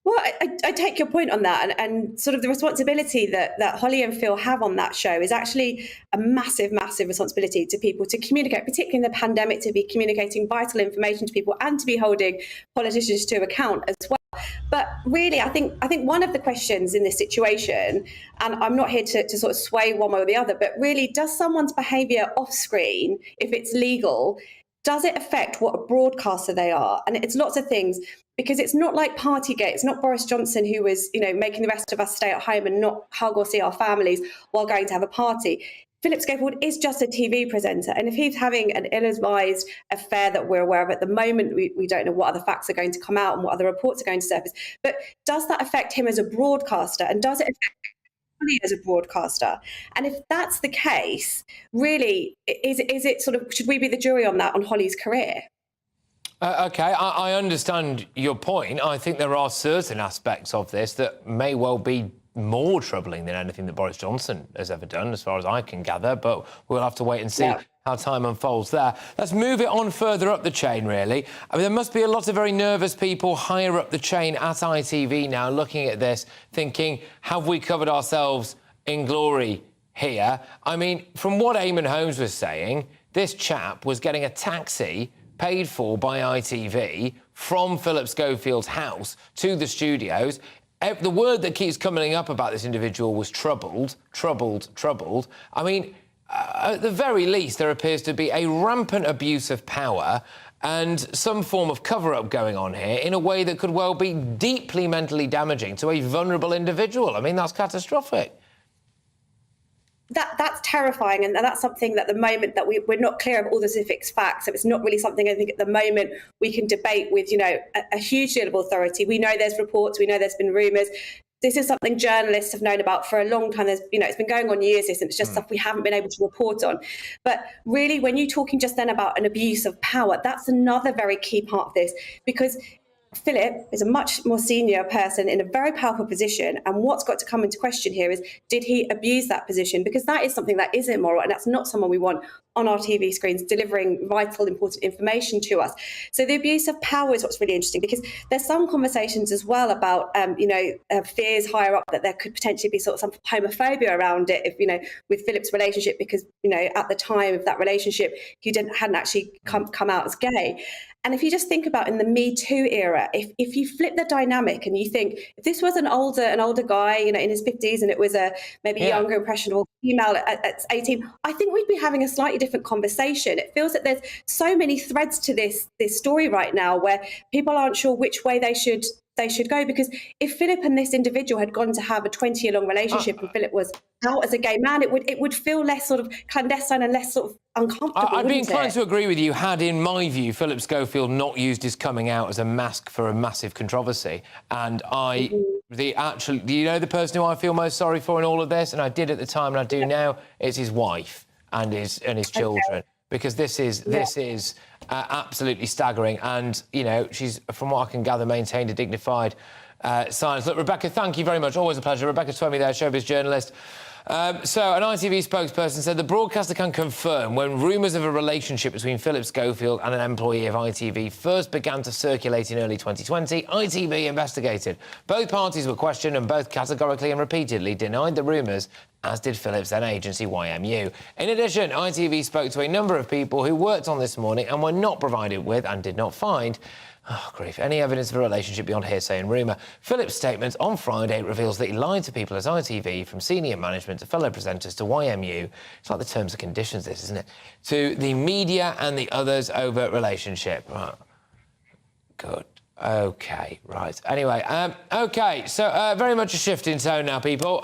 Well, I take your point on that, and sort of the responsibility that Holly and Phil have on that show is actually a massive, massive responsibility to people to communicate, particularly in the pandemic, to be communicating vital information to people and to be holding politicians to account as well. But really, I think one of the questions in this situation, and I'm not here to sort of sway one way or the other, but really, does someone's behaviour off screen, if it's legal, does it affect what a broadcaster they are? And it's lots of things, because it's not like Partygate. It's not Boris Johnson who was, you know, making the rest of us stay at home and not hug or see our families while going to have a party. Philip Schofield is just a TV presenter. And if he's having an ill-advised affair that we're aware of at the moment, we don't know what other facts are going to come out and what other reports are going to surface. But does that affect him as a broadcaster? And does it affect Holly as a broadcaster? And if that's the case, really, is it sort of, should we be the jury on that, on Holly's career? OK, I understand your point. I think there are certain aspects of this that may well be more troubling than anything that Boris Johnson has ever done, as far as I can gather, but we'll have to wait and see how time unfolds there. Let's move it on further up the chain, really. I mean, there must be a lot of very nervous people higher up the chain at ITV now looking at this, thinking, have we covered ourselves in glory here? I mean, from what Eamon Holmes was saying, this chap was getting a taxi paid for by ITV from Philip Schofield's house to the studios. The word that keeps coming up about this individual was troubled. I mean, at the very least, there appears to be a rampant abuse of power and some form of cover-up going on here in a way that could well be deeply mentally damaging to a vulnerable individual. I mean, that's catastrophic. That's terrifying, and that's something that at the moment that we're not clear of all the specific facts. So it's not really something I think at the moment we can debate with, a huge deal of authority. We know there's reports, we know there's been rumours. This is something journalists have known about for a long time. There's, it's been going on years, and it's just stuff we haven't been able to report on. But really, when you're talking just then about an abuse of power, that's another very key part of this, because Philip is a much more senior person in a very powerful position, and what's got to come into question here is, did he abuse that position? Because that is something that is immoral, and that's not someone we want on our TV screens delivering vital, important information to us. So the abuse of power is what's really interesting, because there's some conversations as well about, fears higher up that there could potentially be sort of some homophobia around it, if, with Philip's relationship, because, at the time of that relationship, he hadn't actually come out as gay. And if you just think about in the Me Too era, if you flip the dynamic and you think, if this was an older guy, in his 50s, and it was a maybe younger, impressionable female at 18, I think we'd be having a slightly different conversation. It feels that there's so many threads to this story right now where people aren't sure which way they should go, because if Philip and this individual had gone to have a 20-year-long relationship and Philip was out as a gay man, it would feel less sort of clandestine and less sort of uncomfortable. I'd be inclined to agree with you had, in my view, Philip Schofield not used his coming out as a mask for a massive controversy. And do you know the person who I feel most sorry for in all of this? And I did at the time, and I do now. It's his wife and his children. Okay. Because this is absolutely staggering, and she's, from what I can gather, maintained a dignified silence. Look, Rebecca, thank you very much. Always a pleasure. Rebecca Twomey there, showbiz journalist. So an ITV spokesperson said the broadcaster can confirm when rumours of a relationship between Philip Schofield and an employee of ITV first began to circulate in early 2020, ITV investigated. Both parties were questioned and both categorically and repeatedly denied the rumours, as did Philip's then agency, YMU. In addition, ITV spoke to a number of people who worked on This Morning and were not provided with and did not find any evidence of a relationship beyond hearsay and rumour. Philip's statement on Friday reveals that he lied to people at ITV, from senior management to fellow presenters to YMU. It's like the terms and conditions, this, isn't it? To the media and the others over relationship. Right. Good. OK, right. Anyway, OK, so very much a shift in tone now, people.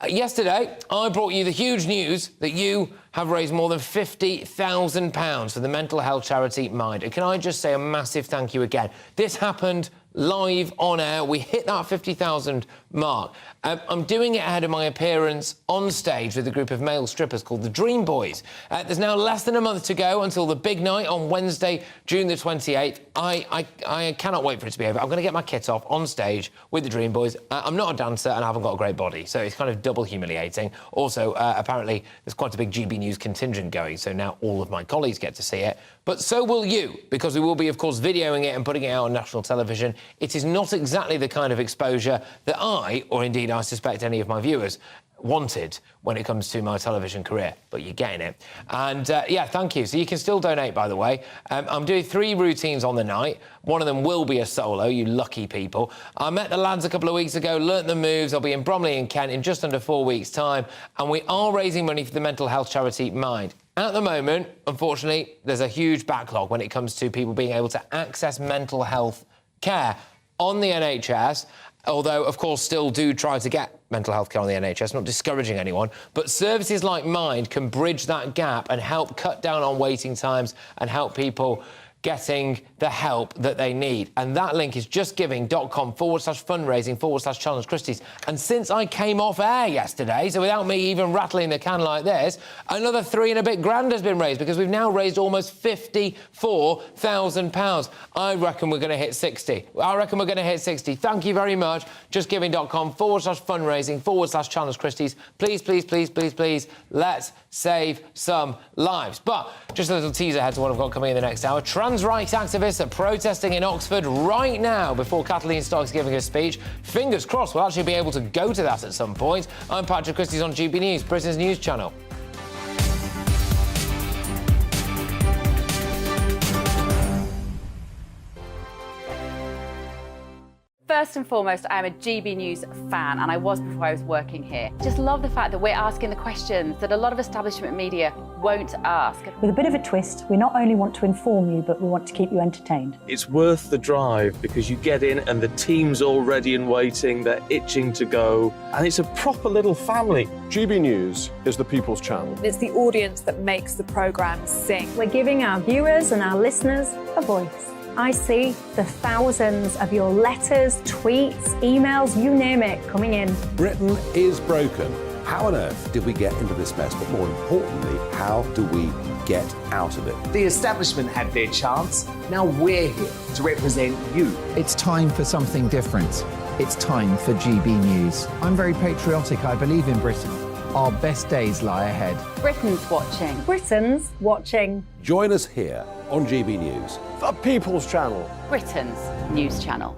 Yesterday, I brought you the huge news that you have raised more than £50,000 for the mental health charity Mind. And can I just say a massive thank you again? This happened live on air. We hit that 50,000 mark. I'm doing it ahead of my appearance on stage with a group of male strippers called the Dream Boys. There's now less than a month to go until the big night on Wednesday, June the 28th. I cannot wait for it to be over. I'm going to get my kit off on stage with the Dream Boys. I'm not a dancer and I haven't got a great body, so it's kind of double humiliating. Also, apparently, there's quite a big GBNews contingent going, so now all of my colleagues get to see it. But so will you, because we will be, of course, videoing it and putting it out on national television. It is not exactly the kind of exposure that I, or indeed I suspect any of my viewers, wanted when it comes to my television career, but you're getting it. And, yeah, thank you. So you can still donate, by the way. I'm doing 3 routines on the night. One of them will be a solo, you lucky people. I met the lads a couple of weeks ago, learnt the moves. I'll be in Bromley in Kent in just under 4 weeks' time, and we are raising money for the mental health charity Mind. At the moment, unfortunately, there's a huge backlog when it comes to people being able to access mental health care on the NHS, although, of course, still do try to get mental health care on the NHS, not discouraging anyone. But services like Mind can bridge that gap and help cut down on waiting times and help people getting the help that they need. And that link is justgiving.com/fundraising/challenge Christys. And since I came off air yesterday, so without me even rattling the can like this, another 3 and a bit grand has been raised, because we've now raised almost £54,000. I reckon we're going to hit 60. Thank you very much. Justgiving.com/fundraising/challenge Christys. Please, please, please, please, please, let's save some lives. But just a little teaser ahead to what I've got coming in the next hour. Trans rights activists are protesting in Oxford right now before Kathleen Stock's giving a speech. Fingers crossed we'll actually be able to go to that at some point. I'm Patrick Christys on GB News, Britain's news channel. First and foremost, I am a GB News fan, and I was before I was working here. Just love the fact that we're asking the questions that a lot of establishment media won't ask. With a bit of a twist, we not only want to inform you, but we want to keep you entertained. It's worth the drive because you get in and the team's all ready and waiting, they're itching to go, and it's a proper little family. GB News is the people's channel. It's the audience that makes the programme sing. We're giving our viewers and our listeners a voice. I see the thousands of your letters, tweets, emails, you name it, coming in. Britain is broken. How on earth did we get into this mess? But more importantly, how do we get out of it? The establishment had their chance. Now we're here to represent you. It's time for something different. It's time for GB News. I'm very patriotic. I believe in Britain. Our best days lie ahead. Britain's watching. Britain's watching. Join us here on GB News. The people's channel. Britain's news channel.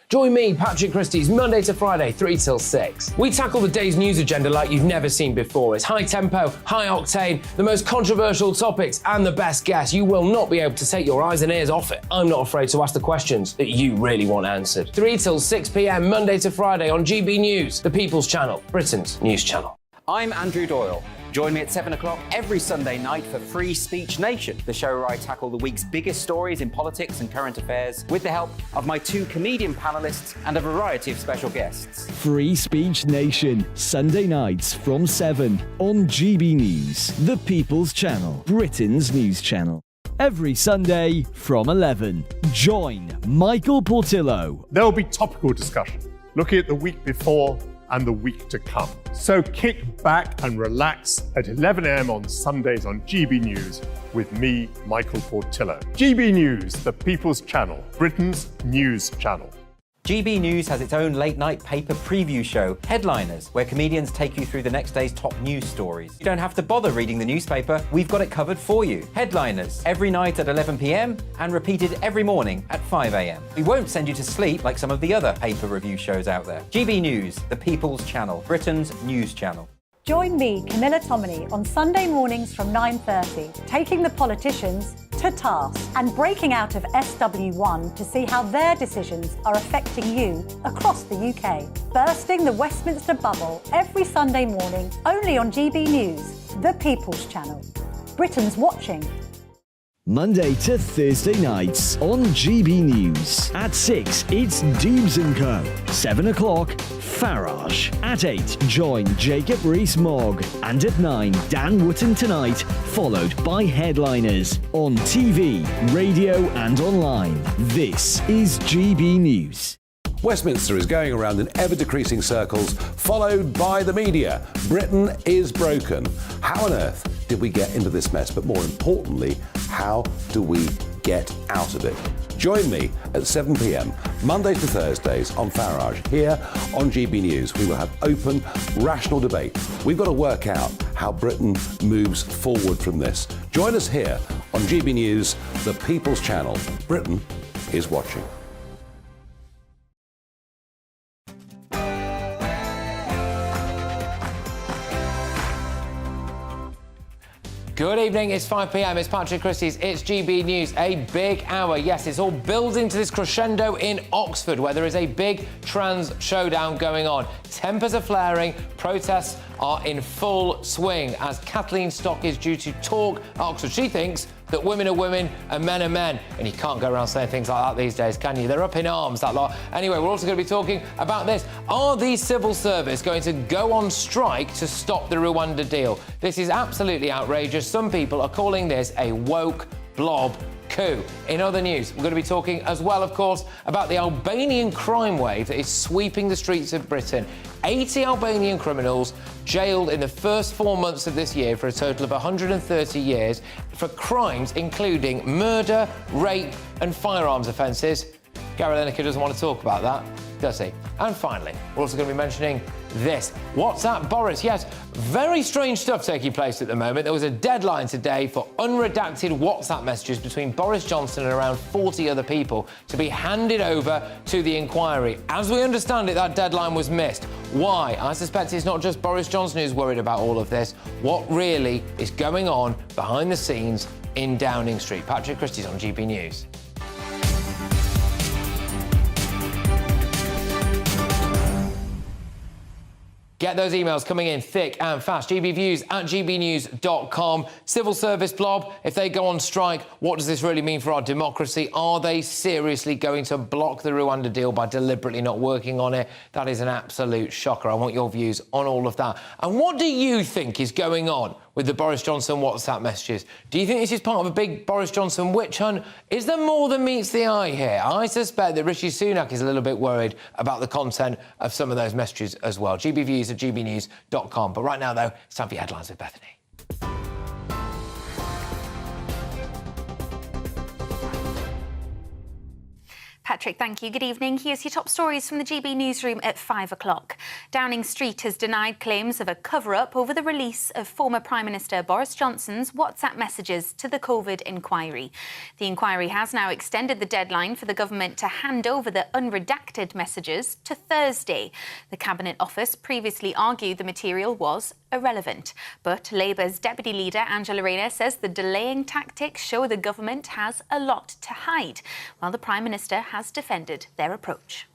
Join me, Patrick Christys, Monday to Friday, 3 till 6. We tackle the day's news agenda like you've never seen before. It's high tempo, high octane, the most controversial topics, and the best guests. You will not be able to take your eyes and ears off it. I'm not afraid to ask the questions that you really want answered. 3 till 6 p.m, Monday to Friday on GB News, the People's Channel, Britain's news channel. I'm Andrew Doyle. Join me at 7 o'clock every Sunday night for Free Speech Nation, the show where I tackle the week's biggest stories in politics and current affairs with the help of my 2 comedian panellists and a variety of special guests. Free Speech Nation, Sunday nights from 7 on GB News, the People's Channel, Britain's news channel. Every Sunday from 11. Join Michael Portillo. There will be topical discussion, looking at the week before and the week to come. So kick back and relax at 11 a.m. on Sundays on GB News with me, Michael Portillo. GB News, the People's Channel, Britain's news channel. GB News has its own late-night paper preview show, Headliners, where comedians take you through the next day's top news stories. You don't have to bother reading the newspaper, we've got it covered for you. Headliners, every night at 11 p.m. and repeated every morning at 5 a.m. We won't send you to sleep like some of the other paper review shows out there. GB News, the People's Channel, Britain's news channel. Join me, Camilla Tominey, on Sunday mornings from 9:30, taking the politicians to task and breaking out of SW1 to see how their decisions are affecting you across the UK. Bursting the Westminster bubble every Sunday morning, only on GB News, the People's Channel. Britain's watching. Monday to Thursday nights on GB News. At 6, it's Dubes & Co. 7 o'clock, Farage. At 8, join Jacob Rees-Mogg. And at 9, Dan Wootton Tonight, followed by Headliners. On TV, radio and online. This is GB News. Westminster is going around in ever-decreasing circles, followed by the media. Britain is broken. How on earth did we get into this mess? But more importantly, how do we get out of it? Join me at 7 p.m, Mondays to Thursdays on Farage. Here on GB News, we will have open, rational debate. We've got to work out how Britain moves forward from this. Join us here on GB News, the People's Channel. Britain is watching. Good evening, it's 5 p.m, it's Patrick Christys, it's GB News, a big hour. Yes, it's all building to this crescendo in Oxford, where there is a big trans showdown going on. Tempers are flaring, protests are in full swing, as Kathleen Stock is due to talk at Oxford. She thinks that women are women and men are men. And you can't go around saying things like that these days, can you? They're up in arms, that lot. Anyway, we're also going to be talking about this. Are the civil service going to go on strike to stop the Rwanda deal? This is absolutely outrageous. Some people are calling this a woke blob coup. In other news, we're going to be talking as well, of course, about the Albanian crime wave that is sweeping the streets of Britain. 80 Albanian criminals jailed in the first 4 months of this year for a total of 130 years for crimes including murder, rape and firearms offences. Gary Lineker doesn't want to talk about that, does he? And finally, we're also going to be mentioning this. WhatsApp Boris. Yes, very strange stuff taking place at the moment. There was a deadline today for unredacted WhatsApp messages between Boris Johnson and around 40 other people to be handed over to the inquiry. As we understand it, that deadline was missed. Why? I suspect it's not just Boris Johnson who's worried about all of this. What really is going on behind the scenes in Downing Street? Patrick Christys on GB News. Get those emails coming in thick and fast. gbviews@gbnews.com. Civil service blob, if they go on strike, what does this really mean for our democracy? Are they seriously going to block the Rwanda deal by deliberately not working on it? That is an absolute shocker. I want your views on all of that. And what do you think is going on with the Boris Johnson WhatsApp messages? Do you think this is part of a big Boris Johnson witch hunt? Is there more than meets the eye here? I suspect that Rishi Sunak is a little bit worried about the content of some of those messages as well. gbviews@gbnews.com. But right now, though, it's time for your headlines with Bethany. Patrick, thank you. Good evening. Here's your top stories from the GB newsroom at 5 o'clock. Downing Street has denied claims of a cover-up over the release of former Prime Minister Boris Johnson's WhatsApp messages to the COVID inquiry. The inquiry has now extended the deadline for the government to hand over the unredacted messages to Thursday. The Cabinet Office previously argued the material was irrelevant. But Labour's Deputy Leader Angela Rayner says the delaying tactics show the government has a lot to hide, while the Prime Minister has defended their approach.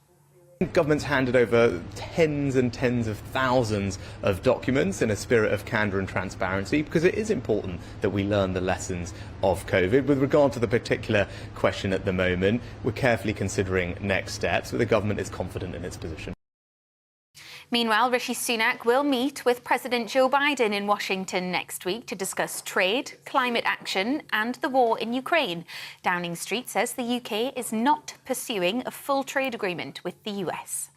Government's handed over tens and tens of thousands of documents in a spirit of candour and transparency, because it is important that we learn the lessons of COVID. With regard to the particular question at the moment, we're carefully considering next steps, but the government is confident in its position. Meanwhile, Rishi Sunak will meet with President Joe Biden in Washington next week to discuss trade, climate action and the war in Ukraine. Downing Street says the UK is not pursuing a full trade agreement with the US.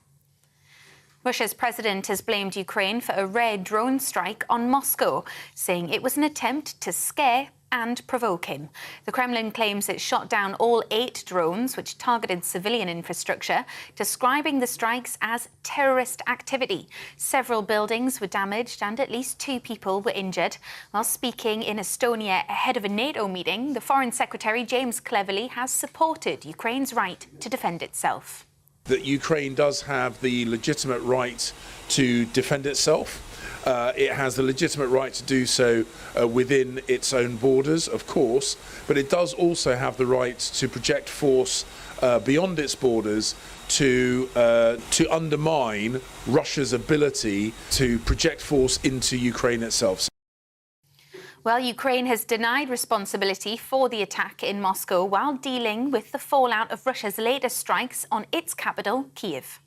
Russia's president has blamed Ukraine for a rare drone strike on Moscow, saying it was an attempt to scare and provoke him. The Kremlin claims it shot down all 8 drones which targeted civilian infrastructure, describing the strikes as terrorist activity. Several buildings were damaged and at least 2 people were injured. While speaking in Estonia ahead of a NATO meeting, the Foreign Secretary James Cleverly has supported Ukraine's right to defend itself. That Ukraine does have the legitimate right to defend itself. It has the legitimate right to do so within its own borders, of course, but it does also have the right to project force beyond its borders to undermine Russia's ability to project force into Ukraine itself. Well, Ukraine has denied responsibility for the attack in Moscow while dealing with the fallout of Russia's latest strikes on its capital, Kyiv.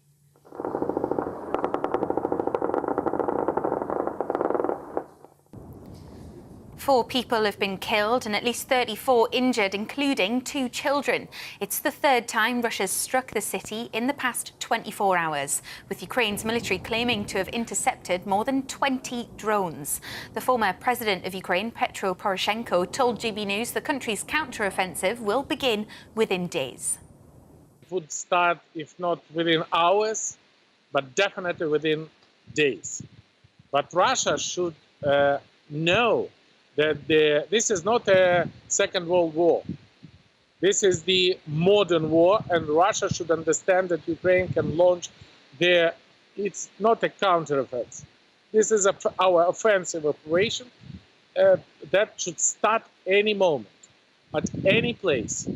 4 people have been killed and at least 34 injured, including 2 children. It's the 3rd time Russia's struck the city in the past 24 hours, with Ukraine's military claiming to have intercepted more than 20 drones. The former president of Ukraine, Petro Poroshenko, told GB News the country's counter-offensive will begin within days. It would start, if not within hours, but definitely within days. But Russia should know that this is not a Second World War. This is the modern war, and Russia should understand that Ukraine can launch it's not a counter-offensive. This is our offensive operation that should start any moment, at any place.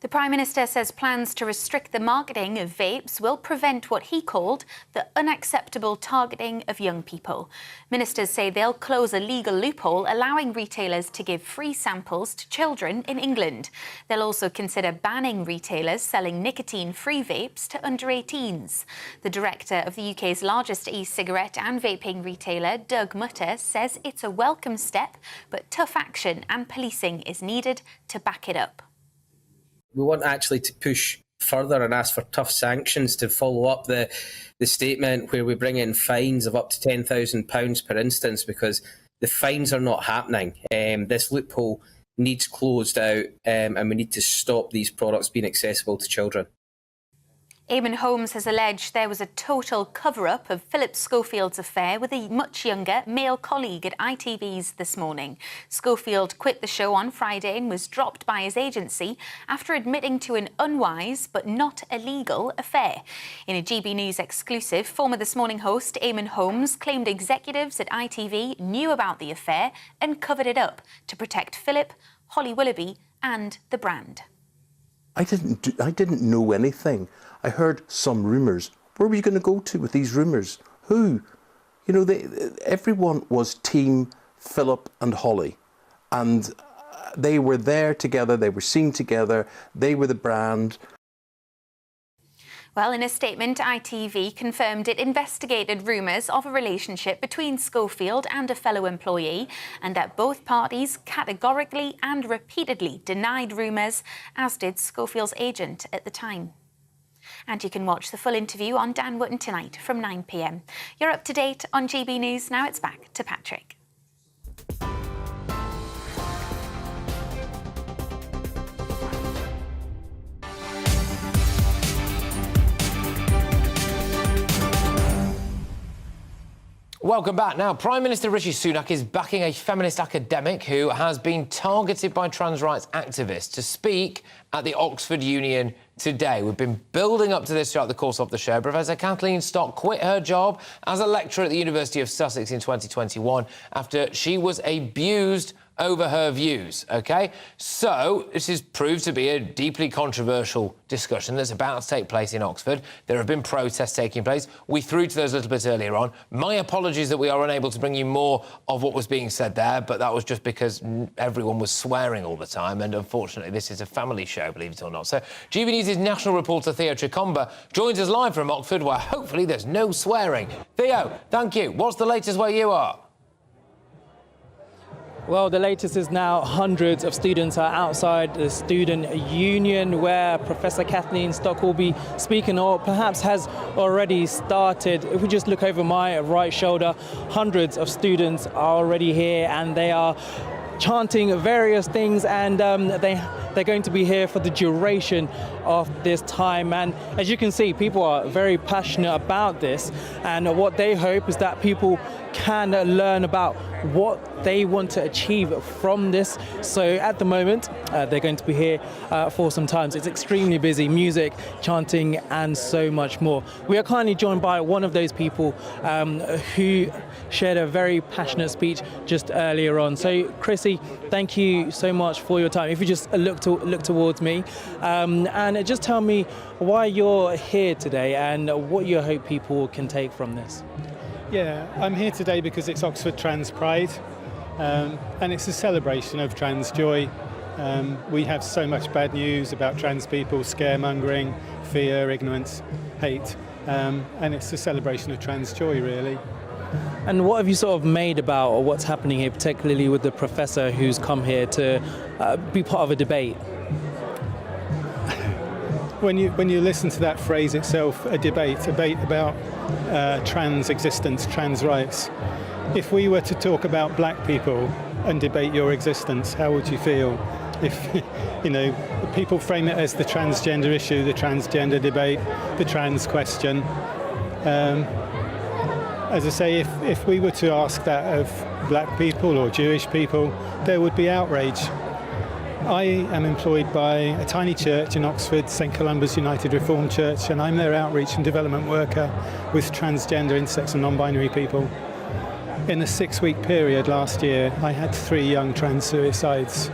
The Prime Minister says plans to restrict the marketing of vapes will prevent what he called the unacceptable targeting of young people. Ministers say they'll close a legal loophole allowing retailers to give free samples to children in England. They'll also consider banning retailers selling nicotine-free vapes to under 18s. The director of the UK's largest e-cigarette and vaping retailer, Doug Mutter, says it's a welcome step, but tough action and policing is needed to back it up. We want actually to push further and ask for tough sanctions to follow up the statement where we bring in fines of up to £10,000 per instance, because the fines are not happening. This loophole needs closed out and we need to stop these products being accessible to children. Eamon Holmes has alleged there was a total cover-up of Philip Schofield's affair with a much younger male colleague at ITV's This Morning. Schofield quit the show on Friday and was dropped by his agency after admitting to an unwise but not illegal affair. In a GB News exclusive, former This Morning host Eamon Holmes claimed executives at ITV knew about the affair and covered it up to protect Philip, Holly Willoughby and the brand. I didn't know anything. I heard some rumours. Where were you going to go to with these rumours? Who? You know, everyone was Team Philip and Holly, and they were there together, they were seen together, they were the brand. Well, in a statement, ITV confirmed it investigated rumours of a relationship between Schofield and a fellow employee, and that both parties categorically and repeatedly denied rumours, as did Schofield's agent at the time. And you can watch the full interview on Dan Wootton tonight from 9 p.m. You're up to date on GB News. Now it's back to Patrick. Welcome back. Now, Prime Minister Rishi Sunak is backing a feminist academic who has been targeted by trans rights activists to speak at the Oxford Union today. We've been building up to this throughout the course of the show. Professor Kathleen Stock quit her job as a lecturer at the University of Sussex in 2021 after she was abused over her views, OK? So this is proved to be a deeply controversial discussion that's about to take place in Oxford. There have been protests taking place. We threw to those a little bit earlier on. My apologies that we are unable to bring you more of what was being said there, but that was just because everyone was swearing all the time, and unfortunately this is a family show, believe it or not. So GB News' national reporter Theo Chikomba joins us live from Oxford, where hopefully there's no swearing. Theo, thank you. What's the latest where you are? Well, the latest is now hundreds of students are outside the student union where Professor Kathleen Stock will be speaking, or perhaps has already started. If we just look over my right shoulder, hundreds of students are already here and they are chanting various things, and they're going to be here for the duration of this time. And as you can see, people are very passionate about this, and what they hope is that people can learn about what they want to achieve from this. So at the moment, they're going to be here for some time. It's extremely busy, music, chanting, and so much more. We are kindly joined by one of those people who shared a very passionate speech just earlier on. So, Chrissy, thank you so much for your time. If you just look towards me, and just tell me why you're here today and what you hope people can take from this. Yeah, I'm here today because it's Oxford Trans Pride, and it's a celebration of trans joy. We have so much bad news about trans people, scaremongering, fear, ignorance, hate, and it's a celebration of trans joy, really. And what have you sort of made about what's happening here, particularly with the professor who's come here to be part of a debate? When you listen to that phrase itself, a debate about trans existence, trans rights, if we were to talk about black people and debate your existence, how would you feel? If, you know, people frame it as the transgender issue, the transgender debate, the trans question. As I say, if we were to ask that of black people or Jewish people, there would be outrage. I am employed by a tiny church in Oxford, St Columba's United Reformed Church, and I'm their outreach and development worker with transgender, intersex and non-binary people. In a 6-week period last year, I had 3 young trans suicides.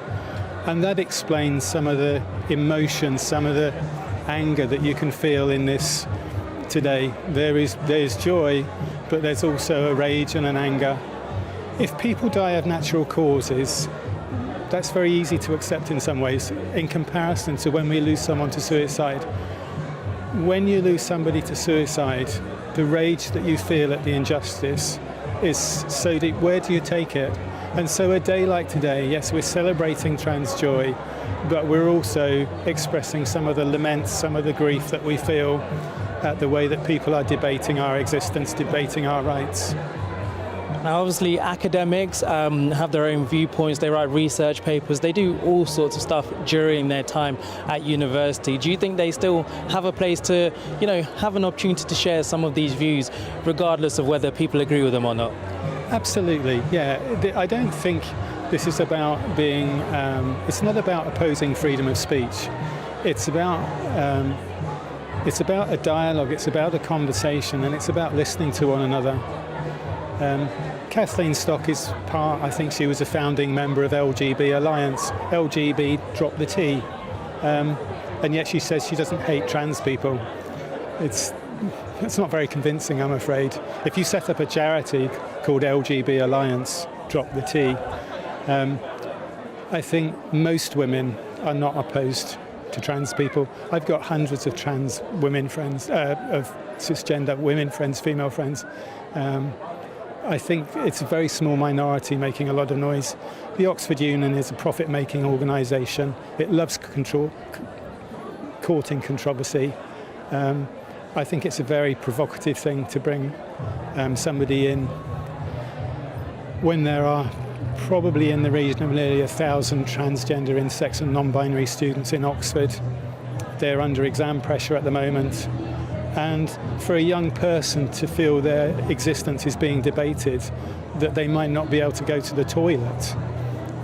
And that explains some of the emotions, some of the anger that you can feel in this today. There's joy, but there's also a rage and an anger. If people die of natural causes, that's very easy to accept in some ways, in comparison to when we lose someone to suicide. When you lose somebody to suicide, the rage that you feel at the injustice is so deep. Where do you take it? And so a day like today, yes, we're celebrating trans joy, but we're also expressing some of the laments, some of the grief that we feel at the way that people are debating our existence, debating our rights. Now, obviously, academics have their own viewpoints. They write research papers. They do all sorts of stuff during their time at university. Do you think they still have a place to, you know, have an opportunity to share some of these views, regardless of whether people agree with them or not? Absolutely, yeah. I don't think this is about being, it's not about opposing freedom of speech. It's about a dialogue, it's about a conversation, and it's about listening to one another. Kathleen Stock is I think she was a founding member of LGB Alliance. LGB dropped the T, and yet she says she doesn't hate trans people. That's not very convincing, I'm afraid. If you set up a charity called LGB Alliance, drop the T, I think most women are not opposed to trans people. I've got hundreds of trans women friends, of cisgender women friends, female friends. I think it's a very small minority making a lot of noise. The Oxford Union is a profit-making organisation. It loves courting controversy. I think it's a very provocative thing to bring somebody in when there are probably in the region of nearly 1,000 transgender, intersex and non-binary students in Oxford. They're under exam pressure at the moment. And for a young person to feel their existence is being debated, that they might not be able to go to the toilet,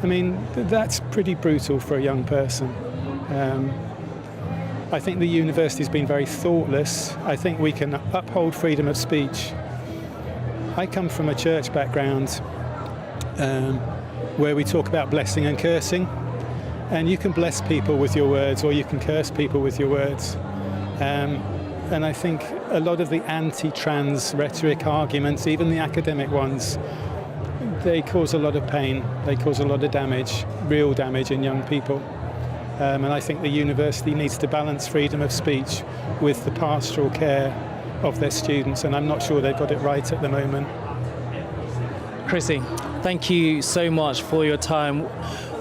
I mean, that's pretty brutal for a young person. I think the university's been very thoughtless. I think we can uphold freedom of speech. I come from a church background where we talk about blessing and cursing. And you can bless people with your words or you can curse people with your words. And I think a lot of the anti-trans rhetoric arguments, even the academic ones, they cause a lot of pain. They cause a lot of damage, real damage in young people. And I think the university needs to balance freedom of speech with the pastoral care of their students, and I'm not sure they've got it right at the moment. Chrissy, thank you so much for your time.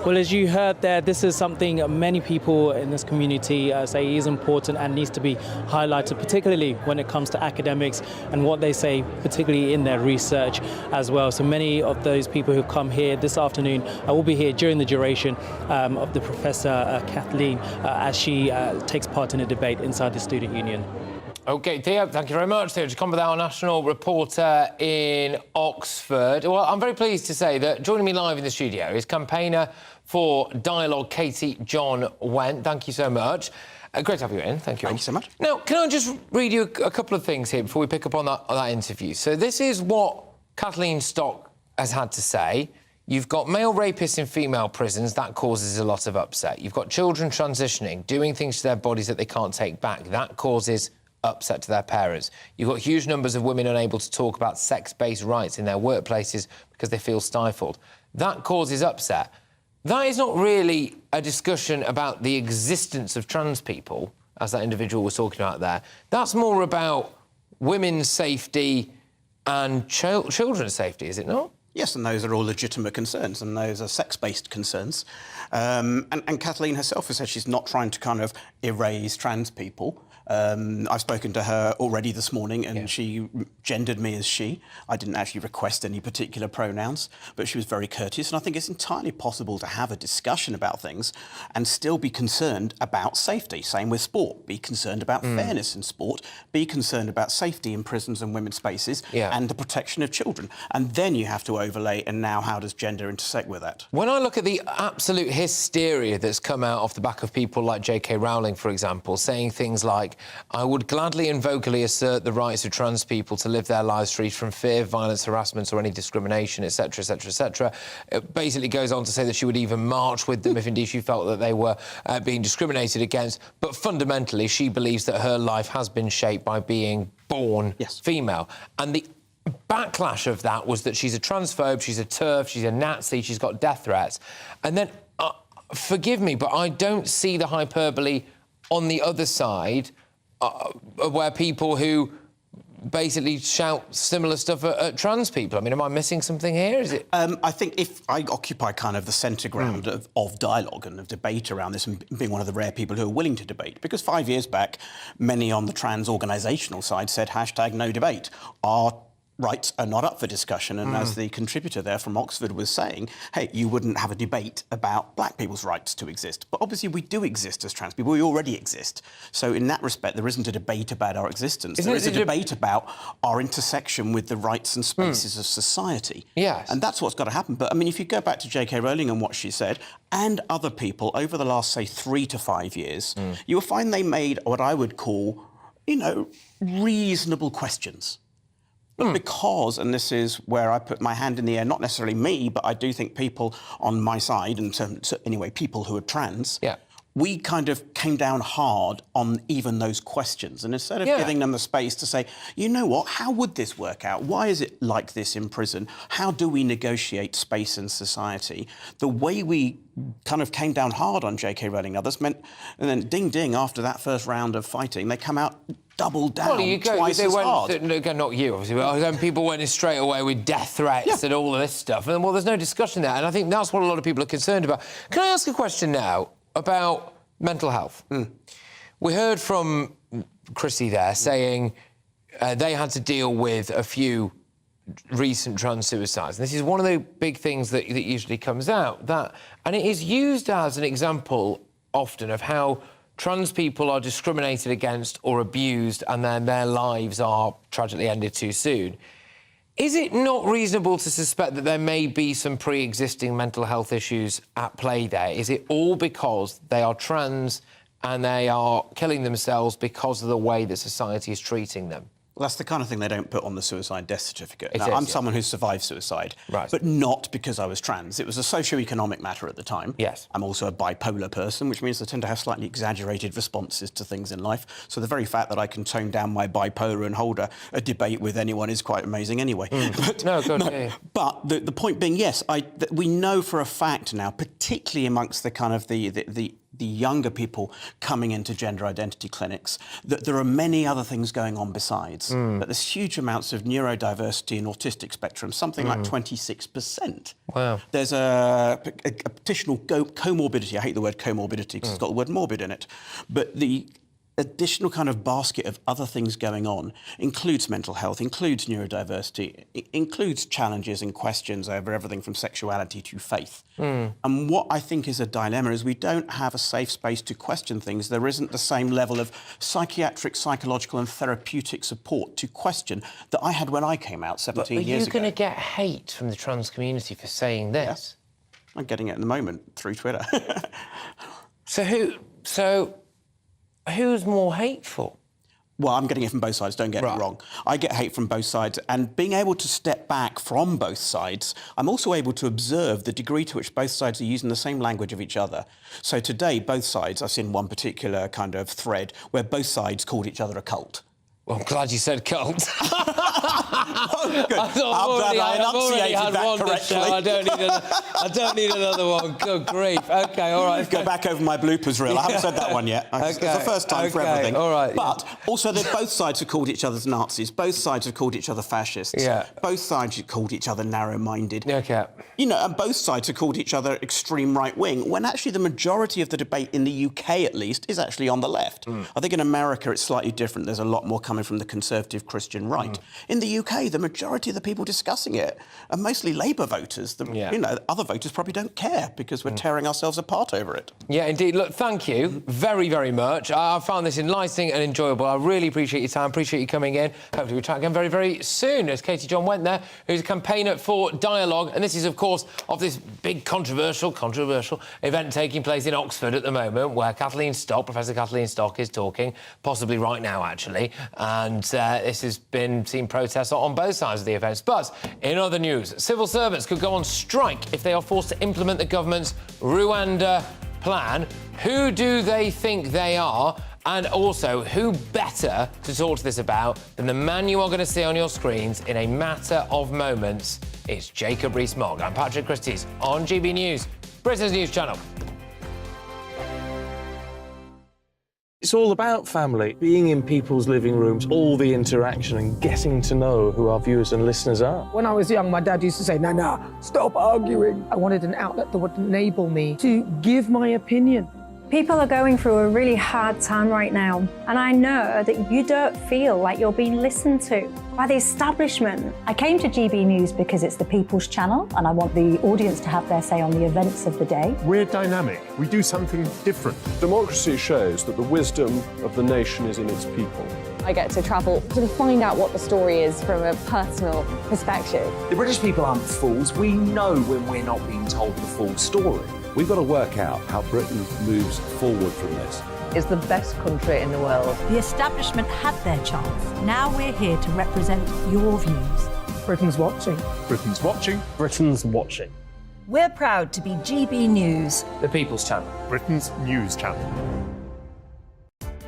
Well, as you heard there, this is something many people in this community say is important and needs to be highlighted, particularly when it comes to academics and what they say, particularly in their research as well. So many of those people who come here this afternoon will be here during the duration of the Professor Kathleen as she takes part in a debate inside the Student Union. OK, Theo, thank you very much. Theo Jacob, our national reporter in Oxford. Well, I'm very pleased to say that joining me live in the studio is campaigner for Dialogue, Katie John Went. Thank you so much. Great to have you in. Thank you. Thank you so much. Now, can I just read you a couple of things here before we pick up on that interview? So this is what Kathleen Stock has had to say. You've got male rapists in female prisons. That causes a lot of upset. You've got children transitioning, doing things to their bodies that they can't take back. That causes upset to their parents. You've got huge numbers of women unable to talk about sex-based rights in their workplaces because they feel stifled. That causes upset. That is not really a discussion about the existence of trans people, as that individual was talking about there. That's more about women's safety and children's safety, is it not? Yes, and those are all legitimate concerns, and those are sex-based concerns. And Kathleen herself has said she's not trying to kind of erase trans people. I've spoken to her already this morning, and she gendered me as she. I didn't actually request any particular pronouns, but she was very courteous, and I think it's entirely possible to have a discussion about things and still be concerned about safety. Same with sport. Be concerned about fairness in sport. Be concerned about safety in prisons and women's spaces and the protection of children. And then you have to overlay, and now how does gender intersect with that? When I look at the absolute hysteria that's come out off the back of people like J.K. Rowling, for example, saying things like, I would gladly and vocally assert the rights of trans people to live their lives free from fear, violence, harassment or any discrimination, etc., etc., etc. It basically goes on to say that she would even march with them if indeed she felt that they were being discriminated against. But fundamentally, she believes that her life has been shaped by being born female. And the backlash of that was that she's a transphobe, she's a TERF, she's a Nazi, she's got death threats. And then, forgive me, but I don't see the hyperbole on the other side where people who basically shout similar stuff at trans people. I mean, am I missing something here? Is it? I think if I occupy kind of the centre ground of dialogue and of debate around this, and being one of the rare people who are willing to debate, because 5 years back, many on the trans organisational side said #no debate. Our rights are not up for discussion, and as the contributor there from Oxford was saying, hey, you wouldn't have a debate about black people's rights to exist. But obviously we do exist as trans people, we already exist. So in that respect, there isn't a debate about our existence. There is a debate about our intersection with the rights and spaces of society. Yes. And that's what's got to happen. But I mean, if you go back to J.K. Rowling and what she said, and other people over the last, say, 3 to 5 years, you will find they made what I would call, you know, reasonable questions. But because, and this is where I put my hand in the air, not necessarily me, but I do think people on my side, and anyway, people who are trans, we kind of came down hard on even those questions. And instead of giving them the space to say, you know what, how would this work out? Why is it like this in prison? How do we negotiate space in society? The way we kind of came down hard on J.K. Rowling and others meant, and then ding, ding, after that first round of fighting, they come out double down, twice as hard. Not you, obviously, but then people went in straight away with death threats and all of this stuff. And, well, there's no discussion there. And I think that's what a lot of people are concerned about. Can I ask a question now about mental health? We heard from Chrissy there saying they had to deal with a few recent trans suicides. And this is one of the big things that usually comes out. And it is used as an example often of how trans people are discriminated against or abused and then their lives are tragically ended too soon. Is it not reasonable to suspect that there may be some pre-existing mental health issues at play there? Is it all because they are trans and they are killing themselves because of the way that society is treating them? Well, that's the kind of thing they don't put on the suicide death certificate. Now, I'm someone who's survived suicide, but not because I was trans. It was a socio-economic matter at the time. Yes. I'm also a bipolar person, which means I tend to have slightly exaggerated responses to things in life. So the very fact that I can tone down my bipolar and hold a debate with anyone is quite amazing anyway. But the point being, yes, we know for a fact now, particularly amongst the kind of the younger people coming into gender identity clinics, that there are many other things going on besides. That there's huge amounts of neurodiversity in autistic spectrum, something like 26%. Wow. There's a additional comorbidity. I hate the word comorbidity because it's got the word morbid in it. But the additional kind of basket of other things going on includes mental health, includes neurodiversity, includes challenges and questions over everything from sexuality to faith. And what I think is a dilemma is we don't have a safe space to question things. There isn't the same level of psychiatric, psychological and therapeutic support to question that I had when I came out 17 years ago. Are you going to get hate from the trans community for saying this? Yes. I'm getting it at the moment through Twitter. So who's more hateful? Well, I'm getting it from both sides, don't get me wrong. I get hate from both sides, and being able to step back from both sides, I'm also able to observe the degree to which both sides are using the same language of each other. So today, both sides, I've seen one particular kind of thread where both sides called each other a cult. Well, I'm glad you said cult. Good. I'm glad I enunciated that correctly. I don't need another one. Good grief. OK, all right. Go back over my bloopers reel. I haven't said that one yet. It's the first time for everything. All right. But also, both sides have called each other Nazis. Both sides have called each other fascists. Yeah. Both sides have called each other narrow-minded. OK. You know, and both sides have called each other extreme right-wing, when actually the majority of the debate in the UK, at least, is actually on the left. I think in America it's slightly different. There's a lot more coming from the conservative Christian right. In the UK, the majority of the people discussing it are mostly Labour voters. You know, other voters probably don't care because we're tearing ourselves apart over it. Yeah, indeed. Look, thank you very, very much. I found this enlightening and enjoyable. I really appreciate your time, appreciate you coming in. Hopefully we'll chat again very, very soon. As Katie John went there, who's a campaigner for dialogue. And this is, of course, of this big controversial event taking place in Oxford at the moment, where Kathleen Stock, Professor Kathleen Stock, is talking, possibly right now, actually. And this has been seen protests on both sides of the events. But in other news, civil servants could go on strike if they are forced to implement the government's Rwanda plan. Who do they think they are? And also, who better to talk to this about than the man you are going to see on your screens in a matter of moments? It's Jacob Rees-Mogg. I'm Patrick Christys on GB News, Britain's news channel. It's all about family, being in people's living rooms, all the interaction and getting to know who our viewers and listeners are. When I was young, my dad used to say, no, stop arguing. I wanted an outlet that would enable me to give my opinion. People are going through a really hard time right now, and I know that you don't feel like you're being listened to by the establishment. I came to GB News because it's the People's Channel, and I want the audience to have their say on the events of the day. We're dynamic. We do something different. Democracy shows that the wisdom of the nation is in its people. I get to travel to find out what the story is from a personal perspective. The British people aren't fools. We know when we're not being told the full story. We've got to work out how Britain moves forward from this. It's the best country in the world. The establishment had their chance. Now we're here to represent your views. Britain's watching. Britain's watching. Britain's watching. We're proud to be GB News, the People's Channel, Britain's news channel.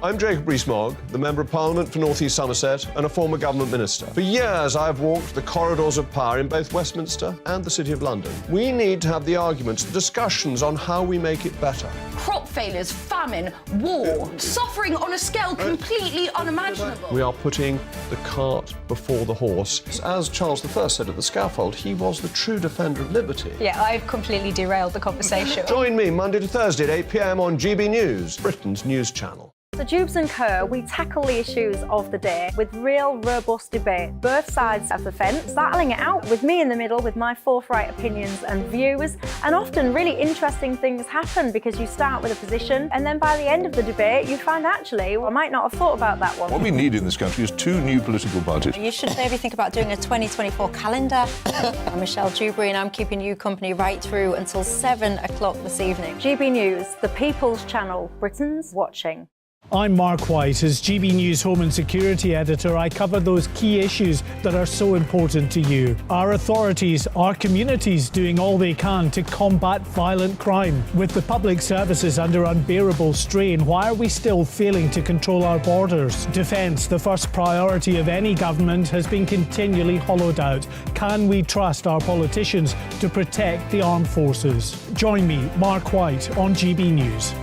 I'm Jacob Rees-Mogg, the Member of Parliament for North East Somerset and a former government minister. For years, I've walked the corridors of power in both Westminster and the City of London. We need to have the arguments, the discussions on how we make it better. Crop failures, famine, war, suffering on a scale completely unimaginable. We are putting the cart before the horse. As Charles I said at the scaffold, he was the true defender of liberty. Yeah, I've completely derailed the conversation. Join me Monday to Thursday at 8 p.m. on GB News, Britain's news channel. So Jubes and Co, we tackle the issues of the day with real, robust debate, both sides of the fence, battling it out with me in the middle with my forthright opinions and views. And often really interesting things happen because you start with a position and then by the end of the debate you find actually, well, I might not have thought about that one. What we need in this country is 2 new political budgets. You should maybe think about doing a 2024 calendar. I'm Michelle Dewberry and I'm keeping you company right through until 7 o'clock this evening. GB News, the People's Channel, Britain's watching. I'm Mark White. As GB News Home and Security Editor, I cover those key issues that are so important to you. Our authorities, our communities doing all they can to combat violent crime. With the public services under unbearable strain, why are we still failing to control our borders? Defence, the first priority of any government, has been continually hollowed out. Can we trust our politicians to protect the armed forces? Join me, Mark White, on GB News.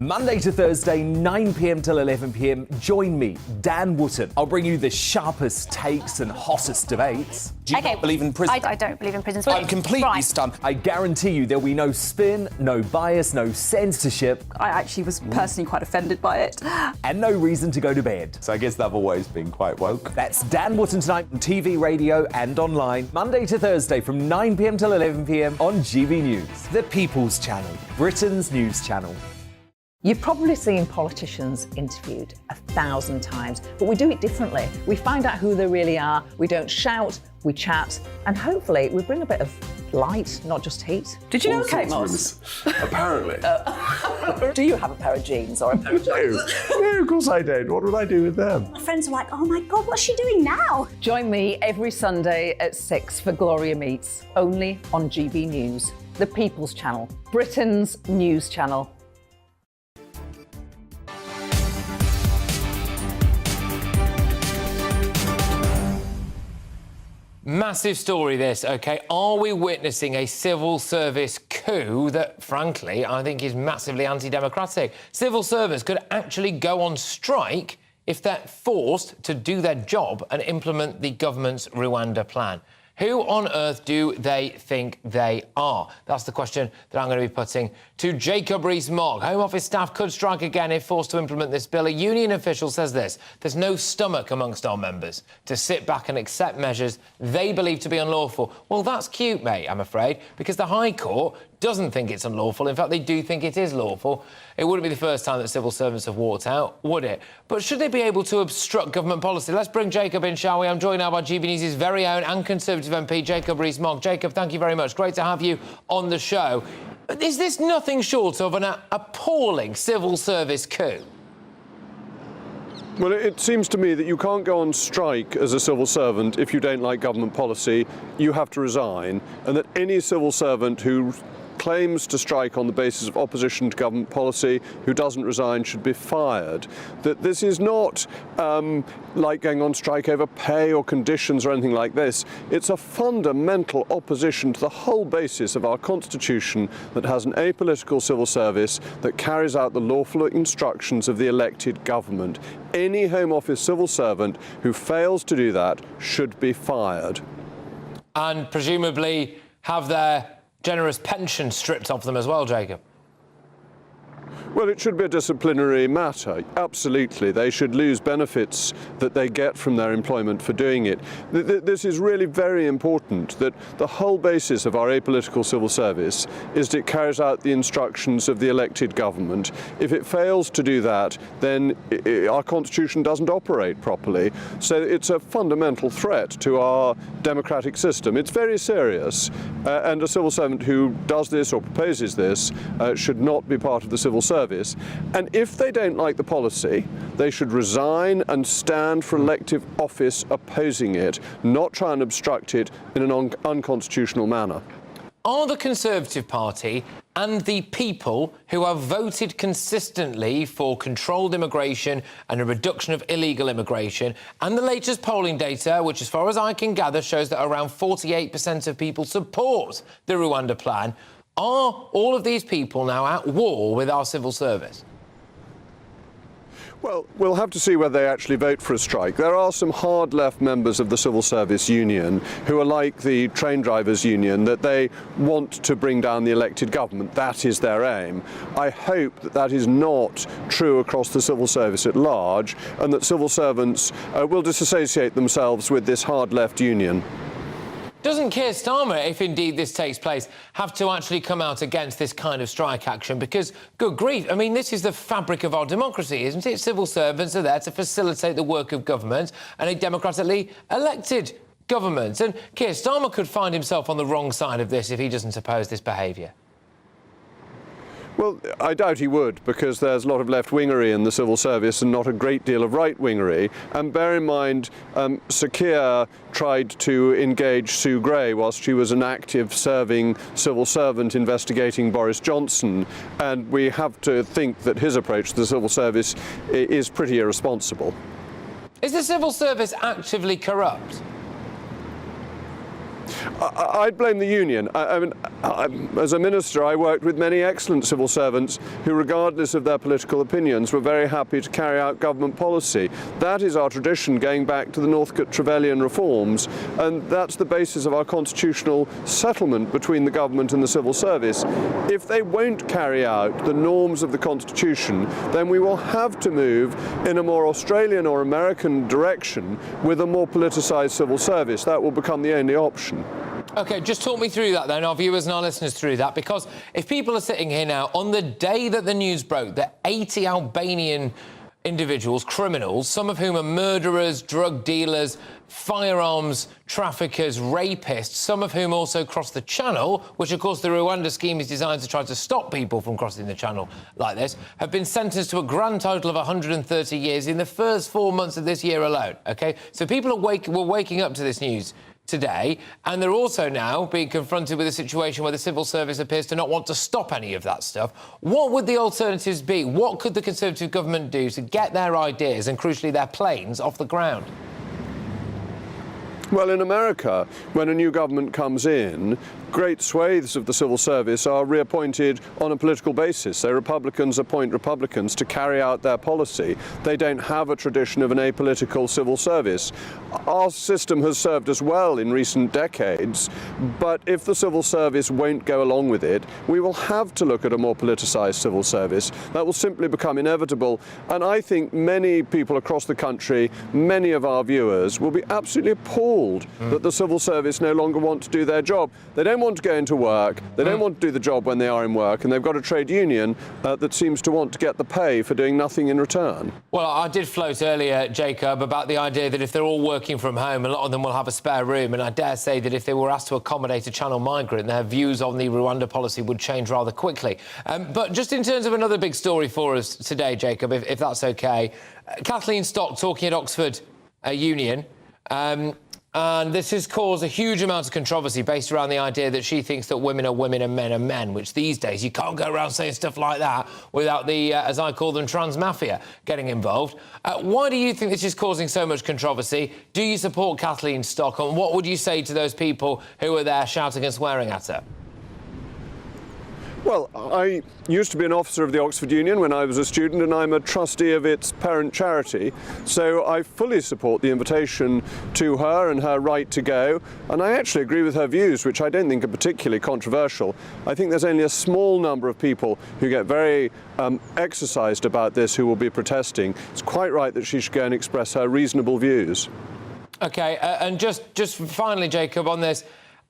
Monday to Thursday, 9 p.m. till 11 p.m. Join me, Dan Wootton. I'll bring you the sharpest takes and hottest debates. Do you not believe in prisons? I don't believe in prisons. I'm completely stunned. I guarantee you there'll be no spin, no bias, no censorship. I actually was personally quite offended by it. And no reason to go to bed. So I guess they've always been quite woke. That's Dan Wootton tonight on TV, radio and online. Monday to Thursday from 9 p.m. till 11 p.m. on GB News. The People's Channel, Britain's news channel. You've probably seen politicians interviewed 1,000 times, but we do it differently. We find out who they really are, we don't shout, we chat, and hopefully we bring a bit of light, not just heat. Did you know Kate Moss? Apparently. Do you have a pair of jeans or a pair of jeans? No, of course I don't. What would I do with them? My friends are like, oh my God, what's she doing now? Join me every Sunday at 6 for Gloria Meets, only on GB News, the People's Channel, Britain's news channel. Massive story this, OK? Are we witnessing a civil service coup that, frankly, I think is massively anti-democratic? Civil servants could actually go on strike if they're forced to do their job and implement the government's Rwanda plan. Who on earth do they think they are? That's the question that I'm going to be putting to Jacob Rees-Mogg. Home Office staff could strike again if forced to implement this bill. A union official says this: there's no stomach amongst our members to sit back and accept measures they believe to be unlawful. Well, that's cute, mate, I'm afraid, because the High Court doesn't think it's unlawful. In fact, they do think it is lawful. It wouldn't be the first time that civil servants have walked out, would it? But should they be able to obstruct government policy? Let's bring Jacob in, shall we? I'm joined now by GB News' very own and Conservative MP, Jacob Rees-Mogg. Jacob, thank you very much. Great to have you on the show. Is this nothing short of an appalling civil service coup? Well, it seems to me that you can't go on strike as a civil servant if you don't like government policy. You have to resign, and that any civil servant who claims to strike on the basis of opposition to government policy, who doesn't resign, should be fired. That this is not like going on strike over pay or conditions or anything like this. It's a fundamental opposition to the whole basis of our constitution that has an apolitical civil service that carries out the lawful instructions of the elected government. Any Home Office civil servant who fails to do that should be fired. And presumably have their generous pension stripped off them as well, Jacob? Well, it should be a disciplinary matter, absolutely. They should lose benefits that they get from their employment for doing it. This is really very important, that the whole basis of our apolitical civil service is that it carries out the instructions of the elected government. If it fails to do that, then our constitution doesn't operate properly. So it's a fundamental threat to our democratic system. It's very serious, and a civil servant who does this or proposes this should not be part of the civil service. service. And if they don't like the policy, they should resign and stand for elective office opposing it, not try and obstruct it in an unconstitutional manner. Are the Conservative Party and the people who have voted consistently for controlled immigration and a reduction of illegal immigration, and the latest polling data, which as far as I can gather shows that around 48% of people support the Rwanda plan, are all of these people now at war with our civil service? Well, we'll have to see whether they actually vote for a strike. There are some hard-left members of the Civil Service Union who are like the train drivers' union, that they want to bring down the elected government. That is their aim. I hope that that is not true across the civil service at large, and that civil servants will disassociate themselves with this hard-left union. Doesn't Keir Starmer, if indeed this takes place, have to actually come out against this kind of strike action? Because, good grief, I mean, this is the fabric of our democracy, isn't it? Civil servants are there to facilitate the work of government and a democratically elected government. And Keir Starmer could find himself on the wrong side of this if he doesn't oppose this behaviour. Well, I doubt he would, because there's a lot of left-wingery in the civil service and not a great deal of right-wingery. And bear in mind, Sir Keir tried to engage Sue Gray whilst she was an active serving civil servant investigating Boris Johnson, and we have to think that his approach to the civil service is pretty irresponsible. Is the civil service actively corrupt? I'd blame the union. I mean, as a minister, I worked with many excellent civil servants who, regardless of their political opinions, were very happy to carry out government policy. That is our tradition going back to the Northcote Trevelyan reforms, and that's the basis of our constitutional settlement between the government and the civil service. If they won't carry out the norms of the Constitution, then we will have to move in a more Australian or American direction with a more politicised civil service. That will become the only option. OK, just talk me through that then, our viewers and our listeners through that, because if people are sitting here now, on the day that the news broke that 80 Albanian individuals, criminals, some of whom are murderers, drug dealers, firearms traffickers, rapists, some of whom also crossed the channel, which of course the Rwanda scheme is designed to try to stop people from crossing the channel like this, have been sentenced to a grand total of 130 years in the first 4 months of this year alone, OK? So people were waking up to this news today, and they're also now being confronted with a situation where the civil service appears to not want to stop any of that stuff. What would the alternatives be? What could the Conservative government do to get their ideas and, crucially, their planes off the ground? Well, in America, when a new government comes in, great swathes of the civil service are reappointed on a political basis. So Republicans appoint Republicans to carry out their policy. They don't have a tradition of an apolitical civil service. Our system has served us well in recent decades, but if the civil service won't go along with it, we will have to look at a more politicised civil service. That will simply become inevitable, and I think many people across the country, many of our viewers, will be absolutely appalled that the civil service no longer want to do their job. They don't want to go into work, they don't want to do the job when they are in work, and they've got a trade union that seems to want to get the pay for doing nothing in return. Well, I did float earlier, Jacob, about the idea that if they're all working from home, a lot of them will have a spare room, and I dare say that if they were asked to accommodate a Channel migrant, their views on the Rwanda policy would change rather quickly. But just in terms of another big story for us today, Jacob, if that's OK, Kathleen Stock talking at Oxford Union, and this has caused a huge amount of controversy based around the idea that she thinks that women are women and men are men, which these days you can't go around saying stuff like that without the, as I call them, trans mafia getting involved. Why do you think this is causing so much controversy? Do you support Kathleen Stock? And what would you say to those people who are there shouting and swearing at her? Well, I used to be an officer of the Oxford Union when I was a student, and I'm a trustee of its parent charity. So I fully support the invitation to her and her right to go. And I actually agree with her views, which I don't think are particularly controversial. I think there's only a small number of people who get very exercised about this who will be protesting. It's quite right that she should go and express her reasonable views. OK, and just finally, Jacob, on this,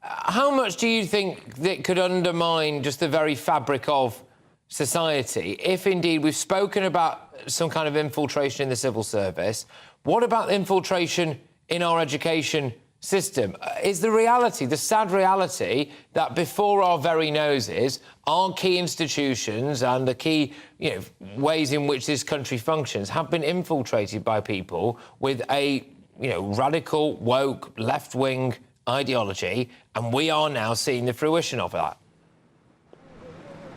how much do you think that could undermine just the very fabric of society if, indeed, we've spoken about some kind of infiltration in the civil service? What about infiltration in our education system. Is the reality, the sad reality, that before our very noses, our key institutions and the key ways in which this country functions have been infiltrated by people with a radical, woke, left-wing ideology, and we are now seeing the fruition of that?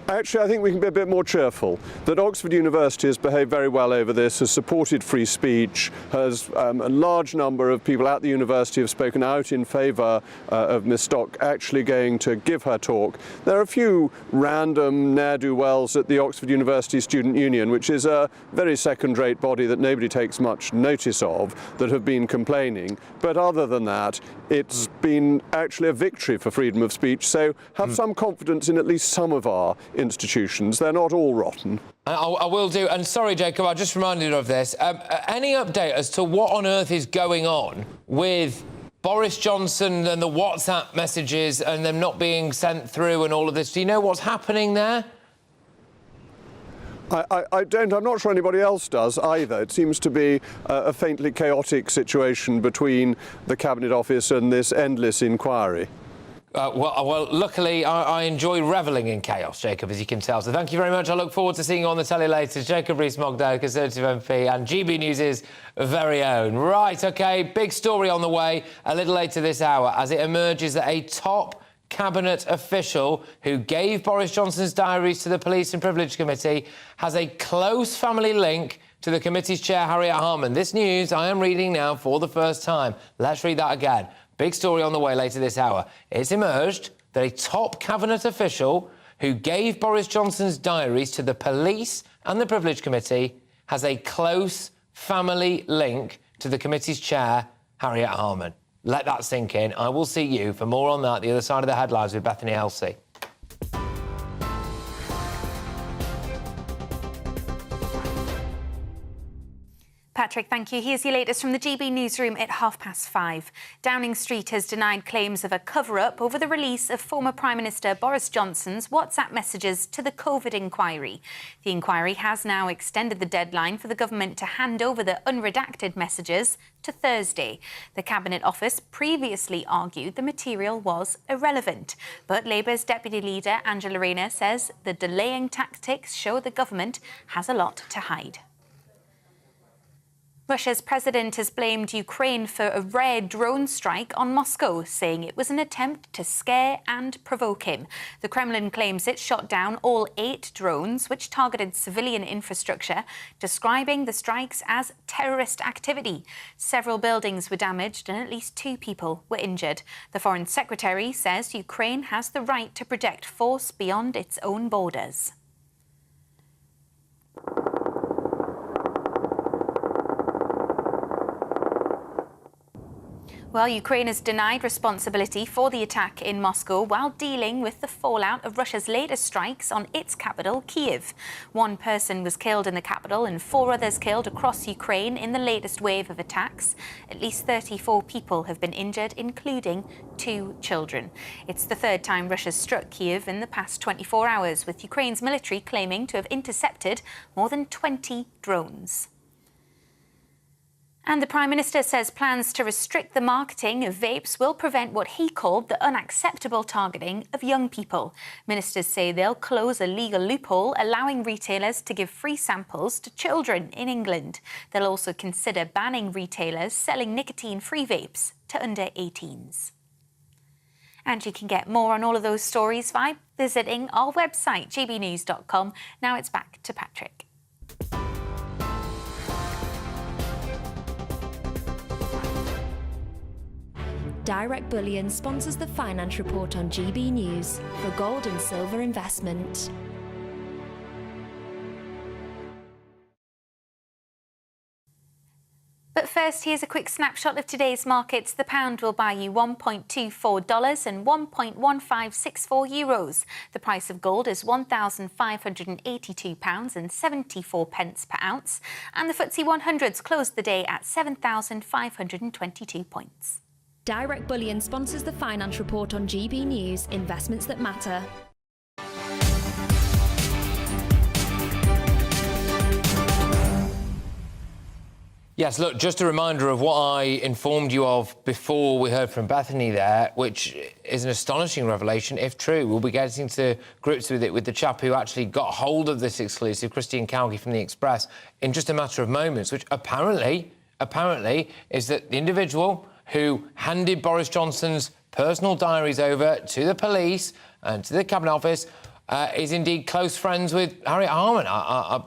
Actually, I think we can be a bit more cheerful. That Oxford University has behaved very well over this, has supported free speech, has a large number of people at the university have spoken out in favour of Ms Stock actually going to give her talk. There are a few random ne'er-do-wells at the Oxford University Student Union, which is a very second-rate body that nobody takes much notice of, that have been complaining. But other than that, it's been actually a victory for freedom of speech. So have some confidence in at least some of our institutions. They're not all rotten. I will do. And sorry, Jacob, I just reminded of this. Any update as to what on earth is going on with Boris Johnson and the WhatsApp messages and them not being sent through and all of this? Do you know what's happening there? I don't. I'm not sure anybody else does either. It seems to be a faintly chaotic situation between the Cabinet Office and this endless inquiry. Well, luckily, I enjoy revelling in chaos, Jacob, as you can tell. So thank you very much. I look forward to seeing you on the telly later. Jacob Rees-Mogg, Conservative MP, and GB News' very own. Right, OK, big story on the way a little later this hour as it emerges that a top Cabinet official who gave Boris Johnson's diaries to the Police and Privilege Committee has a close family link to the committee's chair, Harriet Harman. This news I am reading now for the first time. Let's read that again. Big story on the way later this hour. It's emerged that a top Cabinet official who gave Boris Johnson's diaries to the Police and the Privilege Committee has a close family link to the committee's chair, Harriet Harman. Let that sink in. I will see you for more on that, the other side of the headlines with Bethany Elsey. Patrick, thank you. Here's your latest from the GB newsroom at 5:30. Downing Street has denied claims of a cover-up over the release of former Prime Minister Boris Johnson's WhatsApp messages to the COVID inquiry. The inquiry has now extended the deadline for the government to hand over the unredacted messages to Thursday. The Cabinet Office previously argued the material was irrelevant, but Labour's Deputy Leader Angela Rayner says the delaying tactics show the government has a lot to hide. Russia's president has blamed Ukraine for a rare drone strike on Moscow, saying it was an attempt to scare and provoke him. The Kremlin claims it shot down all 8 drones, which targeted civilian infrastructure, describing the strikes as terrorist activity. Several buildings were damaged and at least 2 people were injured. The Foreign Secretary says Ukraine has the right to project force beyond its own borders. Well, Ukraine has denied responsibility for the attack in Moscow while dealing with the fallout of Russia's latest strikes on its capital, Kyiv. 1 person was killed in the capital and 4 others killed across Ukraine in the latest wave of attacks. At least 34 people have been injured, including 2 children. It's the 3rd time Russia struck Kyiv in the past 24 hours, with Ukraine's military claiming to have intercepted more than 20 drones. And the Prime Minister says plans to restrict the marketing of vapes will prevent what he called the unacceptable targeting of young people. Ministers say they'll close a legal loophole allowing retailers to give free samples to children in England. They'll also consider banning retailers selling nicotine-free vapes to under 18s. And you can get more on all of those stories by visiting our website, gbnews.com. Now it's back to Patrick. Direct Bullion sponsors the Finance Report on GB News for gold and silver investment. But first, here's a quick snapshot of today's markets. The pound will buy you $1.24 and 1.1564 euros. The price of gold is £1,582 and 74 pence per ounce. And the FTSE 100s closed the day at 7,522 points. Direct Bullion sponsors the Finance Report on GB News, investments that matter. Yes, look, just a reminder of what I informed you of before we heard from Bethany there, which is an astonishing revelation, if true. We'll be getting to grips with it with the chap who actually got hold of this exclusive, Christine Cowgie from The Express, in just a matter of moments, which apparently is that the individual who handed Boris Johnson's personal diaries over to the police and to the Cabinet Office is indeed close friends with Harriet Harman.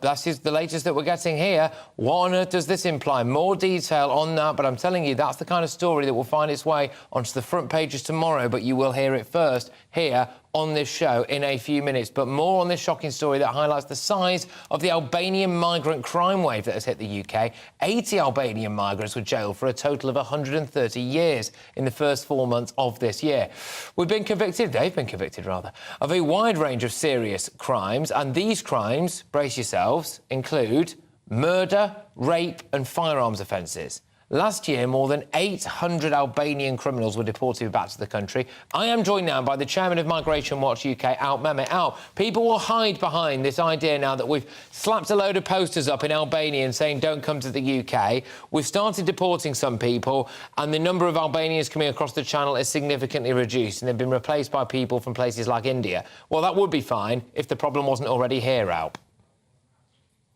That is the latest that we're getting here. What on earth does this imply? More detail on that, but I'm telling you, that's the kind of story that will find its way onto the front pages tomorrow, but you will hear it first here on this show in a few minutes. But more on this shocking story that highlights the size of the Albanian migrant crime wave that has hit the UK. 80 Albanian migrants were jailed for a total of 130 years in the first 4 months of this year. They've been convicted, of a wide range of serious crimes, and these crimes, brace yourselves, include murder, rape and firearms offences. Last year, more than 800 Albanian criminals were deported back to the country. I am joined now by the chairman of Migration Watch UK, Al Mehmet. Al, people will hide behind this idea now that we've slapped a load of posters up in Albanian saying don't come to the UK. We've started deporting some people, and the number of Albanians coming across the channel is significantly reduced, and they've been replaced by people from places like India. Well, that would be fine if the problem wasn't already here, Al.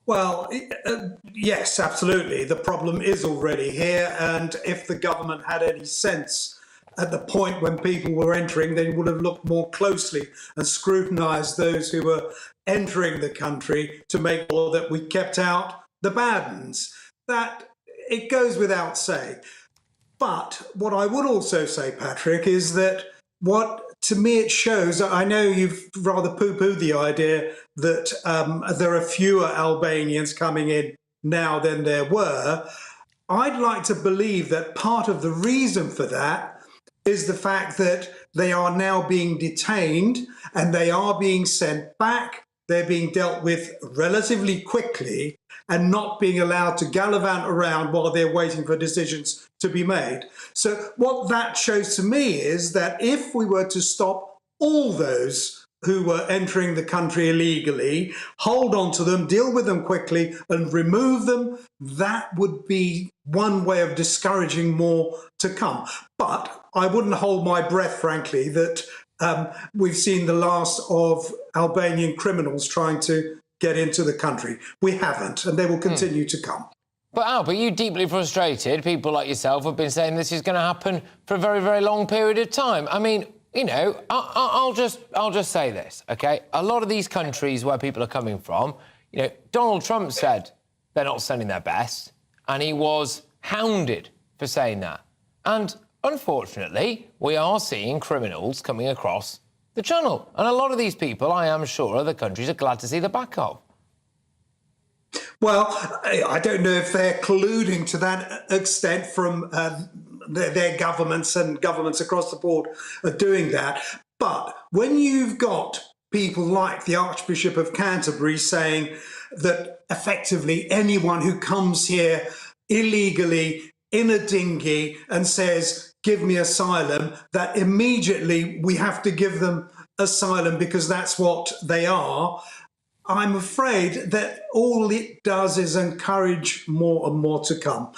Well, yes, absolutely. The problem is already here, and if the government had any sense at the point when people were entering, they would have looked more closely and scrutinised those who were entering the country to make sure that we kept out the bad ones. That, it goes without saying. But what I would also say, Patrick, is that what, to me, it shows, I know you've rather poo-pooed the idea that there are fewer Albanians coming in now than there were. I'd like to believe that part of the reason for that is the fact that they are now being detained and they are being sent back. They're being dealt with relatively quickly and not being allowed to gallivant around while they're waiting for decisions to be made. So what that shows to me is that if we were to stop all those who were entering the country illegally, hold on to them, deal with them quickly and remove them, that would be one way of discouraging more to come. But I wouldn't hold my breath, frankly, that we've seen the last of Albanian criminals trying to get into the country. We haven't, and they will continue to come. But Al, but you deeply frustrated, people like yourself have been saying this is going to happen for a very, very long period of time. I mean, you know, I'll just say this, OK? A lot of these countries where people are coming from, you know, Donald Trump said they're not sending their best, and he was hounded for saying that. And unfortunately, we are seeing criminals coming across the channel. And a lot of these people, I am sure, other countries are glad to see the back of. Well, I don't know if they're colluding to that extent from their governments, and governments across the board are doing that. But when you've got people like the Archbishop of Canterbury saying that effectively anyone who comes here illegally in a dinghy and says, give me asylum, that immediately we have to give them asylum because that's what they are, I'm afraid that all it does is encourage more and more to come.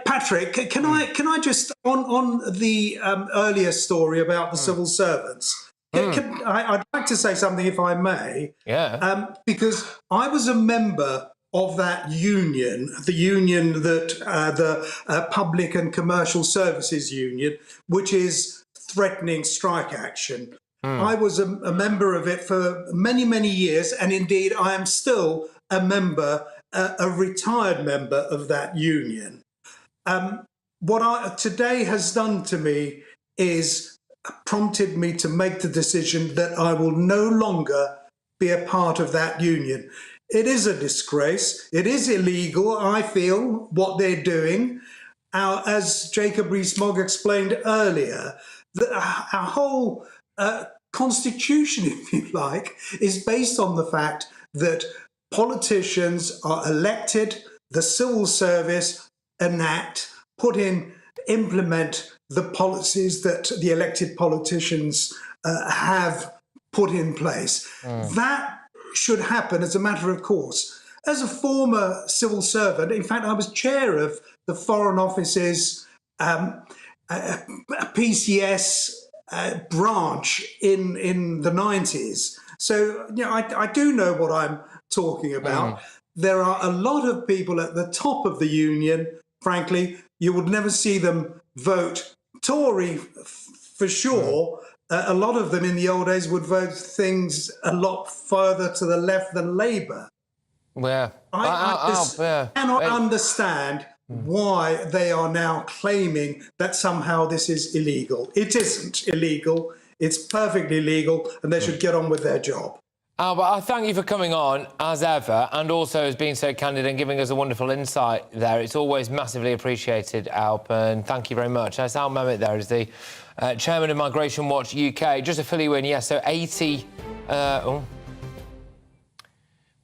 Patrick, can I just, on the earlier story about the civil servants, I'd like to say something, if I may. Yeah. Because I was a member of that union, the union that the Public and Commercial Services Union, which is threatening strike action. I was a member of it for many, many years, and indeed I am still a member, a retired member of that union. What today has done to me is prompted me to make the decision that I will no longer be a part of that union. It is a disgrace. It is illegal, I feel, what they're doing. As Jacob Rees-Mogg explained earlier, our whole constitution, if you like, is based on the fact that politicians are elected, the civil service implement the policies that the elected politicians have put in place. That should happen as a matter of course. As a former civil servant, in fact, I was chair of the Foreign Office's PCS branch in the 90s. So, I do know what I'm talking about. There are a lot of people at the top of the union, frankly, you would never see them vote Tory for sure. A lot of them in the old days would vote things a lot further to the left than Labour. Yeah. I cannot understand why they are now claiming that somehow this is illegal. It isn't illegal. It's perfectly legal, and they should get on with their job. Albert, I thank you for coming on, as ever, and also as being so candid and giving us a wonderful insight there. It's always massively appreciated, Alp, and thank you very much. As Al Mehmet there is the chairman of Migration Watch UK. Just to fill you in, yes, so 80...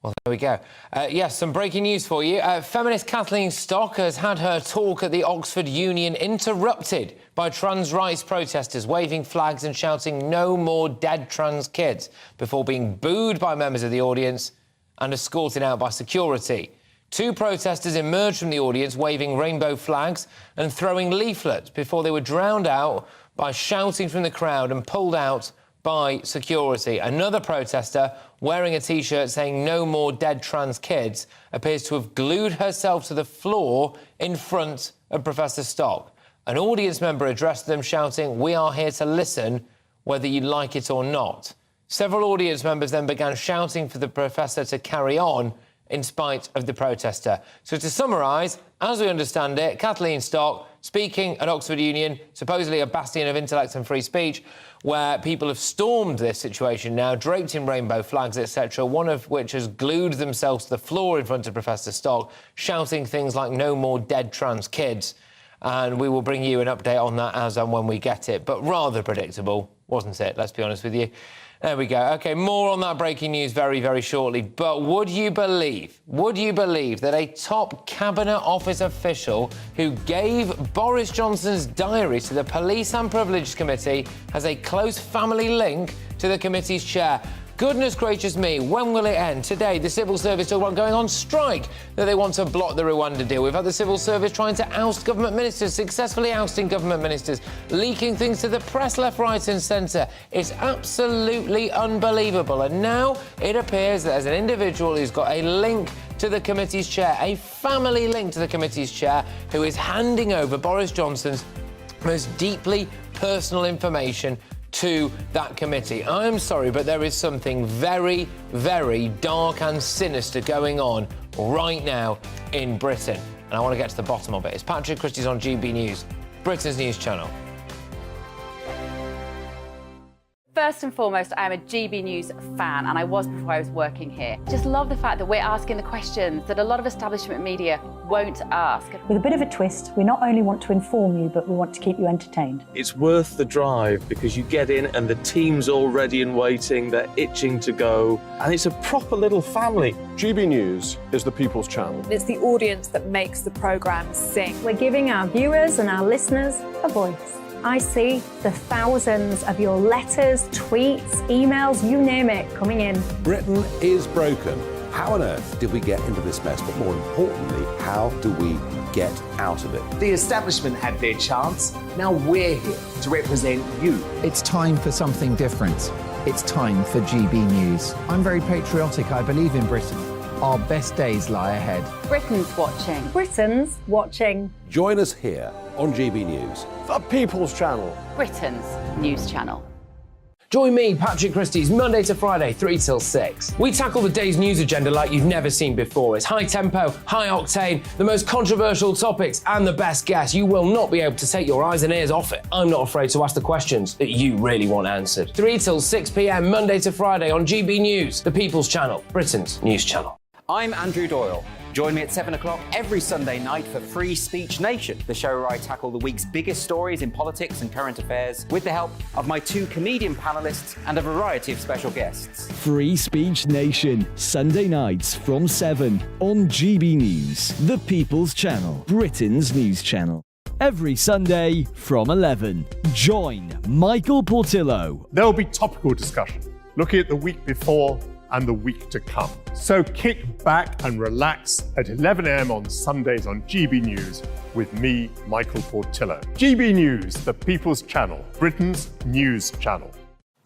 Well, there we go. Yes, some breaking news for you. Feminist Kathleen Stock has had her talk at the Oxford Union interrupted by trans rights protesters waving flags and shouting "No more dead trans kids" before being booed by members of the audience and escorted out by security. Two protesters emerged from the audience waving rainbow flags and throwing leaflets before they were drowned out by shouting from the crowd and pulled out by security. Another protester wearing a T-shirt saying "No more dead trans kids" appears to have glued herself to the floor in front of Professor Stock. An audience member addressed them shouting, "We are here to listen, whether you like it or not." Several audience members then began shouting for the professor to carry on in spite of the protester. So to summarise, as we understand it, Kathleen Stock speaking at Oxford Union, supposedly a bastion of intellect and free speech, where people have stormed this situation now, draped in rainbow flags, etc., one of which has glued themselves to the floor in front of Professor Stock, shouting things like "No more dead trans kids." And we will bring you an update on that as and when we get it. But rather predictable, wasn't it? Let's be honest with you. There we go. OK, more on that breaking news very, very shortly. But would you believe that a top Cabinet Office official who gave Boris Johnson's diary to the Police and Privilege Committee has a close family link to the committee's chair? Goodness gracious me, when will it end? Today, the civil service talk about going on strike, that they want to block the Rwanda deal. We've had the civil service trying to oust government ministers, successfully ousting government ministers, leaking things to the press left, right and centre. It's absolutely unbelievable. And now it appears that there's an individual who's got a link to the committee's chair, a family link to the committee's chair, who is handing over Boris Johnson's most deeply personal information to that committee. I'm sorry, but there is something very, very dark and sinister going on right now in Britain. And I want to get to the bottom of it. It's Patrick Christys on GB News, Britain's news channel. First and foremost, I'm a GB News fan, and I was before I was working here. Just love the fact that we're asking the questions that a lot of establishment media won't ask. With a bit of a twist, we not only want to inform you, but we want to keep you entertained. It's worth the drive because you get in and the team's all ready and waiting, they're itching to go, and it's a proper little family. GB News is the People's Channel. It's the audience that makes the programme sing. We're giving our viewers and our listeners a voice. I see the thousands of your letters, tweets, emails, you name it, coming in. Britain is broken. How on earth did we get into this mess? But more importantly, how do we get out of it? The establishment had their chance. Now we're here to represent you. It's time for something different. It's time for GB News. I'm very patriotic. I believe in Britain. Our best days lie ahead. Britain's watching. Britain's watching. Join us here on GB News. The People's Channel. Britain's news channel. Join me, Patrick Christys, Monday to Friday, 3 till 6. We tackle the day's news agenda like you've never seen before. It's high tempo, high octane, the most controversial topics and the best guests. You will not be able to take your eyes and ears off it. I'm not afraid to ask the questions that you really want answered. 3 till 6 p.m, Monday to Friday on GB News, the People's Channel, Britain's news channel. I'm Andrew Doyle. Join me at 7 o'clock every Sunday night for Free Speech Nation, the show where I tackle the week's biggest stories in politics and current affairs with the help of my two comedian panellists and a variety of special guests. Free Speech Nation, Sunday nights from 7 on GB News, the People's Channel, Britain's news channel. Every Sunday from 11. Join Michael Portillo. There'll be topical discussion, looking at the week before and the week to come. So kick back and relax at 11 a.m. on Sundays on GB News with me, Michael Portillo. GB News, the People's Channel, Britain's news channel.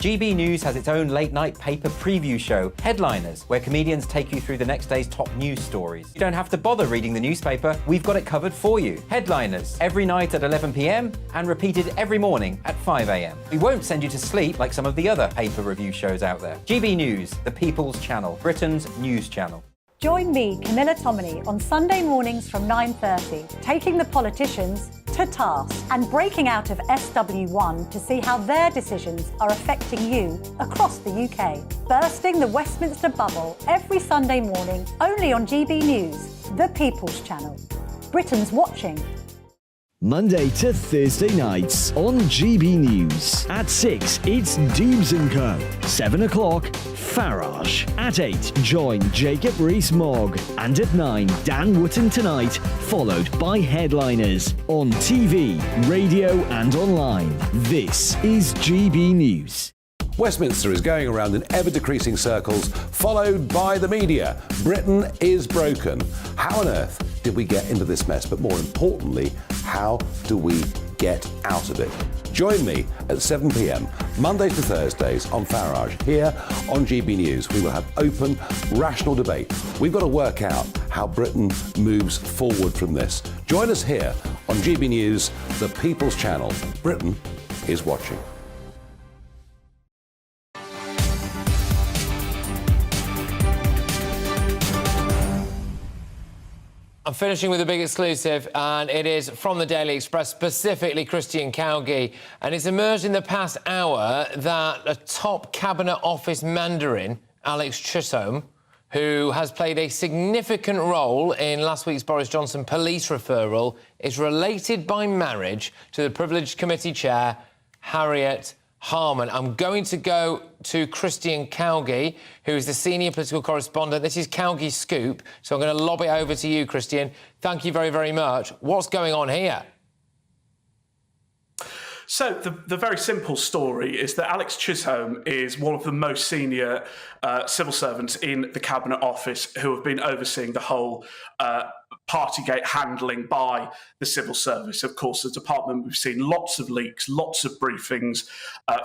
GB News has its own late-night paper preview show, Headliners, where comedians take you through the next day's top news stories. You don't have to bother reading the newspaper, we've got it covered for you. Headliners, every night at 11 p.m. and repeated every morning at 5 a.m. We won't send you to sleep like some of the other paper review shows out there. GB News, the People's Channel, Britain's news channel. Join me, Camilla Tominey, on Sunday mornings from 9:30, taking the politicians to task and breaking out of SW1 to see how their decisions are affecting you across the UK. Bursting the Westminster bubble every Sunday morning, only on GB News, the People's Channel. Britain's watching. Monday to Thursday nights on GB News. At 6, it's Dubes & Co. 7 o'clock, Farage. At 8, join Jacob Rees-Mogg. And at 9, Dan Wootton Tonight, followed by Headliners. On TV, radio and online. This is GB News. Westminster is going around in ever-decreasing circles, followed by the media. Britain is broken. How on earth did we get into this mess? But more importantly, how do we get out of it? Join me at 7 p.m, Mondays to Thursdays on Farage. Here on GB News, we will have open, rational debate. We've got to work out how Britain moves forward from this. Join us here on GB News, the People's Channel. Britain is watching. I'm finishing with a big exclusive, and it is from the Daily Express, specifically Christian Cowgie. And it's emerged in the past hour that a top Cabinet Office Mandarin, Alex Chisholm, who has played a significant role in last week's Boris Johnson police referral, is related by marriage to the Privileged Committee Chair, Harriet Harman. I'm going to go to Christian Cowgie, who is the senior political correspondent. This is Cowgie's Scoop, so I'm going to lob it over to you, Christian. Thank you very, very much. What's going on here? So the very simple story is that Alex Chisholm is one of the most senior civil servants in the Cabinet Office who have been overseeing the whole Partygate handling by the civil service. Of course, the department, we've seen lots of leaks, lots of briefings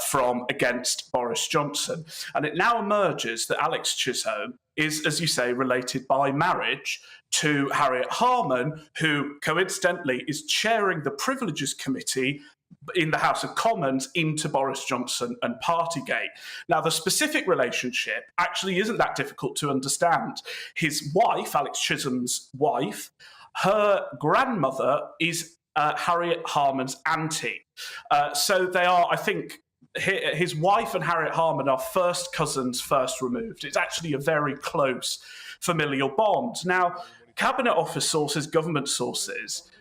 from against Boris Johnson. And it now emerges that Alex Chisholm is, as you say, related by marriage to Harriet Harman, who coincidentally is chairing the Privileges Committee in the House of Commons into Boris Johnson and Partygate. Now, the specific relationship actually isn't that difficult to understand. His wife, Alex Chisholm's wife, her grandmother is Harriet Harman's auntie. So they are, I think, his wife and Harriet Harman are first cousins, first removed. It's actually a very close familial bond. Now, Cabinet Office sources, government sources,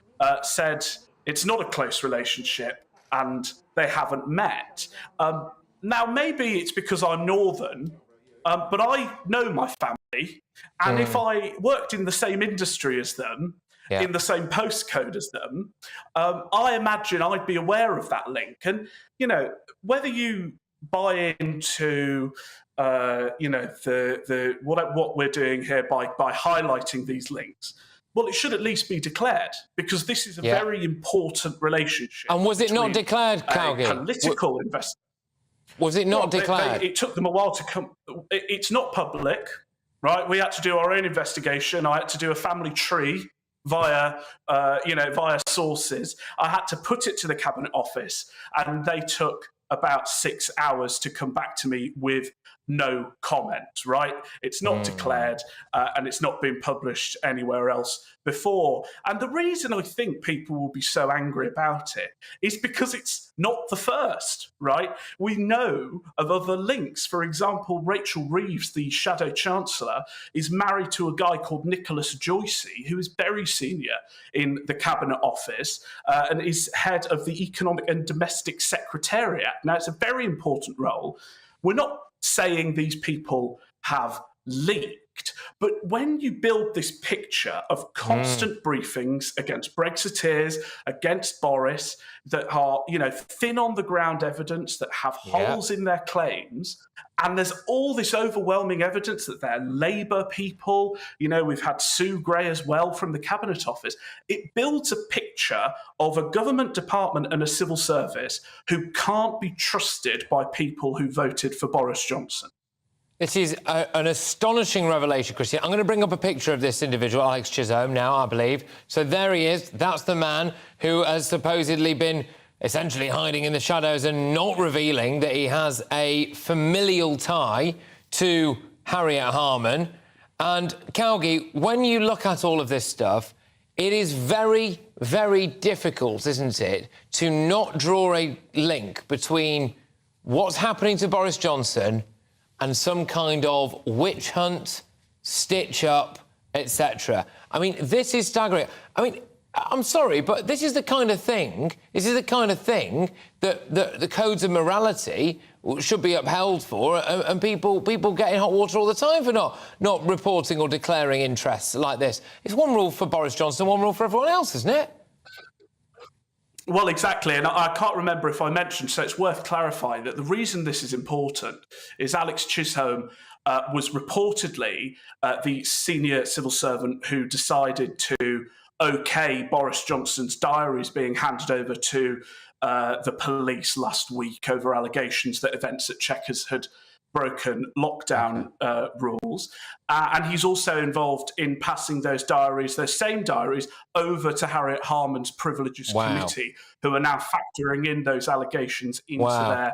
said it's not a close relationship and they haven't met. Now, maybe it's because I'm Northern, but I know my family. And if I worked in the same industry as them, in the same postcode as them, I imagine I'd be aware of that link. And, you know, whether you buy into, you know, what we're doing here by highlighting these links, well, it should at least be declared, because this is a very important relationship. And was it not declared, Cowgie? Political investment. Was it not declared? It took them a while to come. It's not public, right? We had to do our own investigation. I had to do a family tree via sources. I had to put it to the Cabinet Office, and they took about 6 hours to come back to me with no comment, right? It's not declared and it's not been published anywhere else before. And the reason I think people will be so angry about it is because it's not the first, right? We know of other links. For example, Rachel Reeves, the Shadow Chancellor, is married to a guy called Nicholas Joycey, who is very senior in the Cabinet Office and is head of the Economic and Domestic Secretariat. Now, it's a very important role. We're not saying these people have leaked. leaked. But when you build this picture of constant briefings against Brexiteers, against Boris, that are, thin on the ground evidence, that have holes in their claims, and there's all this overwhelming evidence that they're Labour people, we've had Sue Gray as well from the Cabinet Office, it builds a picture of a government department and a civil service who can't be trusted by people who voted for Boris Johnson. This is an astonishing revelation, Christy. I'm going to bring up a picture of this individual, Alex Chisholm, now, I believe. So there he is. That's the man who has supposedly been essentially hiding in the shadows and not revealing that he has a familial tie to Harriet Harman. And, Calgie, when you look at all of this stuff, it is very, very difficult, isn't it, to not draw a link between what's happening to Boris Johnson and some kind of witch hunt, stitch-up, etc. I mean, this is staggering. I mean, I'm sorry, but this is the kind of thing that the codes of morality should be upheld for, and people get in hot water all the time for not reporting or declaring interests like this. It's one rule for Boris Johnson, one rule for everyone else, isn't it? Well, exactly, and I can't remember if I mentioned, so it's worth clarifying that the reason this is important is Alex Chisholm was reportedly the senior civil servant who decided to OK Boris Johnson's diaries being handed over to the police last week over allegations that events at Chequers had broken lockdown rules. And he's also involved in passing those same diaries, over to Harriet Harman's Privileges Committee, who are now factoring in those allegations into their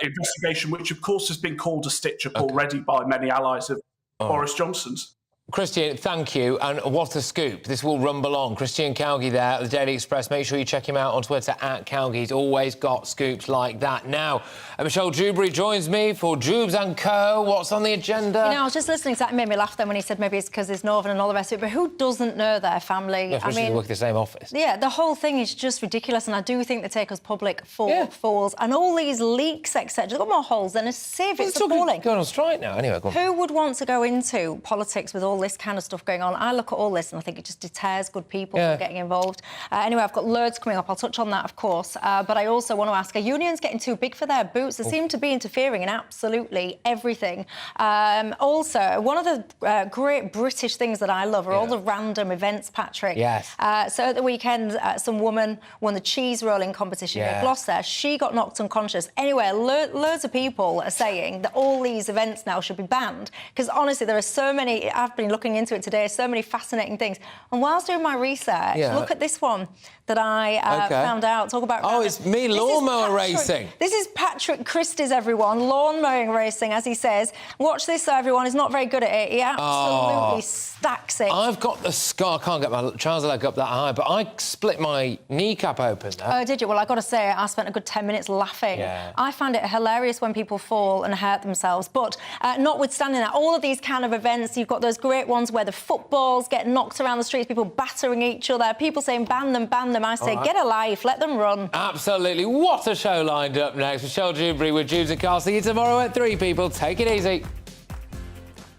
investigation, which, of course, has been called a stitch-up already by many allies of Boris Johnson's. Christian, thank you, and what a scoop. This will rumble on. Christian Calgie there at the Daily Express. Make sure you check him out on Twitter at Calgie. He's always got scoops like that. Now, Michelle Dewberry joins me for Jubes & Co. What's on the agenda? I was just listening to that. It made me laugh then when he said maybe it's because he's Northern and all the rest of it, but who doesn't know their family? Yeah, especially if they work in the same office. Yeah, the whole thing is just ridiculous, and I do think they take us public for fools. And all these leaks, etc., they've got more holes than a sieve. It's appalling. Going on strike now, anyway. Go on. Who would want to go into politics with all this kind of stuff going on? I look at all this and I think it just deters good people from getting involved. Anyway, I've got loads coming up. I'll touch on that, of course. But I also want to ask, are unions getting too big for their boots? They seem to be interfering in absolutely everything. Also, one of the great British things that I love are all the random events, Patrick. Yes. So at the weekend, some woman won the cheese rolling competition in Gloucester. She got knocked unconscious. Anyway, loads of people are saying that all these events now should be banned, because honestly, there are so many, I've been looking into it today, so many fascinating things. And whilst doing my research, look at this one that I found out. Talk about... Oh, it's me, lawnmower racing. This is Patrick Christys, everyone, lawn mowing racing, as he says. Watch this, though, everyone. He's not very good at it. He absolutely stacks it. I've got the scar. I can't get my trouser leg up that high, but I split my kneecap open there. Oh, did you? Well, I've got to say, I spent a good 10 minutes laughing. Yeah. I find it hilarious when people fall and hurt themselves. But notwithstanding that, all of these kind of events, you've got those great ones where the footballs get knocked around the streets, people battering each other, people saying ban them, ban them. I say, get a life, let them run. Absolutely. What a show lined up next. Michelle Dewberry with Jubes & Co. See you tomorrow at 3, people. Take it easy.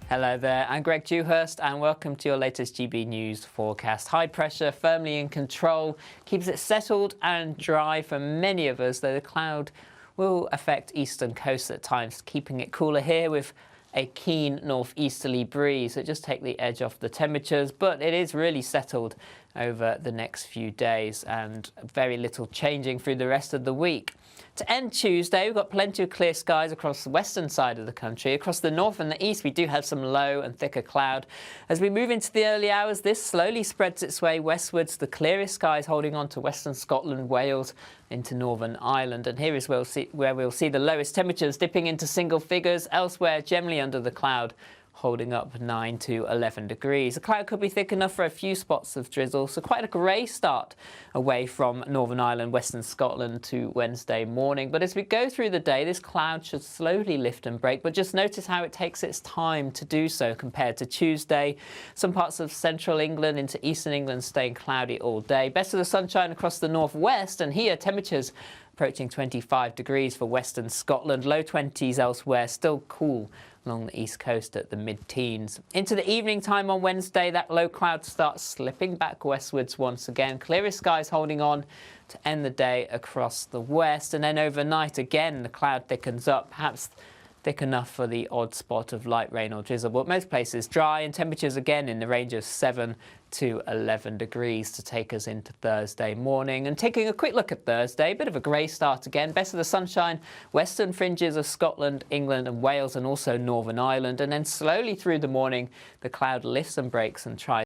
Hello there, I'm Greg Dewhurst and welcome to your latest GB News forecast. High pressure firmly in control keeps it settled and dry for many of us, though the cloud will affect eastern coasts at times, keeping it cooler here with a keen northeasterly breeze. So just take the edge off the temperatures, but it is really settled over the next few days and very little changing through the rest of the week. To end Tuesday, we've got plenty of clear skies across the western side of the country. Across the north and the east, we do have some low and thicker cloud. As we move into the early hours, this slowly spreads its way westwards. The clearest skies holding on to western Scotland, Wales, into Northern Ireland. And here is where we'll see the lowest temperatures dipping into single figures. Elsewhere, generally under the cloud, holding up 9 to 11 degrees. The cloud could be thick enough for a few spots of drizzle, so quite a grey start away from Northern Ireland, Western Scotland to Wednesday morning. But as we go through the day, this cloud should slowly lift and break, but just notice how it takes its time to do so compared to Tuesday. Some parts of central England into eastern England staying cloudy all day. Best of the sunshine across the northwest, and here temperatures approaching 25 degrees for western Scotland, low 20s elsewhere, still cool along the east coast at the mid-teens. Into the evening time on Wednesday, that low cloud starts slipping back westwards once again. Clearest skies holding on to end the day across the west. And then overnight, again, the cloud thickens up, perhaps thick enough for the odd spot of light rain or drizzle, but most places dry, and temperatures again in the range of 7 to 11 degrees to take us into Thursday morning. And taking a quick look at Thursday, a bit of a grey start again. Best of the sunshine, western fringes of Scotland, England and Wales, and also Northern Ireland. And then slowly through the morning, the cloud lifts and breaks and tries